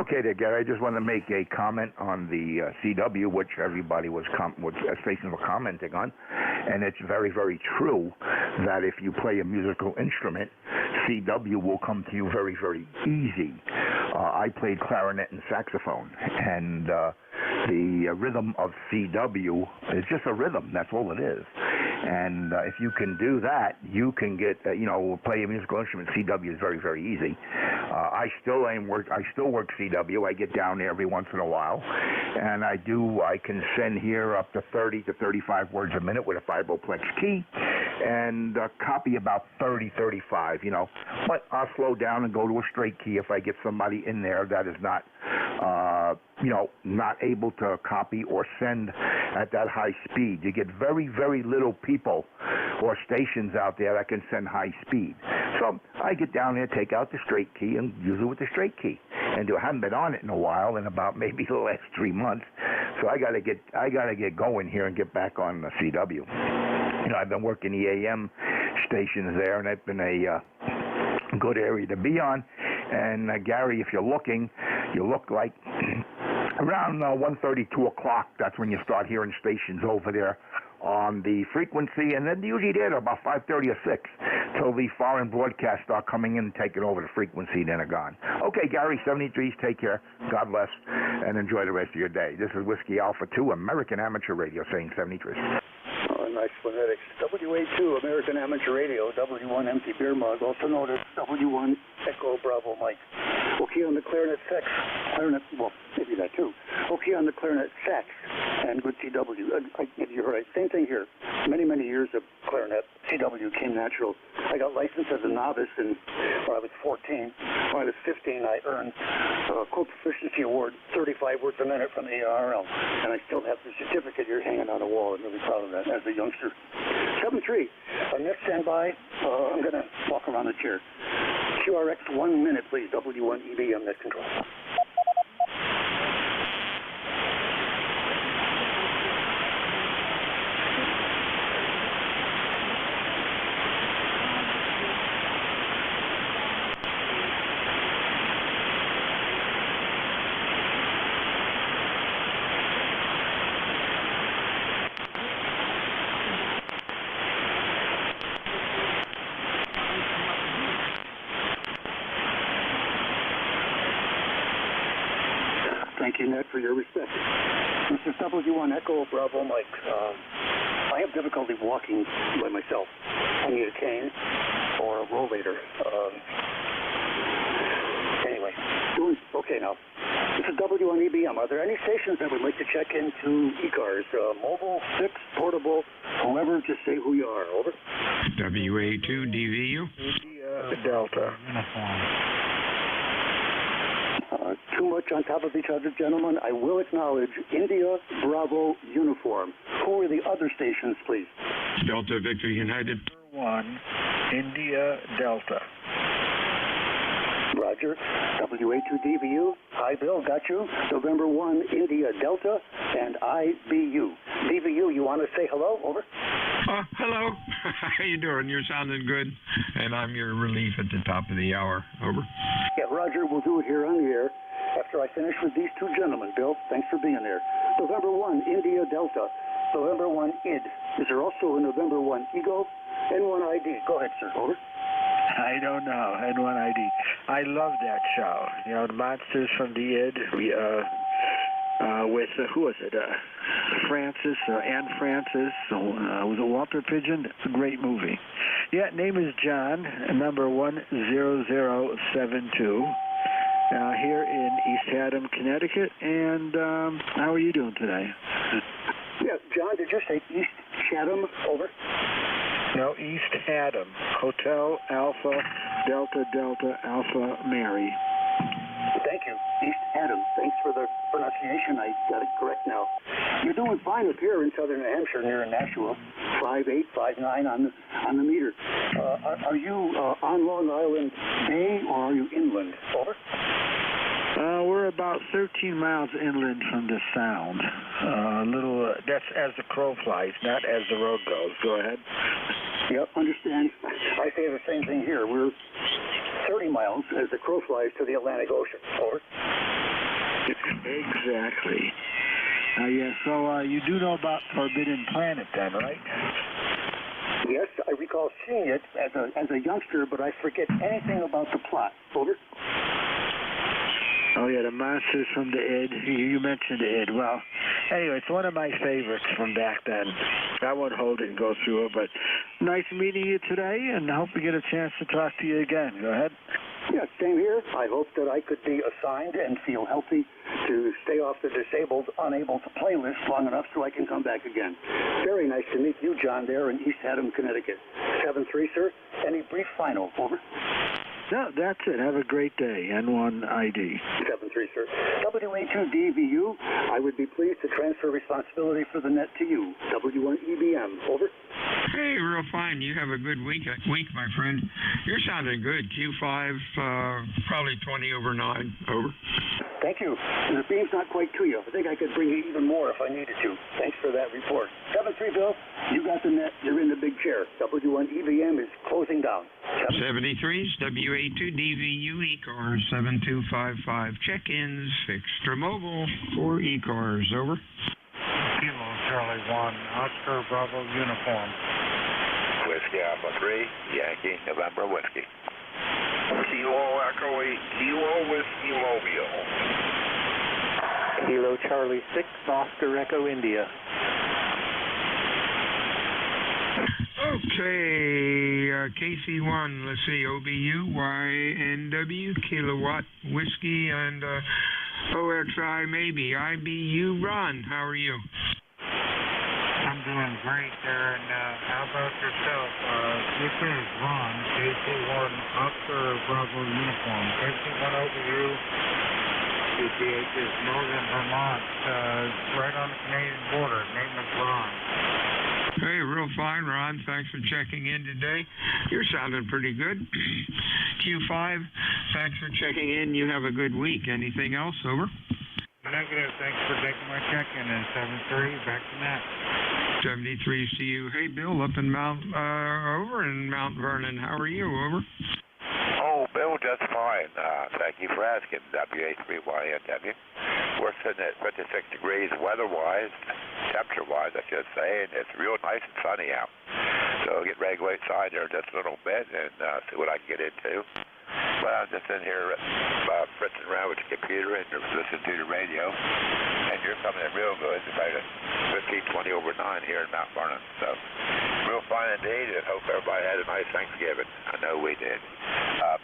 Okay there, Gary. I just want to make a comment on the CW, which everybody stations were commenting on, and it's very, very true that if you play a musical instrument, CW will come to you very, very easy. I played clarinet and saxophone, and the rhythm of CW is just a rhythm. That's all it is. And if you can do that, you can get, play a musical instrument. CW is very, very easy. I still work CW. I get down there every once in a while, and I can send here up to 30 to 35 words a minute with a fibroplex key, and copy about 30, 35, But I'll slow down and go to a straight key if I get somebody in there that is not, not able to copy or send at that high speed. You get very, very little people or stations out there that can send high speed. So I get down there, take out the straight key, and use it with the straight key. And I haven't been on it in a while, in about maybe the last 3 months. So I gotta get going here and get back on the CW. I've been working the AM stations there, and that's been a good area to be on. And Gary, if you're looking, you look like around 1:30, 2 o'clock. That's when you start hearing stations over there on the frequency, and then usually there till about 5:30 or 6 till the foreign broadcasts start coming in and taking over the frequency, then are gone. Okay, Gary, 73s, take care. God bless, and enjoy the rest of your day. This is Whiskey Alpha 2, American Amateur Radio, saying 73. Oh, nice phonetics. WA2, American Amateur Radio, W1 Empty Beer Mug, also known as W1 Echo Bravo Mike. Okay on the clarinet sax, well, maybe that too. Okay on the clarinet sax, and good CW. You're right, same thing here. Many, many years of clarinet. CW came natural. I got licensed as a novice when I was 14. When I was 15, I earned a Code Proficiency Award, 35 words a minute from ARL, and I still have the certificate here hanging on the wall. I'm really proud of that as a youngster. 7-3. Next standby, I'm going to walk around the chair. QRX 1 minute, please. W1 EBM net control. Thank you, Ned, for your respect. This is W1 Echo Bravo Mike. I have difficulty walking by myself. I need a cane or a rollator. Anyway, doing okay now. This is W1 EBM. Are there any stations that would like to check into ECARS? Mobile, fixed, portable, whoever, just say who you are. Over. WA2 DVU. Delta. Too much on top of each other, gentlemen. I will acknowledge India Bravo uniform. Who are the other stations, please? Delta Victor United. 1, India Delta. Roger. WA2DVU. Hi, Bill. Got you. November 1, India Delta, and IBU. DVU, you want to say hello? Over. Hello. How you doing? You're sounding good. And I'm your relief at the top of the hour. Over. Yeah, Roger. We'll do it here on the air after I finish with these two gentlemen. Bill, thanks for being there. November 1, India Delta. November 1, ID. Is there also a November 1 Ego? N1 ID. Go ahead, sir. Over. I don't know. N1 ID. I love that show. You know, the monsters from the id. With who was it? Francis, Anne Francis. Was it Walter Pigeon? It's a great movie. Yeah, name is John. Number 10072. Here in East Haddam, Connecticut. And how are you doing today? Yeah, John. Did you say East Chatham? Over. No, East Haddam. Hotel Alpha Delta Delta Alpha Mary. Thank you. East Haddam. Thanks for the pronunciation. I got it correct now. You're doing fine up here in southern New Hampshire near Nashua. 5'8", 5'9" on the meter. Are you on Long Island Bay or are you inland? Over. We're about 13 miles inland from the Sound. That's as the crow flies, not as the road goes. Go ahead. Yep, understand. I say the same thing here. We're 30 miles as the crow flies to the Atlantic Ocean. Over. Exactly. So you do know about Forbidden Planet then, right? Yes, I recall seeing it as a youngster, but I forget anything about the plot. Over. Oh, yeah, the monsters from the id. You mentioned the id. Well, anyway, it's one of my favorites from back then. I won't hold it and go through it, but nice meeting you today, and I hope we get a chance to talk to you again. Go ahead. Yeah, same here. I hope that I could be assigned and feel healthy to stay off the disabled, unable to play list long enough so I can come back again. Very nice to meet you, John, there in East Haddam, Connecticut. 7-3, sir. Any brief final? Over. No, that's it. Have a great day. N1 ID. 7-3, sir. WA2DVU, I would be pleased to transfer responsibility for the net to you. W1 EBM. Over. Hey, real fine. You have a good week, my friend. You're sounding good. Q5, probably 20 over 9. Over. Thank you. The beam's not quite to you. I think I could bring you even more if I needed to. Thanks for that report. 7-3, Bill. You got the net. You're in the big chair. W1 EVM is closing down. 73's WA2 DVU ECARS 7255. Check-ins fixed or mobile for ECARS. Over. Kilo Charlie 1, Oscar Bravo uniform. Whiskey Alpha 3, Yankee, November Whiskey. Kilo Echo 8, Kilo Whiskey Mobile. Kilo Charlie 6, Oscar Echo India. Okay, KC1, let's see, OBU, YNW, Kilowatt, Whiskey, and OXI, maybe. IBU, Ron, how are you? I'm doing great there, and how about yourself? This is Ron, KC1, Oscar Bravo uniform. KC1 OBU, CPH is Northern Vermont, right on the Canadian border. Name is Ron. Hey, real fine, Ron. Thanks for checking in today. You're sounding pretty good. Q5, thanks for checking in. You have a good week. Anything else? Over. Negative. Thanks for taking my check-in. And 7-3, back to Matt. 73 to you. Hey, Bill, up in over in Mount Vernon. How are you? Over. Oh, Bill, just fine. Thank you for asking. WA3YNW. We're sitting at 56 degrees weather-wise, temperature-wise, I should say, and it's real nice and sunny out. So get ready to go outside there just a little bit and see what I can get into. But I'm just in here fritzing around with the computer and listening to the radio, and you're coming in real good. It's about 15, 20 over 9 here in Mount Vernon. So real fine indeed, and hope everybody had a nice Thanksgiving. I know we did.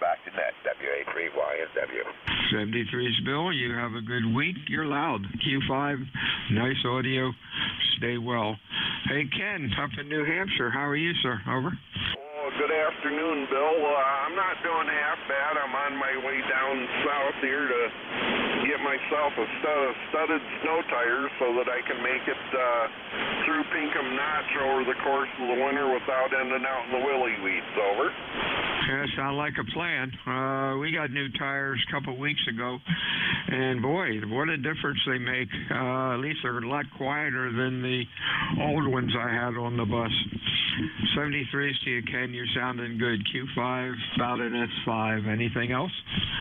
Back to net, WA3YNW. 73's Bill, you have a good week. You're loud. Q5, nice audio. Stay well. Hey, Ken, up in New Hampshire. How are you, sir? Over. Good afternoon, Bill. I'm not doing half bad. I'm on my way down south here to get myself a studded snow tires so that I can make it through Pinkham Notch over the course of the winter without ending out in the willy weeds. Over. Yeah, sound like a plan. We got new tires a couple weeks ago, and boy, what a difference they make. At least they're a lot quieter than the old ones I had on the bus. 73's to you, Ken. You're sounding good. Q5, about an S5. Anything else?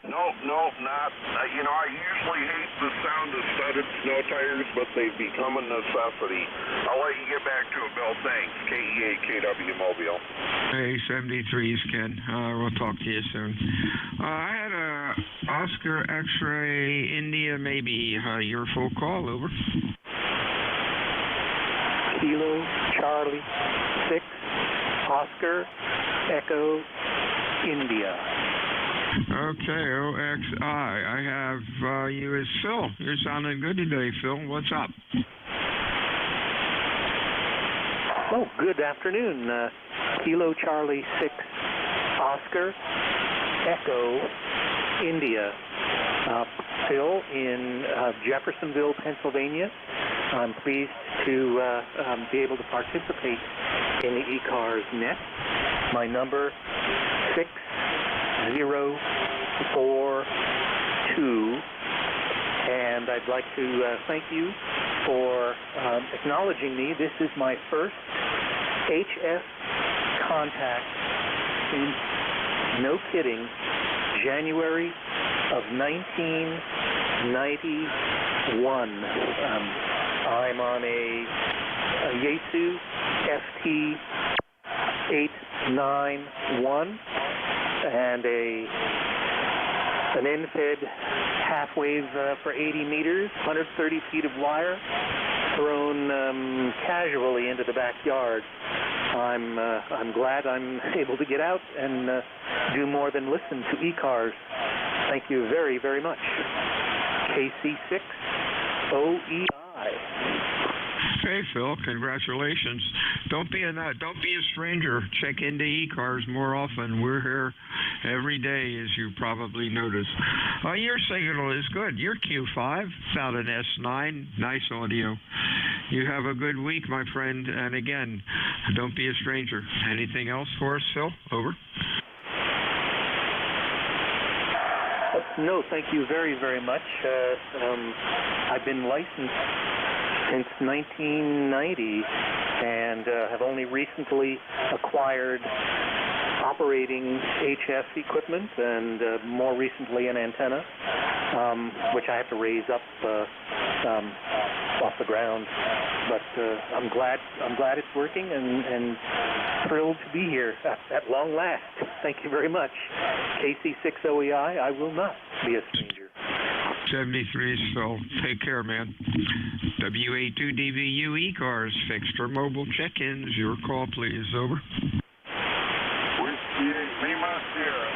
Nope, not. I usually hate the sound of studded snow tires, but they've become a necessity. I'll let you get back to it, Bill. Thanks. KEA KW Mobile. Hey, 73's, Ken. We'll talk to you soon. I had a Oscar X-ray India, maybe your full call. Over. Kilo Charlie 6, Oscar Echo India. Okay, OXI. I have you as Phil. You're sounding good today, Phil. What's up? Oh, good afternoon. Kilo Charlie 6, Oscar Echo India. Phil in Jeffersonville, Pennsylvania. I'm pleased to be able to participate in the ECARS net. My number 6042, and I'd like to thank you for acknowledging me. This is my first HS contact since, no kidding, January of 1991. I'm on a Yaesu FT891 and an end-fed half-wave for 80 meters, 130 feet of wire thrown casually into the backyard. I'm glad I'm able to get out and do more than listen to ECARS. Thank you very, very much. KC6 OEI. Hey, Phil, congratulations. Don't be a stranger. Check into ECARS more often. We're here every day, as you probably noticed. Your signal is good. You're Q5, about an S9, nice audio. You have a good week, my friend. And again, don't be a stranger. Anything else for us, Phil? Over. No, thank you very, very much. I've been licensed since 1990 and have only recently acquired operating HS equipment and more recently an antenna, which I have to raise up off the ground. But I'm glad it's working and thrilled to be here at long last. Thank you very much. KC6OEI, I will not be a stranger. 73's Phil. Take care, man. WA2DVU ECARS, fixed or mobile check-ins. Your call, please. Over. Lima Sierra.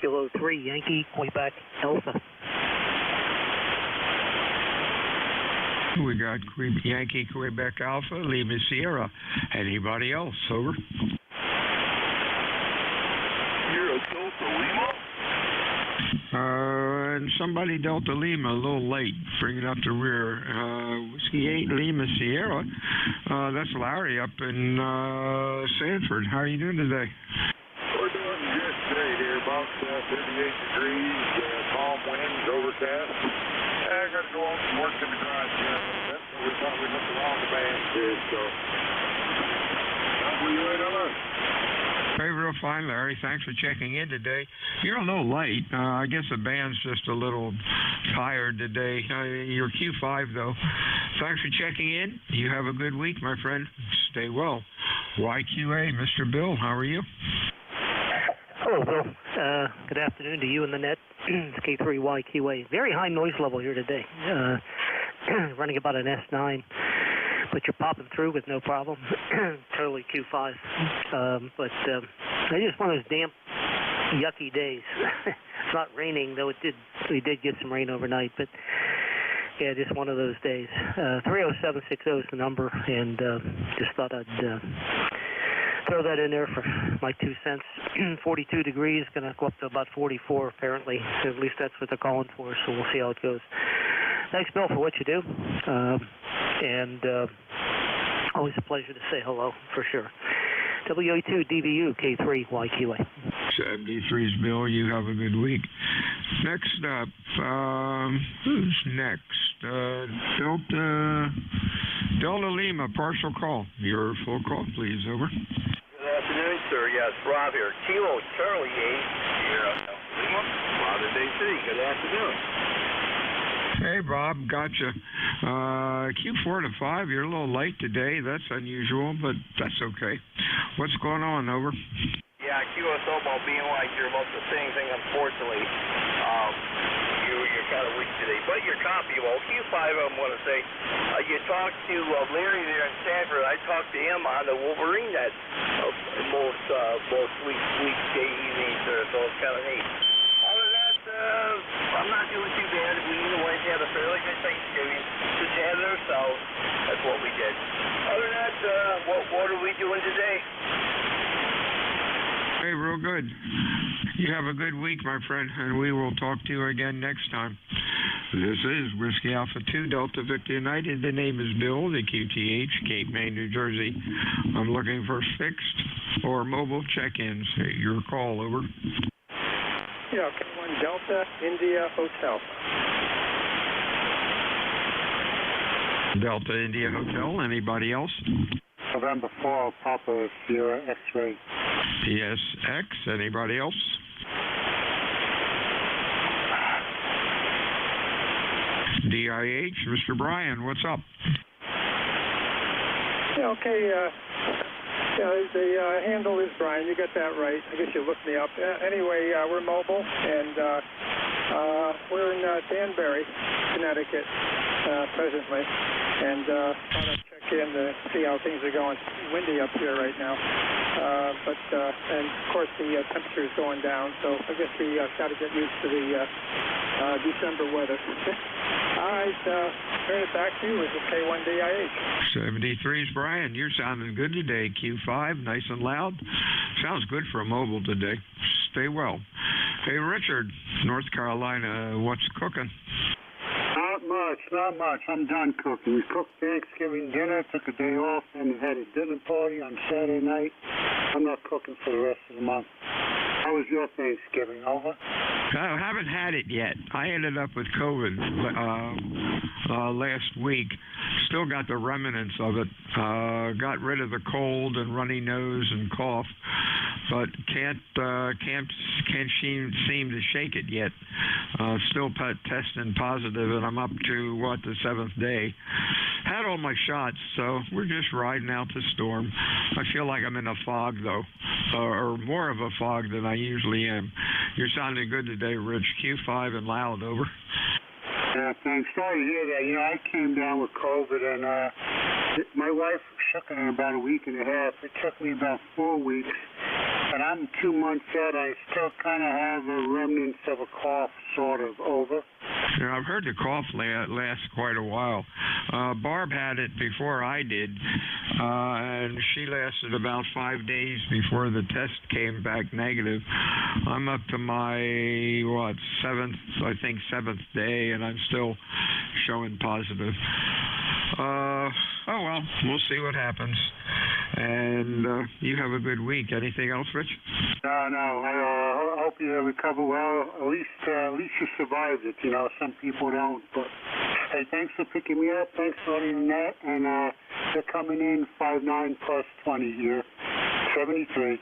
Kilo 3, Yankee, Quebec, Alpha. We got Yankee, Quebec Alpha, Lima Sierra. Anybody else? Over. Sierra Delta Lima. And somebody Delta Lima, a little late, bringing up the rear. Whiskey 8 Lima Sierra. That's Larry up in Sanford. How are you doing today? We're doing good today here, about 58 degrees, calm winds, overcast. I got to go off and work in the garage here. We thought we looked along the band too, so. How are you right on? Hey, real fine, Larry. Thanks for checking in today. You're a little late. I guess the band's just a little tired today. You're Q5, though. Thanks for checking in. You have a good week, my friend. Stay well. YQA, Mr. Bill, how are you? Hello, Bill. Good afternoon to you and the net. It's K3YQA. Very high noise level here today. Running about an S9. But you're popping through with no problem. Totally Q5. But I just one of those damp, yucky days. It's not raining, though we did get some rain overnight. But yeah, just one of those days. 30760 is the number, and just thought I'd throw that in there for my 2 cents. 42 degrees, going to go up to about 44 apparently. So at least that's what they're calling for, so we'll see how it goes. Thanks, Bill, for what you do. And always a pleasure to say hello, for sure. WA2DVU, K3YQA. 73's Bill, you have a good week. Next up, who's next? Delta Lima, partial call. Your full call, please. Over. Good afternoon, sir. Yes, Rob here. Kilo Charlie 8 here at Lima, Modern-Day City. Good afternoon. Hey, Bob, gotcha. Q4 to 5, you're a little late today. That's unusual, but that's okay. What's going on? Over. Yeah, QSO ball being like you're about the same thing, unfortunately. You're kind of weak today. But your copy, well, Q5, I'm going to say, you talked to Larry there in Sanford. I talked to him on the Wolverine that most weekday evenings there, so it's kind of neat. Other than that, I'm not doing too bad. We went and had a fairly good Thanksgiving. Just had it ourselves. That's what we did. Other than that, what are we doing today? Hey, real good. You have a good week, my friend, and we will talk to you again next time. This is Whiskey Alpha 2, Delta Victor United. The name is Bill, the QTH, Cape May, New Jersey. I'm looking for fixed or mobile check-ins. Your call, over. Yeah, K1 Delta, India Hotel. Delta India Hotel. Anybody else? November 4, Papa Sierra X-ray. PSX. Anybody else? DIH. Mr. Bryan, what's up? Yeah, okay. The handle is Brian. You got that right. I guess you looked me up. Anyway, we're mobile, and we're in Danbury, Connecticut, presently. And thought I'd check in to see how things are going. It's windy up here right now. And of course the temperature is going down, so I guess we got to get used to the December weather. All right, turn it back to you. This is K1DIH. 73's Brian. You're sounding good today. Q5, nice and loud. Sounds good for a mobile today. Stay well. Hey, Richard, North Carolina, what's cooking? Not much. not much. I'm done cooking. We cooked Thanksgiving dinner, took a day off, and had a dinner party on Saturday night. I'm not cooking for the rest of the month. How was your Thanksgiving? Over? I haven't had it yet. I ended up with COVID last week. Still got the remnants of it. Got rid of the cold and runny nose and cough, but can't seem to shake it yet. Still testing positive, and I'm up to the 7th day. Had all my shots, so we're just riding out the storm. I feel like I'm in a fog though, or more of a fog than I usually am. You're sounding good today, Rich. Q5 and loud, over. Yeah, thanks. Sorry to hear that. You know, I came down with COVID, and my wife shook it in about a week and a half. It took me about 4 weeks, and I'm 2 months out. I still kind of have a remnants of a cough, sort of, over. Yeah, I've heard the cough last quite a while. Barb had it before I did, and she lasted about 5 days before the test came back negative. I'm up to my, seventh day, and I'm still showing positive. Oh well, we'll see what happens. And you have a good week. Anything else, Rich? No. I hope you recover well. At least you survived it. You know, some people don't. But hey, thanks for picking me up. Thanks for running that. And they're coming in 5'9" plus 20 here. 73.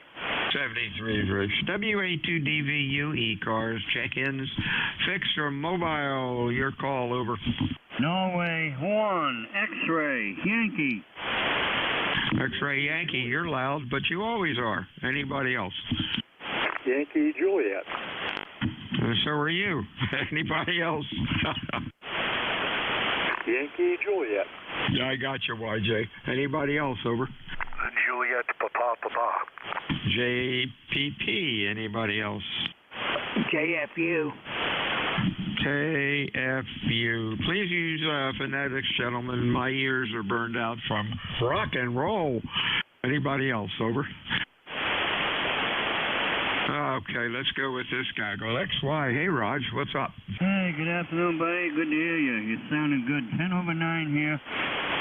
73, Rich. WA2DVU ECARS check-ins, fixed or mobile. Your call, over. Norway 1, X-ray, Yankee. X-ray Yankee, you're loud, but you always are. Anybody else? Yankee Juliet. So are you. Anybody else? Yankee Juliet. Yeah, I got you, YJ. Anybody else, over? Juliet Papa. JPP, anybody else? JFU. KFU. Please use phonetics, gentlemen. My ears are burned out from rock and roll. Anybody else, over? Okay, let's go with this guy. Go XY. Hey, Raj, what's up? Hey, good afternoon, buddy. Good to hear you. You're sounding good. 10:09 here.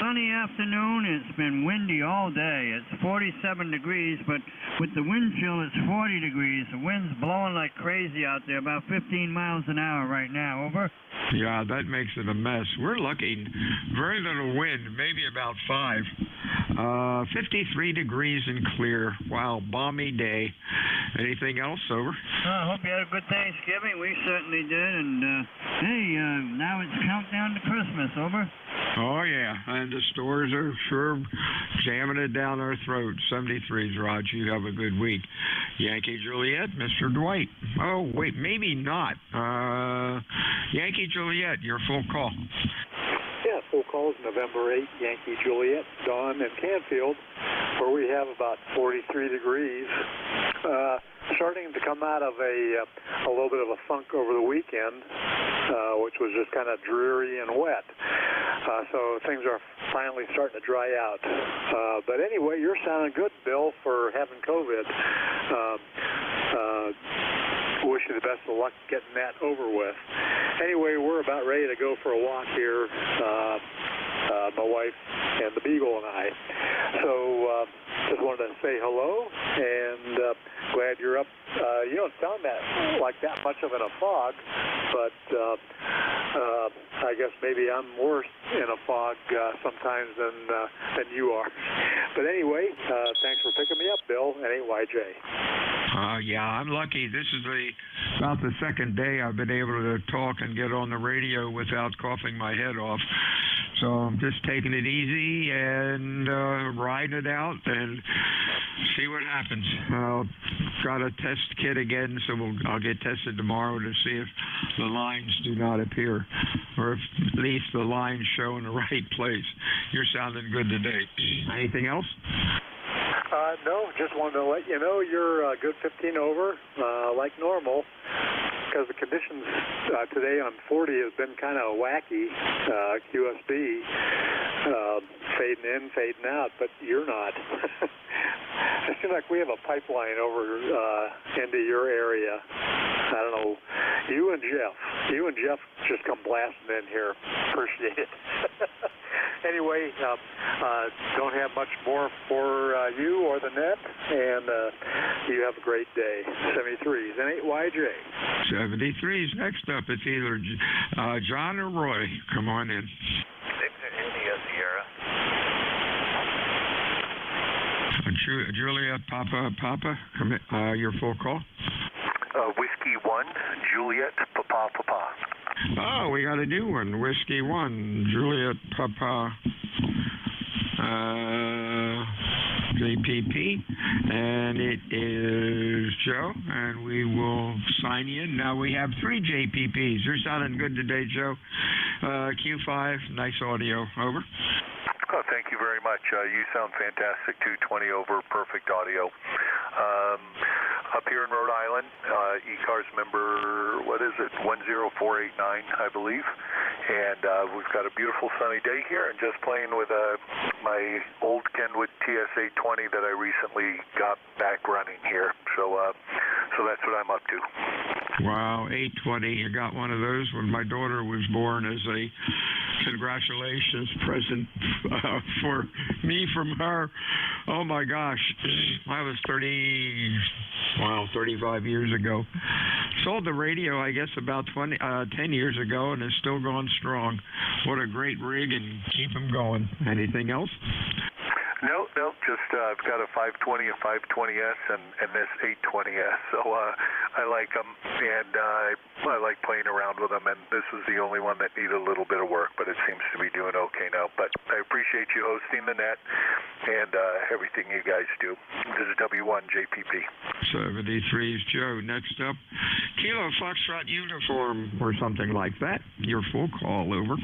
Sunny afternoon. It's been windy all day. It's 47 degrees, but with the wind chill, it's 40 degrees. The wind's blowing like crazy out there, about 15 miles an hour right now. Over? Yeah, that makes it a mess. We're lucky. Very little wind, maybe about 5. 53 degrees and clear. Wow, balmy day. Anything else, over? I hope you had a good Thanksgiving. We certainly did. And, now it's countdown to Christmas. Over? Oh, yeah. And the stores are sure jamming it down our throats. 73s, Raj. You have a good week. Yankee Juliet, Mr. Dwight. Oh, wait, maybe not. Yankee Juliet, your full call. Yeah, full calls November 8, Yankee Juliet, Dawn and Canfield, where we have about 43 degrees. Starting to come out of a little bit of a funk over the weekend, which was just kind of dreary and wet. So things are finally starting to dry out. But anyway, you're sounding good, Bill, for having COVID. Wish you the best of luck getting that over with. Anyway, we're about ready to go for a walk here, my wife and the Beagle and I. So just wanted to say hello, and glad you're up. You don't sound like that much of in a fog, but I guess maybe I'm worse in a fog sometimes than you are. But anyway, thanks for picking me up, Bill, and AYJ. Yeah, I'm lucky. This is about the second day I've been able to talk and get on the radio without coughing my head off. So I'm just taking it easy and riding it out and see what happens. Got a test kit again, so I'll get tested tomorrow to see if the lines do not appear, or if at least the lines show in the right place. You're sounding good today. Anything else? No, just wanted to let you know you're a good 15 over, like normal, because the conditions today on 40 has been kind of wacky, QSB, fading in, fading out, but you're not. it seems like we have a pipeline over into your area. I don't know. You and Jeff just come blasting in here. Appreciate it. Anyway, don't have much more for you or the net, and you have a great day. 73s, N8YJ. 73s. Next up, it's either John or Roy. Come on in. Victor India Sierra. Juliet Papa, your full call. Whiskey 1, Juliet Papa. Oh, we got a new one. Whiskey 1, Juliet Papa, JPP, and it is Joe, and we will sign you in. Now we have 3 JPPs. You're sounding good today, Joe. Q5, nice audio. Over. Oh, thank you very much. You sound fantastic, 220 over, perfect audio. Up here in Rhode Island, ECARS member, 10489, I believe. And we've got a beautiful sunny day here, and just playing with my old Kenwood TS820 that I recently got back running here. So that's what I'm up to. Wow, 820. You got one of those when my daughter was born as a congratulations present for me from her. Oh my gosh, I was 35 years ago. Sold the radio, I guess, about 10 years ago, and it's still going strong. What a great rig, and keep them going. Anything else? No, just I've got a 520, a 520S, and this 820S. So I like them, and I like playing around with them. And this was the only one that needed a little bit of work, but it seems to be doing okay now. But I appreciate you hosting the net and everything you guys do. This is W1 JPP. 73's Joe. Next up, Kilo Foxtrot Uniform or something like that. Your full call, over.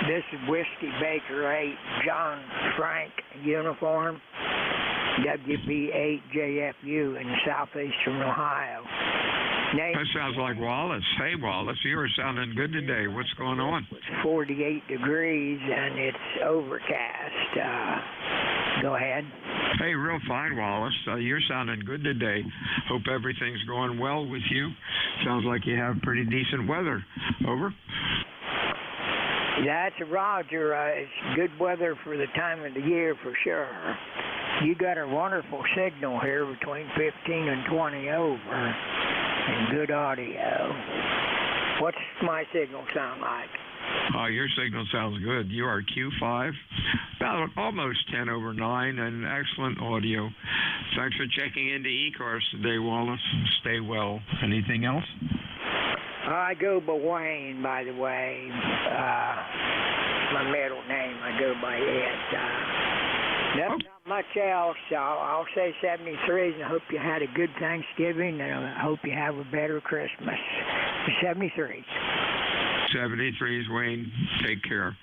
This is Whiskey Baker 8, John Frank Uniform, WB8JFU in southeastern Ohio. That sounds like Wallace. Hey, Wallace, you are sounding good today. What's going on? It's 48 degrees and it's overcast. Go ahead. Hey, real fine, Wallace. You're sounding good today. Hope everything's going well with you. Sounds like you have pretty decent weather. Over. That's a Roger. It's good weather for the time of the year for sure. You got a wonderful signal here between 15 and 20 over, and good audio. What's my signal sound like? Your signal sounds good. You are Q5, about almost 10 over 9, and excellent audio. Thanks for checking into ECARS today, Wallace. Stay well. Anything else? I go by Wayne, by the way. My middle name, I go by it. Not much else. I'll say 73s, and I hope you had a good Thanksgiving, and I hope you have a better Christmas. 73s. 73s, Wayne. Take care.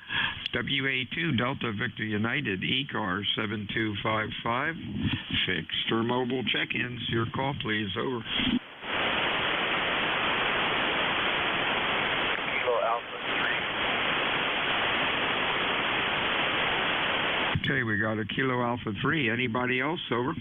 WA2 Delta Victor United, ECARS 7255. Fixed or mobile check-ins. Your call, please. Over. Okay, we got a Kilo Alpha 3. Anybody else? Over.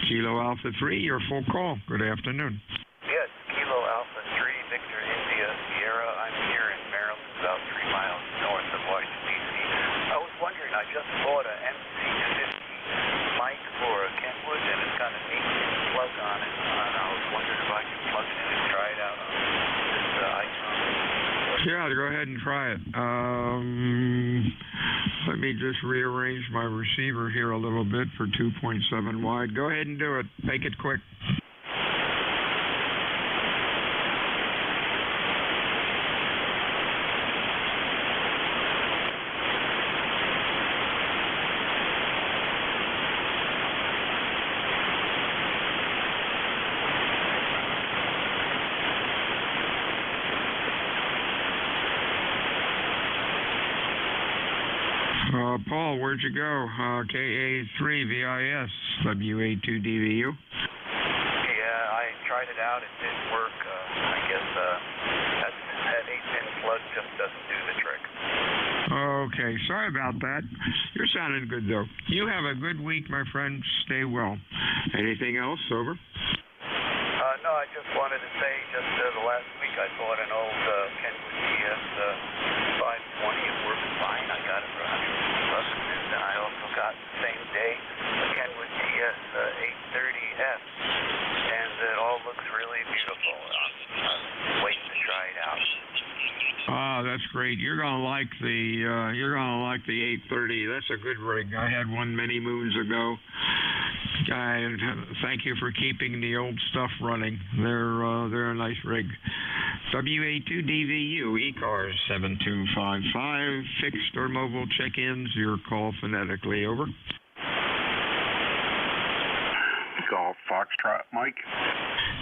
Kilo Alpha 3, your full call. Good afternoon. Yes, Kilo Alpha 3, Victor India Sierra. I'm here in Maryland, about 3 miles north of Washington, D.C. I was wondering, I just bought a MC250 mic for a Kenwood, and it's got an 8-pin plug on it, and I was wondering if I could plug it in and try it out on this icon. Yeah, go ahead and try it. Let me just rearrange my receiver here a little bit for 2.7 wide. Go ahead and do it. Make it quick. Paul, where'd you go? KA3VIS, WA2DVU. Yeah, I tried it out. It didn't work. I guess that 8-pin plug just doesn't do the trick. Okay, sorry about that. You're sounding good, though. You have a good week, my friend. Stay well. Anything else? Over. No, I just wanted to say, just the last week I bought an old Kenwood TS 520. It works fine. I got it for $150. And then I also got the same day a Kenwood TS 830F. And it all looks really beautiful. I'm waiting to try it out. Ah, that's great. You're gonna like the 830. That's a good rig. I had one many moons ago. And thank you for keeping the old stuff running. They're a nice rig. WA2DVU ECARS 7255. Fixed or mobile check-ins. Your call phonetically. Over. Golf Foxtrot Mike.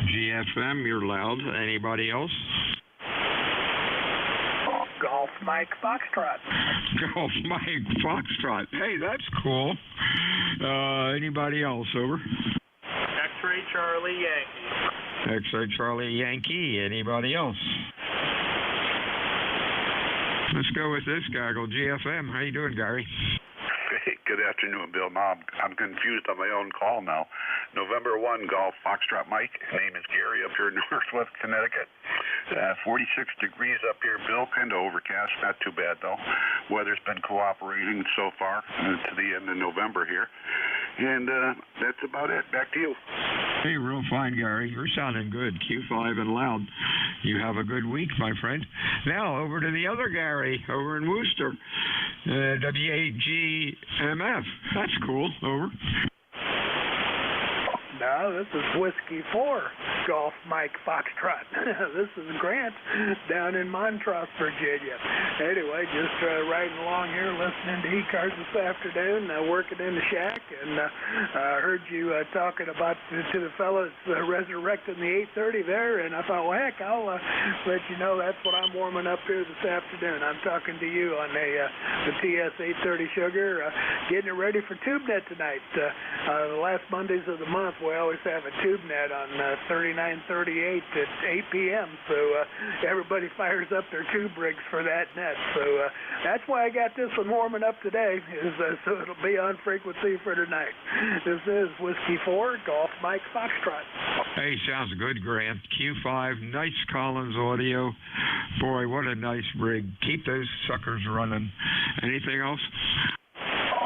GFM. You're loud. Anybody else? Golf Mike Foxtrot. Golf Mike Foxtrot. Hey, that's cool. Anybody else? Over. X-Ray Charlie Yankee. X-Ray Charlie Yankee. Anybody else? Let's go with this gaggle. GFM. How you doing, Gary? Hey, good afternoon, Bill. Now, I'm confused on my own call now. November 1, Golf Foxtrot Mike. Name is Gary up here in Northwest Connecticut. 46 degrees up here, Bill. Kind of overcast. Not too bad, though. Weather's been cooperating so far to the end of November here. And that's about it. Back to you. Hey, real fine, Gary. You're sounding good. Q5 and loud. You have a good week, my friend. Now, over to the other Gary, over in Worcester. WAGMF. That's cool. Over. No, this is Whiskey 4, Golf Mike Foxtrot. This is Grant down in Montrose, Virginia. Anyway, just riding along here listening to ECARS this afternoon, working in the shack, and I heard you talking about to the fellas resurrecting the 830 there, and I thought, well, heck, I'll let you know that's what I'm warming up here this afternoon. I'm talking to you on the TS 830 Sugar, getting it ready for TubeNet tonight. The last Mondays of the month, we always have a TubeNet on 3938 at 8 p.m., so everybody fires up their tube rigs for that net. So that's why I got this one warming up today, so it'll be on frequency for tonight. This is Whiskey 4, Golf Mike Foxtrot. Hey, sounds good, Grant. Q5, nice Collins audio. Boy, what a nice rig. Keep those suckers running. Anything else?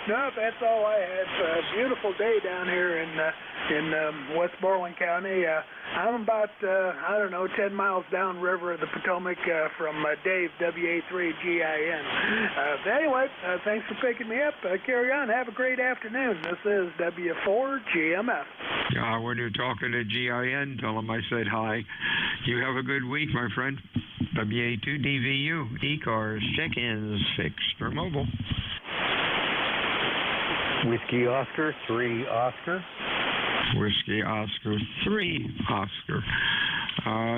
No, that's all I had. Beautiful day down here in Westmoreland County. I'm about, 10 miles downriver of the Potomac from Dave, WA3GIN. Anyway, thanks for picking me up. Carry on. Have a great afternoon. This is W4GMF. When you're talking to GIN, tell them I said hi. You have a good week, my friend. WA2DVU, ECARS, check-ins, fixed or mobile. Whiskey Oscar, 3 Oscar. Whiskey Oscar, 3 Oscar.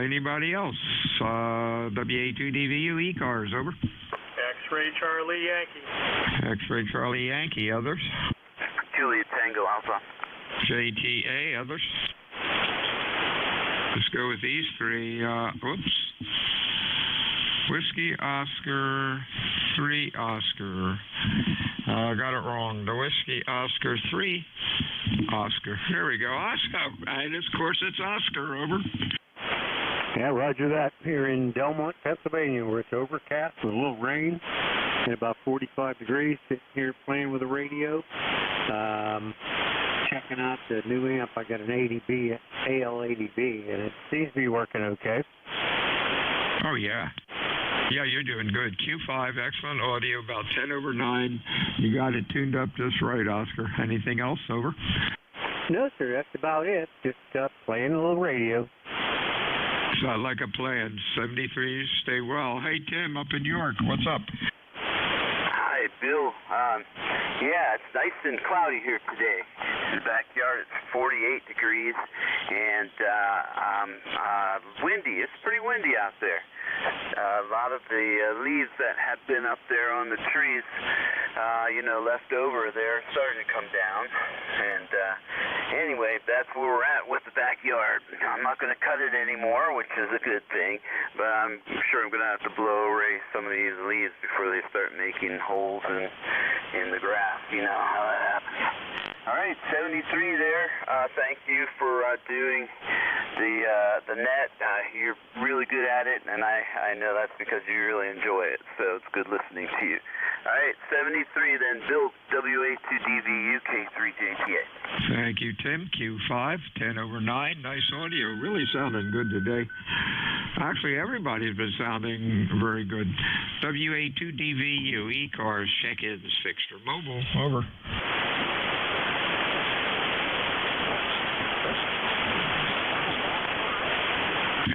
Anybody else? WA2DVU, ECARS, over. X-Ray Charlie Yankee. X-Ray Charlie Yankee, others. Juliet Tango Alpha. JTA, others. Let's go with these 3. Whiskey Oscar, 3 Oscar. Got it wrong. The Whiskey Oscar, 3 Oscar. There we go. Oscar. And of course it's Oscar. Over. Yeah, roger that. Here in Delmont, Pennsylvania, where it's overcast with a little rain and about 45 degrees. Sitting here playing with the radio. Checking out the new amp. I got an ADB, AL80B, and it seems to be working okay. Oh, yeah. Yeah, you're doing good. Q5, excellent audio, about 10 over 9. You got it tuned up just right, Oscar. Anything else? Over? No, sir, that's about it. Just playing a little radio. Sound like a plan. 73s, stay well. Hey, Tim, up in York, what's up? Hi, Bill. Yeah, it's nice and cloudy here today. In the backyard, it's 48 degrees, and windy. It's pretty windy out there. A lot of the leaves that have been up there on the trees, left over, they're starting to come down. And Anyway, that's where we're at with the backyard. I'm not going to cut it anymore, which is a good thing, but I'm sure I'm going to have to blow away some of these leaves before they start making holes in the grass. You know how that happens. All right, 73 there. Thank you for doing the net. You're really good at it, and I know that's because you really enjoy it, so it's good listening to you. All right, 73 then, Bill, WA2DVU, K3JTA. Thank you, Tim. Q5, 10 over 9. Nice audio. Really sounding good today. Actually, everybody's been sounding very good. WA2DVU, ECARS, check-ins, fixed or mobile. Over.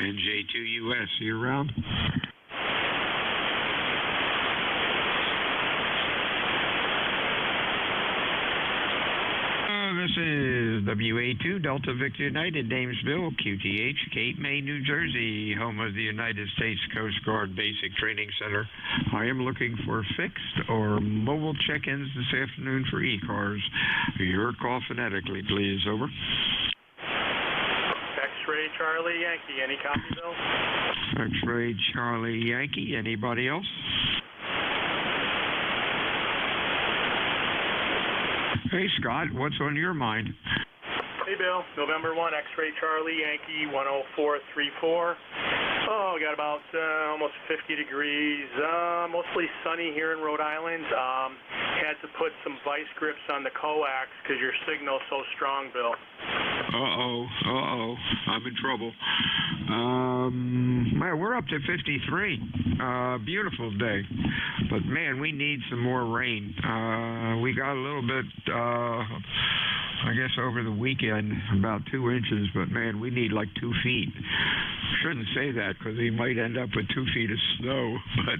NJ2US, you around? This is WA2 Delta Victor United, Damesville, QTH, Cape May, New Jersey, home of the United States Coast Guard Basic Training Center. I am looking for fixed or mobile check-ins this afternoon for ECARS. Your call phonetically, please. Over. X-Ray Charlie Yankee, any copy, Bill? X-Ray Charlie Yankee, anybody else? Hey, Scott, what's on your mind? Hey, Bill. November 1, X-Ray Charlie Yankee, 10434. Oh, we got about almost 50 degrees. Mostly sunny here in Rhode Island. Had to put some vice grips on the coax because your signal's so strong, Bill. I'm in trouble. Well, we're up to 53. Beautiful day. But, man, we need some more rain. We got a little bit, I guess, over the weekend, about 2 inches. But, man, we need like 2 feet. Shouldn't say that because we might end up with 2 feet of snow. But,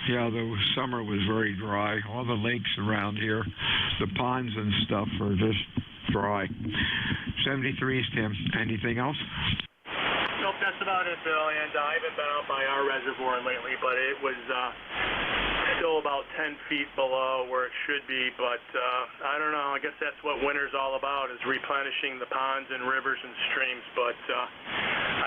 yeah, the summer was very dry. All the lakes around here, the ponds and stuff are just dry. 73 is Tim. Anything else? Nope, that's about it, Bill. And I haven't been out by our reservoir lately, but it was still about 10 feet below where it should be. But I don't know. I guess that's what winter's all about, is replenishing the ponds and rivers and streams. But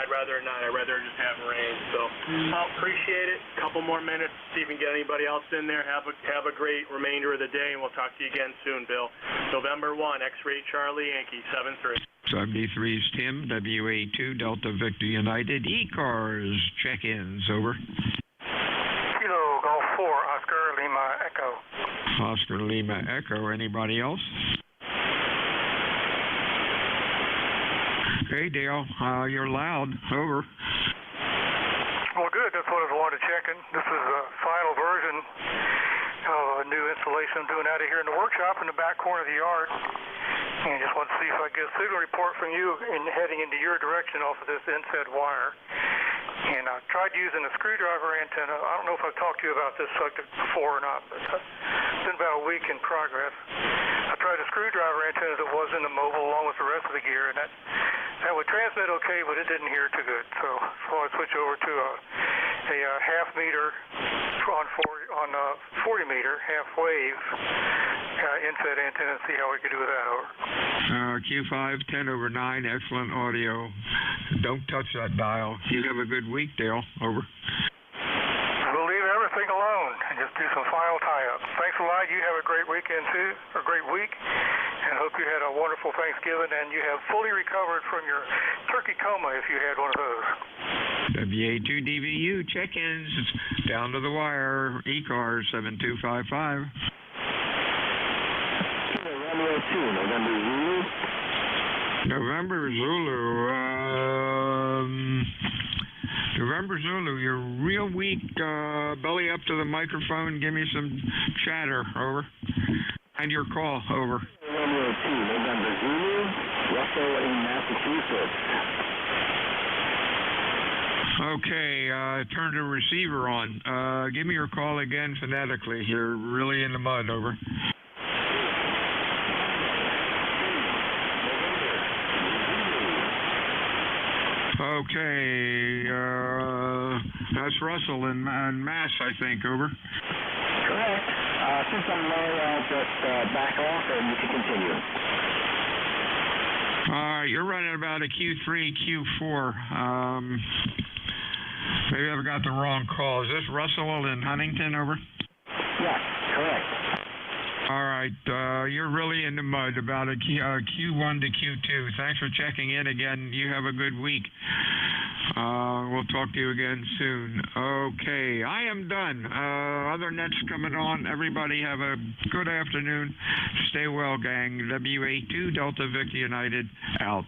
I'd rather not. I'd rather just have rain. So I'll appreciate it. A couple more minutes, see if we can get anybody else in there. Have a great remainder of the day, and we'll talk to you again soon, Bill. November 1, X-Ray Charlie Yankee, 73. 73 is Tim, WA2 Delta Victor United, ECARS, check-ins, over. Kilo Golf 4, Oscar Lima Echo. Oscar Lima Echo, anybody else? Hey, Dale, you're loud, over. Well, good, that's what I wanted to check in. This is a final version of a new installation I'm doing out of here in the workshop in the back corner of the yard. And just want to see if I get a signal report from you heading into your direction off of this inset wire. And I tried using a screwdriver antenna. I don't know if I've talked to you about this subject before or not, but it's been about a week in progress. I tried a screwdriver antenna that was in the mobile along with the rest of the gear, and that would transmit okay, but it didn't hear too good. So I switched over to a half meter on 40 meter half wave inset antenna and see how we could do with that. Over. Q5, 10 over 9, excellent audio. Don't touch that dial. You have a good week, Dale. Over. We'll leave everything alone and just do some final tie-up. Thanks a lot. You have a great weekend, too, or a great week, and hope you had a wonderful Thanksgiving and you have fully recovered from your turkey coma if you had one of those. WA2DVU check-ins, down to the wire, ECARS 7255. Romeo 2, November Zulu. November Zulu, November Zulu, you're real weak, belly up to the microphone, give me some chatter, over. And your call, over. Romeo 2, November Zulu, Russell in Massachusetts. Okay, turn the receiver on. Give me your call again phonetically. You're really in the mud, over. Okay, that's Russell in Mass, I think, over. Correct. Since I'm low, I'll just back off and you can continue. right, you're running about a Q3, Q4. Maybe I've got the wrong call. Is this Russell in Huntington, over? Yes, correct. All right, you're really in the mud about a Q1 to Q2. Thanks for checking in again. You have a good week. We'll talk to you again soon. Okay, I am done. Other nets coming on. Everybody have a good afternoon. Stay well, gang. WA2 Delta Victor United out.